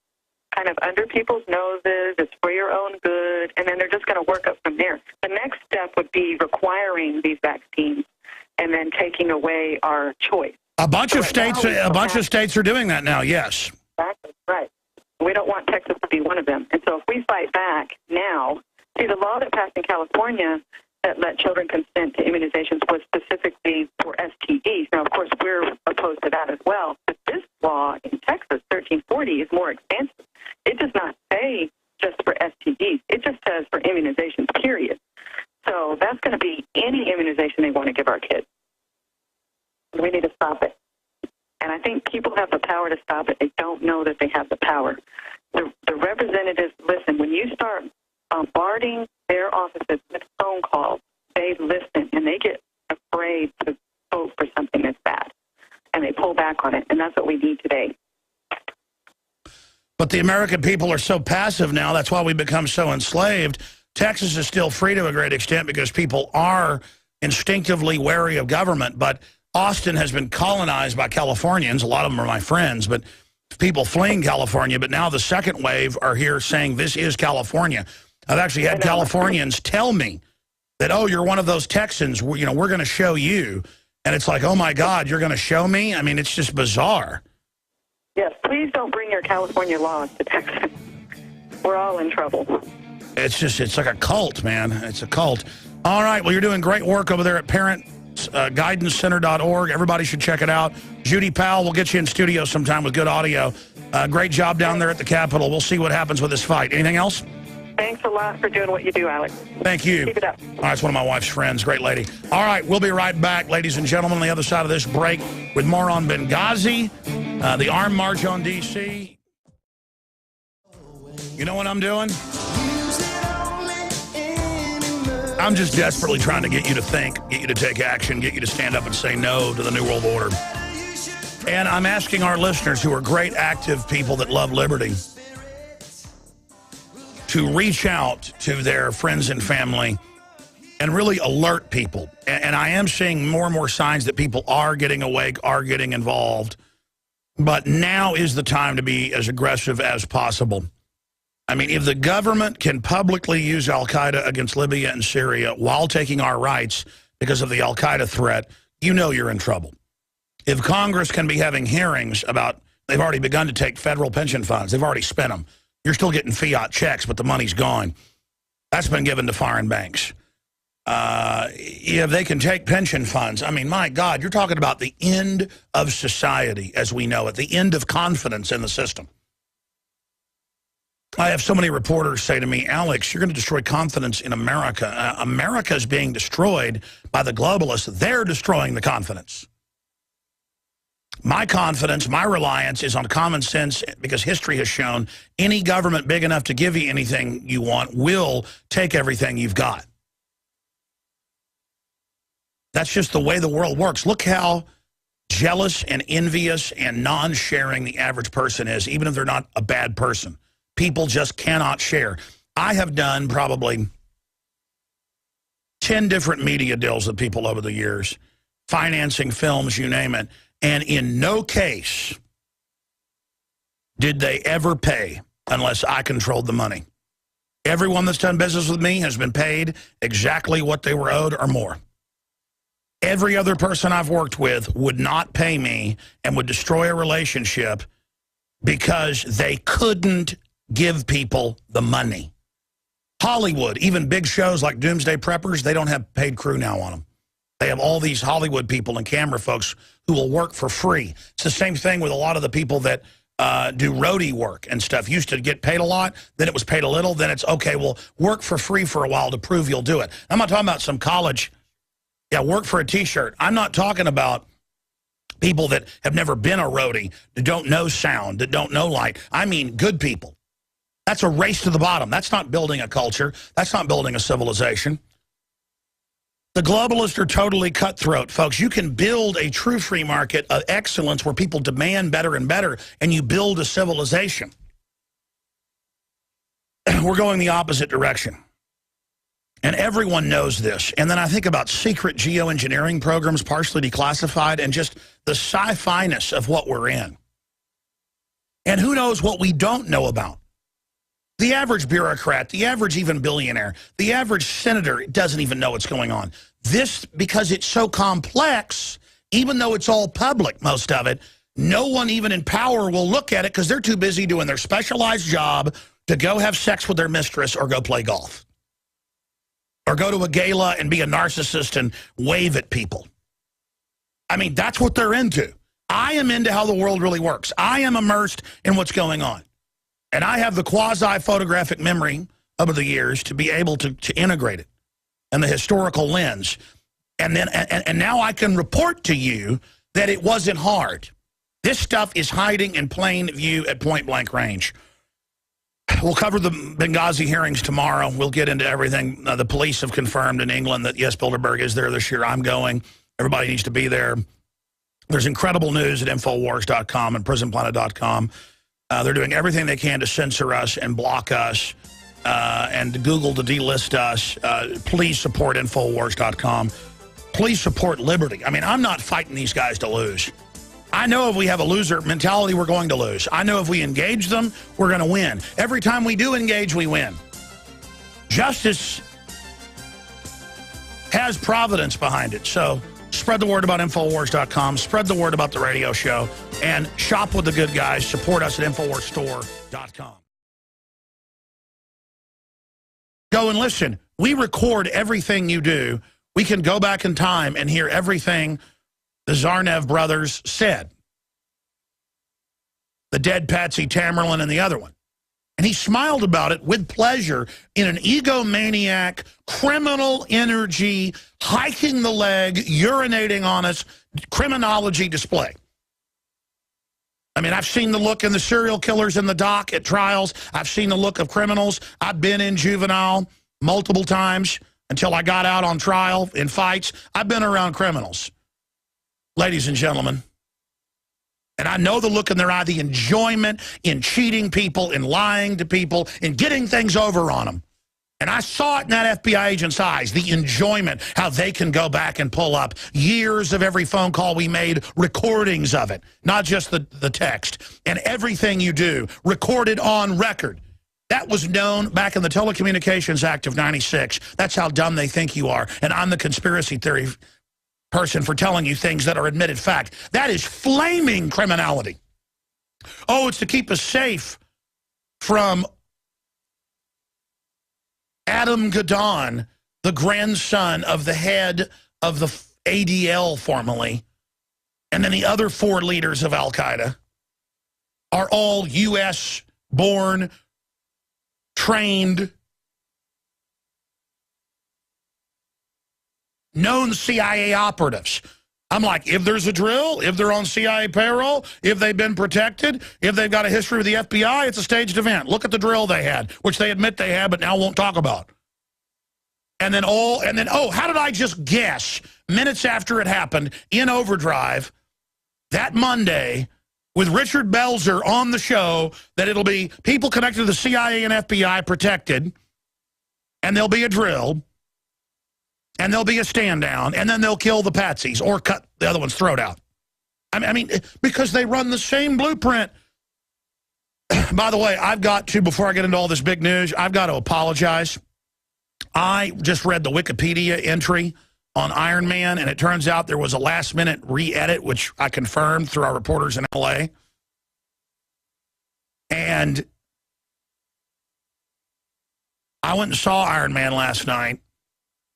kind of under people's noses. It's for your own good, and then they're just going to work up from there. The next step would be requiring these vaccines and then taking away our choice. A bunch of states are doing that now. Yes. Exactly right. We don't want Texas to be one of them. And so if we fight back now, see, the law that passed in California, that let children consent to immunizations was specifically for STDs. Now, of course, we're opposed to that as well. But this law in Texas, 1340, is more expansive. It does not say just for STDs. It just says for immunizations, period. So that's going to be any immunization they want to give our kids. We need to stop it. And I think people have the power to stop it. They don't know that they have the power. The representatives, listen, when you start bombarding their offices with phone calls, they listen and they get afraid to vote for something that's bad. And they pull back on it. And that's what we need today. But the American people are so passive now. That's why we become so enslaved. Texas is still free to a great extent because people are instinctively wary of government. But Austin has been colonized by Californians. A lot of them are my friends, but people fleeing California. But now the second wave are here saying this is California. I've actually had Californians tell me that, oh, you're one of those Texans. We're going to show you. And it's like, oh, my God, you're going to show me? I mean, it's just bizarre. Yes, please don't bring your California laws to Texas. We're all in trouble. It's like a cult, man. It's a cult. All right, well, you're doing great work over there at ParentGuidanceCenter.org. Everybody should check it out. Judy Powell, we'll get you in studio sometime with good audio. Great job down there at the Capitol. We'll see what happens with this fight. Anything else? Thanks a lot for doing what you do, Alex. Thank you. Keep it up. All right, it's one of my wife's friends. Great lady. All right, we'll be right back, ladies and gentlemen, on the other side of this break with more on Benghazi, the armed march on D.C. You know what I'm doing? I'm just desperately trying to get you to think, get you to take action, get you to stand up and say no to the New World Order. And I'm asking our listeners, who are great, active people that love liberty, to reach out to their friends and family and really alert people. And I am seeing more and more signs that people are getting awake, are getting involved. But now is the time to be as aggressive as possible. I mean, if the government can publicly use al-Qaeda against Libya and Syria while taking our rights because of the al-Qaeda threat, you know you're in trouble. If Congress can be having hearings about, they've already begun to take federal pension funds, they've already spent them. You're still getting fiat checks, but the money's gone. That's been given to foreign banks. If they can take pension funds, I mean, my God, you're talking about the end of society as we know it, the end of confidence in the system. I have so many reporters say to me, Alex, you're going to destroy confidence in America. America is being destroyed by the globalists. They're destroying the confidence. My confidence, my reliance is on common sense because history has shown any government big enough to give you anything you want will take everything you've got. That's just the way the world works. Look how jealous and envious and non-sharing the average person is, even if they're not a bad person. People just cannot share. I have done probably 10 different media deals with people over the years, financing films, you name it, and in no case did they ever pay unless I controlled the money. Everyone that's done business with me has been paid exactly what they were owed or more. Every other person I've worked with would not pay me and would destroy a relationship because they couldn't give people the money. Hollywood, even big shows like Doomsday Preppers, they don't have paid crew now on them. They have all these Hollywood people and camera folks who will work for free. It's the same thing with a lot of the people that do roadie work and stuff. Used to get paid a lot, then it was paid a little, then it's, okay, well, work for free for a while to prove you'll do it. I'm not talking about some college, work for a T-shirt. I'm not talking about people that have never been a roadie, that don't know sound, that don't know light. I mean good people. That's a race to the bottom. That's not building a culture. That's not building a civilization. The globalists are totally cutthroat, folks. You can build a true free market of excellence where people demand better and better, and you build a civilization. We're going the opposite direction. And everyone knows this. And then I think about secret geoengineering programs, partially declassified, and just the sci-fi-ness of what we're in. And who knows what we don't know about. The average bureaucrat, the average even billionaire, the average senator doesn't even know what's going on. This, because it's so complex, even though it's all public, most of it, no one even in power will look at it because they're too busy doing their specialized job to go have sex with their mistress or go play golf. or go to a gala and be a narcissist and wave at people. I mean, that's what they're into. I am into how the world really works. I am immersed in what's going on. And I have the quasi-photographic memory over the years to be able to integrate it and the historical lens. And then and now I can report to you that it wasn't hard. This stuff is hiding in plain view at point-blank range. We'll cover the Benghazi hearings tomorrow. We'll get into everything. The police have confirmed in England that, yes, Bilderberg is there this year. I'm going. Everybody needs to be there. There's incredible news at Infowars.com and PrisonPlanet.com. They're doing everything they can to censor us and block us and Google to delist us. Please support Infowars.com. Please support liberty. I mean, I'm not fighting these guys to lose. I know if we have a loser mentality, we're going to lose. I know if we engage them, we're going to win. Every time we do engage, we win. Justice has providence behind it. So spread the word about Infowars.com. Spread the word about the radio show. And shop with the good guys. Support us at InfoWarsStore.com. Go and listen. We record everything you do. We can go back in time and hear everything the Zarnev brothers said. The dead Patsy Tamerlan and the other one. And he smiled about it with pleasure in an egomaniac, criminal energy, hiking the leg, urinating on us, criminology display. I mean, I've seen the look in the serial killers in the dock at trials. I've seen the look of criminals. I've been in juvenile multiple times until I got out on trial in fights. I've been around criminals. Ladies and gentlemen, and I know the look in their eye, the enjoyment in cheating people, in lying to people, in getting things over on them. And I saw it in that FBI agent's eyes, the enjoyment, how they can go back and pull up years of every phone call we made, recordings of it, not just the text, and everything you do, recorded on record. That was known back in the Telecommunications Act of '96. That's how dumb they think you are. And I'm the conspiracy theory person for telling you things that are admitted fact. That is flaming criminality. Oh, it's to keep us safe from Adam Gadon, the grandson of the head of the ADL formerly, and then the other 4 leaders of Al-Qaeda are all U.S.-born, trained, known CIA operatives. I'm like, if there's a drill, if they're on CIA payroll, if they've been protected, if they've got a history with the FBI, it's a staged event. Look at the drill they had, which they admit they had, but now won't talk about. And then, oh, how did I just guess minutes after it happened in Overdrive that Monday with Richard Belzer on the show that it'll be people connected to the CIA and FBI protected, and there'll be a drill, and there'll be a stand down, and then they'll kill the patsies or cut the other one's throat out. I mean, because they run the same blueprint. By the way, I've got to, before I get into all this big news, I've got to apologize. I just read the Wikipedia entry on Iron Man, and it turns out there was a last-minute re-edit, which I confirmed through our reporters in L.A. And I went and saw Iron Man last night.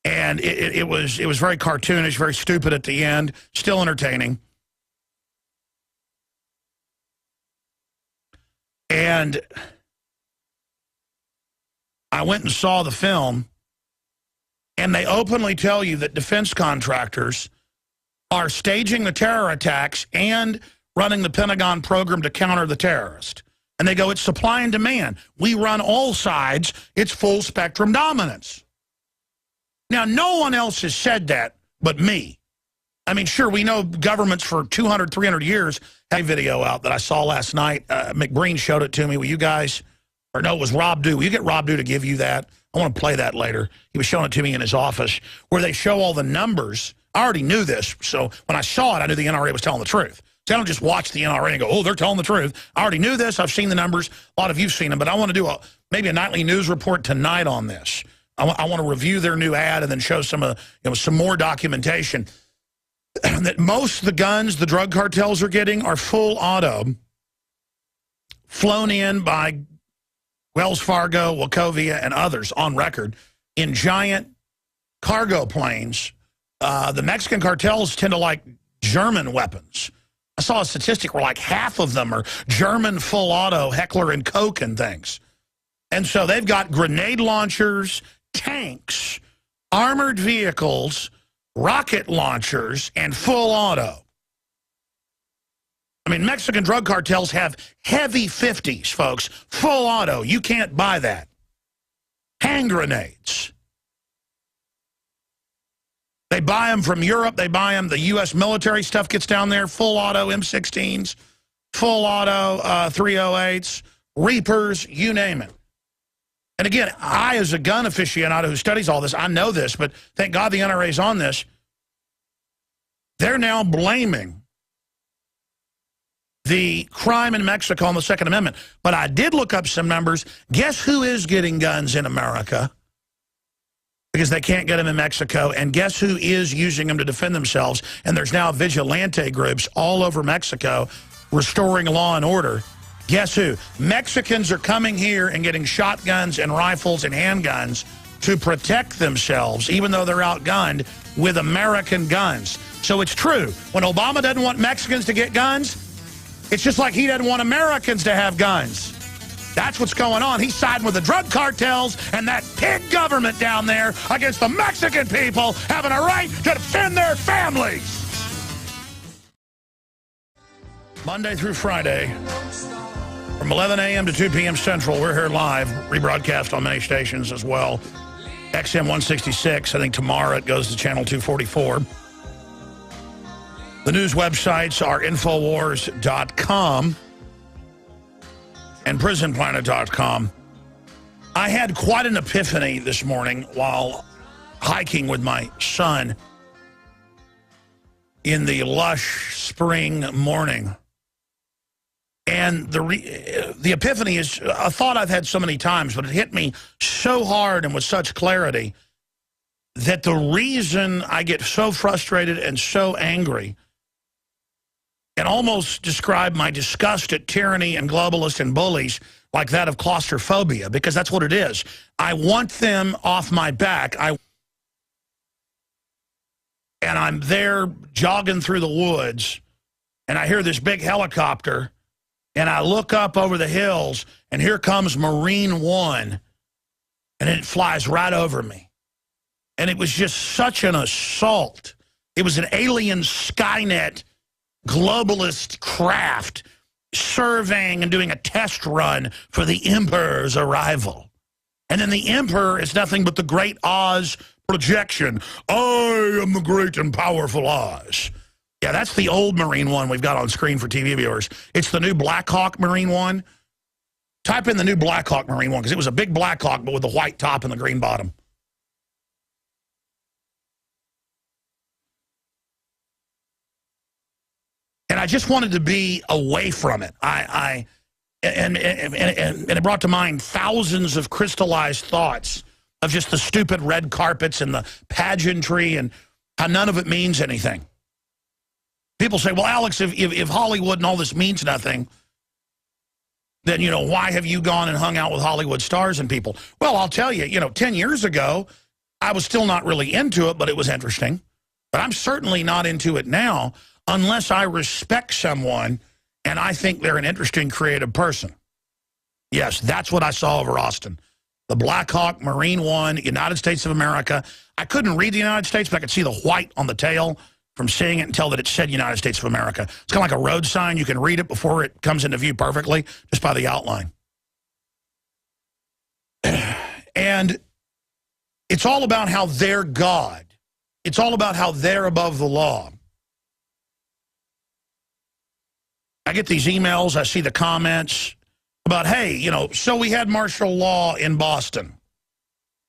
And it was very cartoonish, very stupid at the end, still entertaining. And I went and saw the film, and they openly tell you that defense contractors are staging the terror attacks and running the Pentagon program to counter the terrorist. And they go, it's supply and demand. We run all sides. It's full spectrum dominance. Now, no one else has said that but me. I mean, sure, we know governments for 200, 300 years had a video out that I saw last night. McBreen showed it to me. Will you guys, or no, it was Rob Dew. Will you get Rob Dew to give you that? I want to play that later. He was showing it to me in his office where they show all the numbers. I already knew this, so when I saw it, I knew the NRA was telling the truth. So I don't just watch the NRA and go, oh, they're telling the truth. I already knew this. I've seen the numbers. A lot of you've seen them, but I want to do maybe a nightly news report tonight on this. I want to review their new ad and then show some more documentation. That most of the guns the drug cartels are getting are full auto, flown in by Wells Fargo, Wachovia, and others on record in giant cargo planes. The Mexican cartels tend to like German weapons. I saw a statistic where like half of them are German full auto Heckler and Koch and things. And so they've got grenade launchers, tanks, armored vehicles, rocket launchers, and full auto. I mean, Mexican drug cartels have heavy 50s, folks. Full auto. You can't buy that. Hand grenades. They buy them from Europe. They buy them. The U.S. military stuff gets down there. Full auto M16s, full auto 308s, Reapers, you name it. And again, I, as a gun aficionado who studies all this, I know this, but thank God the NRA's on this. They're now blaming the crime in Mexico on the Second Amendment. But I did look up some numbers. Guess who is getting guns in America? Because they can't get them in Mexico. And guess who is using them to defend themselves? And there's now vigilante groups all over Mexico restoring law and order. Guess who? Mexicans are coming here and getting shotguns and rifles and handguns to protect themselves, even though they're outgunned with American guns. So it's true. When Obama doesn't want Mexicans to get guns, it's just like he doesn't want Americans to have guns. That's what's going on. He's siding with the drug cartels and that pig government down there against the Mexican people having a right to defend their families. Monday through Friday, from 11 a.m. to 2 p.m. Central, we're here live, rebroadcast on many stations as well. XM 166, I think tomorrow it goes to channel 244. The news websites are Infowars.com and PrisonPlanet.com. I had quite an epiphany this morning while hiking with my son in the lush spring morning. And the epiphany is a thought I've had so many times, but it hit me so hard and with such clarity that the reason I get so frustrated and so angry and almost describe my disgust at tyranny and globalists and bullies like that of claustrophobia, because that's what it is. I want them off my back. And I'm there jogging through the woods, and I hear this big helicopter, and I look up over the hills, and here comes Marine One, and it flies right over me. And it was just such an assault. It was an alien Skynet globalist craft surveying and doing a test run for the Emperor's arrival. And then the Emperor is nothing but the great Oz projection. I am the great and powerful Oz. Yeah, that's the old Marine One we've got on screen for TV viewers. It's the new Black Hawk Marine One. Type in the new Black Hawk Marine One, because it was a big Black Hawk, but with the white top and the green bottom. And I just wanted to be away from it. And it brought to mind thousands of crystallized thoughts of just the stupid red carpets and the pageantry and how none of it means anything. People say, well, Alex, if Hollywood and all this means nothing, then, you know, why have you gone and hung out with Hollywood stars and people? Well, I'll tell you, 10 years ago, I was still not really into it, but it was interesting. But I'm certainly not into it now unless I respect someone and I think they're an interesting, creative person. Yes, that's what I saw over Austin. The Black Hawk Marine One, United States of America. I couldn't read the United States, but I could see the white on the tail from seeing it and tell that it said United States of America. It's kind of like a road sign. You can read it before it comes into view perfectly, just by the outline. And it's all about how they're God. It's all about how they're above the law. I get these emails, I see the comments about, hey, so we had martial law in Boston.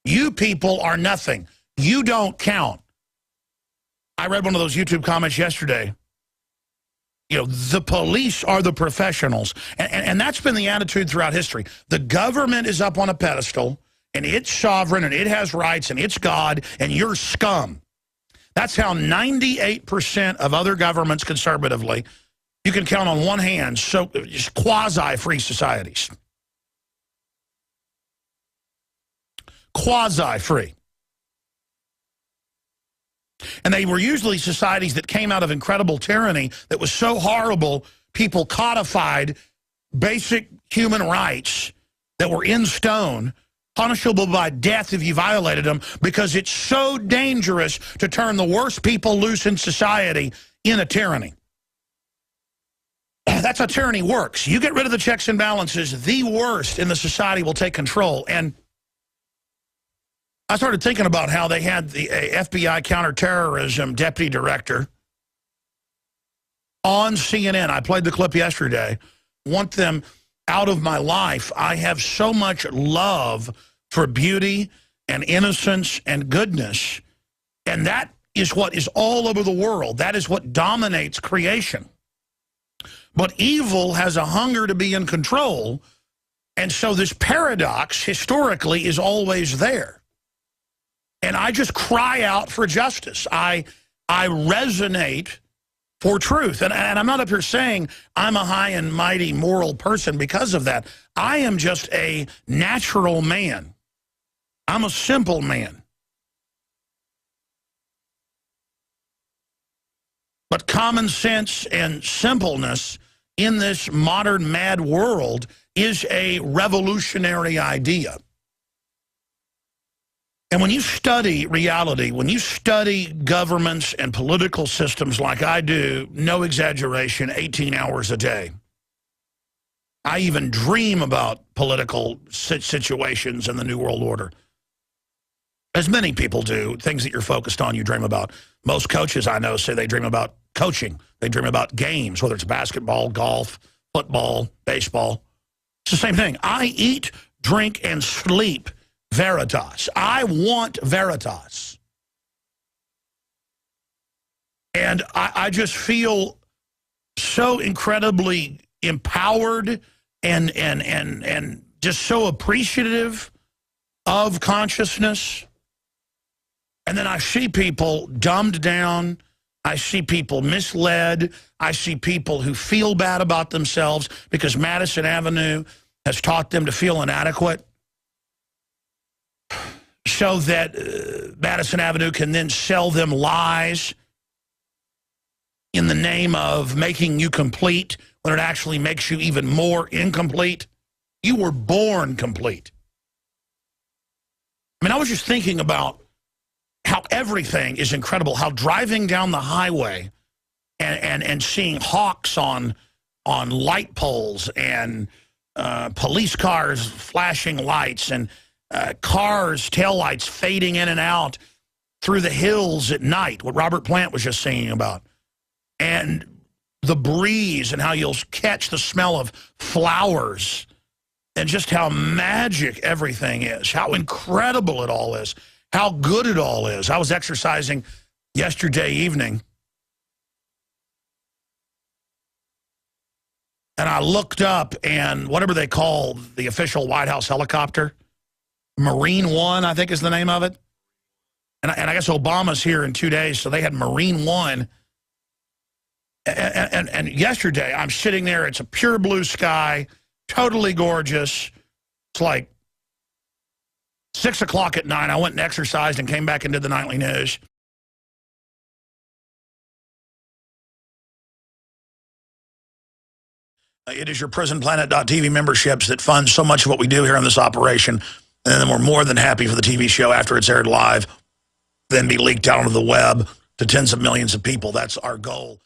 You people are nothing. You don't count. I read one of those YouTube comments yesterday. The police are the professionals. And that's been the attitude throughout history. The government is up on a pedestal, and it's sovereign, and it has rights, and it's God, and you're scum. That's how 98% of other governments conservatively, you can count on one hand, so just quasi-free societies. Quasi-free. And they were usually societies that came out of incredible tyranny that was so horrible, people codified basic human rights that were in stone, punishable by death if you violated them, because it's so dangerous to turn the worst people loose in society in a tyranny. That's how tyranny works. You get rid of the checks and balances, the worst in the society will take control. And I started thinking about how they had the FBI counterterrorism deputy director on CNN. I played the clip yesterday. Want them out of my life. I have so much love for beauty and innocence and goodness. And that is what is all over the world. That is what dominates creation. But evil has a hunger to be in control. And so this paradox historically is always there. And I just cry out for justice. I resonate for truth. And I'm not up here saying I'm a high and mighty moral person because of that. I am just a natural man. I'm a simple man. But common sense and simpleness in this modern mad world is a revolutionary idea. And when you study reality, when you study governments and political systems like I do, no exaggeration, 18 hours a day, I even dream about political situations in the New World Order. As many people do, things that you're focused on, you dream about. Most coaches I know say they dream about coaching. They dream about games, whether it's basketball, golf, football, baseball. It's the same thing. I eat, drink, and sleep Veritas. I want Veritas. And I just feel so incredibly empowered and just so appreciative of consciousness. And then I see people dumbed down. I see people misled. I see people who feel bad about themselves because Madison Avenue has taught them to feel inadequate, so that Madison Avenue can then sell them lies in the name of making you complete when it actually makes you even more incomplete. You were born complete. I mean, I was just thinking about how everything is incredible, how driving down the highway and seeing hawks on light poles and police cars flashing lights and cars, taillights fading in and out through the hills at night, what Robert Plant was just singing about. And the breeze and how you'll catch the smell of flowers and just how magic everything is, how incredible it all is, how good it all is. I was exercising yesterday evening, and I looked up, and whatever they call the official White House helicopter, Marine One, I think is the name of it. And I guess Obama's here in 2 days, so they had Marine One. And yesterday, I'm sitting there. It's a pure blue sky, totally gorgeous. It's like 6 o'clock at night. I went and exercised and came back and did the nightly news. It is your PrisonPlanet.tv memberships that fund so much of what we do here on this operation. And then we're more than happy for the TV show after it's aired live, then be leaked out onto the web to tens of millions of people. That's our goal.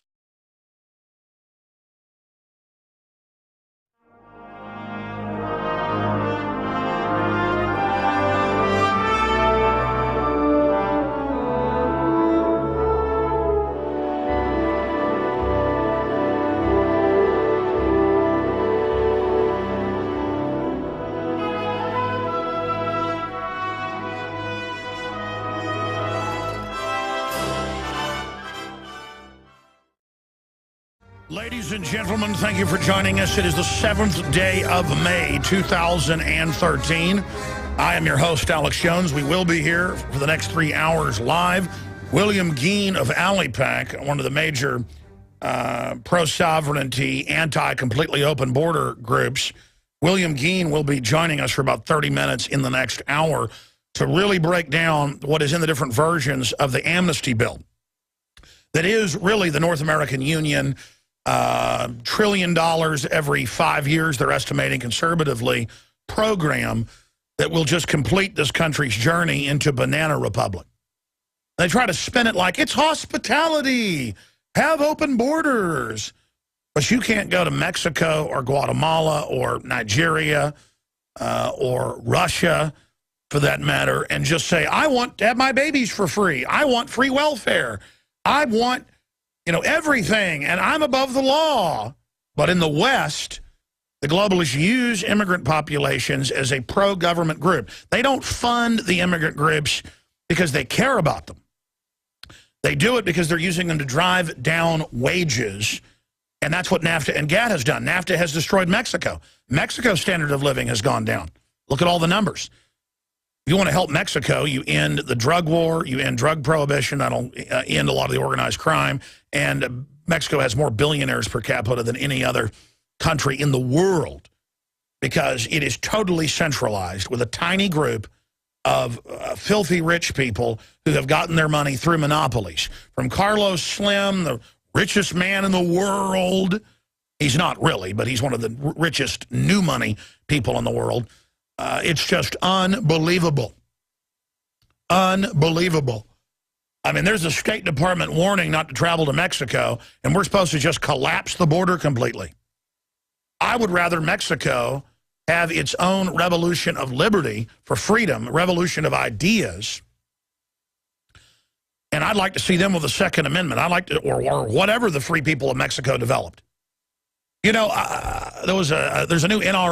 Ladies and gentlemen, thank you for joining us. It is the 7th day of May, 2013. I am your host, Alex Jones. We will be here for the next 3 hours live. William Gheen of AliPac, one of the major pro-sovereignty, anti-completely open border groups. William Gheen will be joining us for about 30 minutes in the next hour to really break down what is in the different versions of the amnesty bill. That is really the North American Union, $1 trillion every 5 years, they're estimating conservatively, program that will just complete this country's journey into Banana Republic. They try to spin it like it's hospitality, have open borders. But you can't go to Mexico or Guatemala or Nigeria or Russia, for that matter, and just say, I want to have my babies for free. I want free welfare. I want, everything, and I'm above the law. But in the West, the globalists use immigrant populations as a pro-government group. They don't fund the immigrant groups because they care about them. They do it because they're using them to drive down wages, and that's what NAFTA and GATT has done. NAFTA has destroyed Mexico. Mexico's standard of living has gone down. Look at all the numbers. If you want to help Mexico, you end the drug war, you end drug prohibition, that'll end a lot of the organized crime, and Mexico has more billionaires per capita than any other country in the world because it is totally centralized with a tiny group of filthy rich people who have gotten their money through monopolies. From Carlos Slim, the richest man in the world. He's not really, but he's one of the richest new money people in the world. It's just unbelievable. Unbelievable. I mean, there's a State Department warning not to travel to Mexico, and we're supposed to just collapse the border completely. I would rather Mexico have its own revolution of liberty for freedom, revolution of ideas. And I'd like to see them with the Second Amendment. I'd like to, or whatever the free people of Mexico developed. There's a new NRA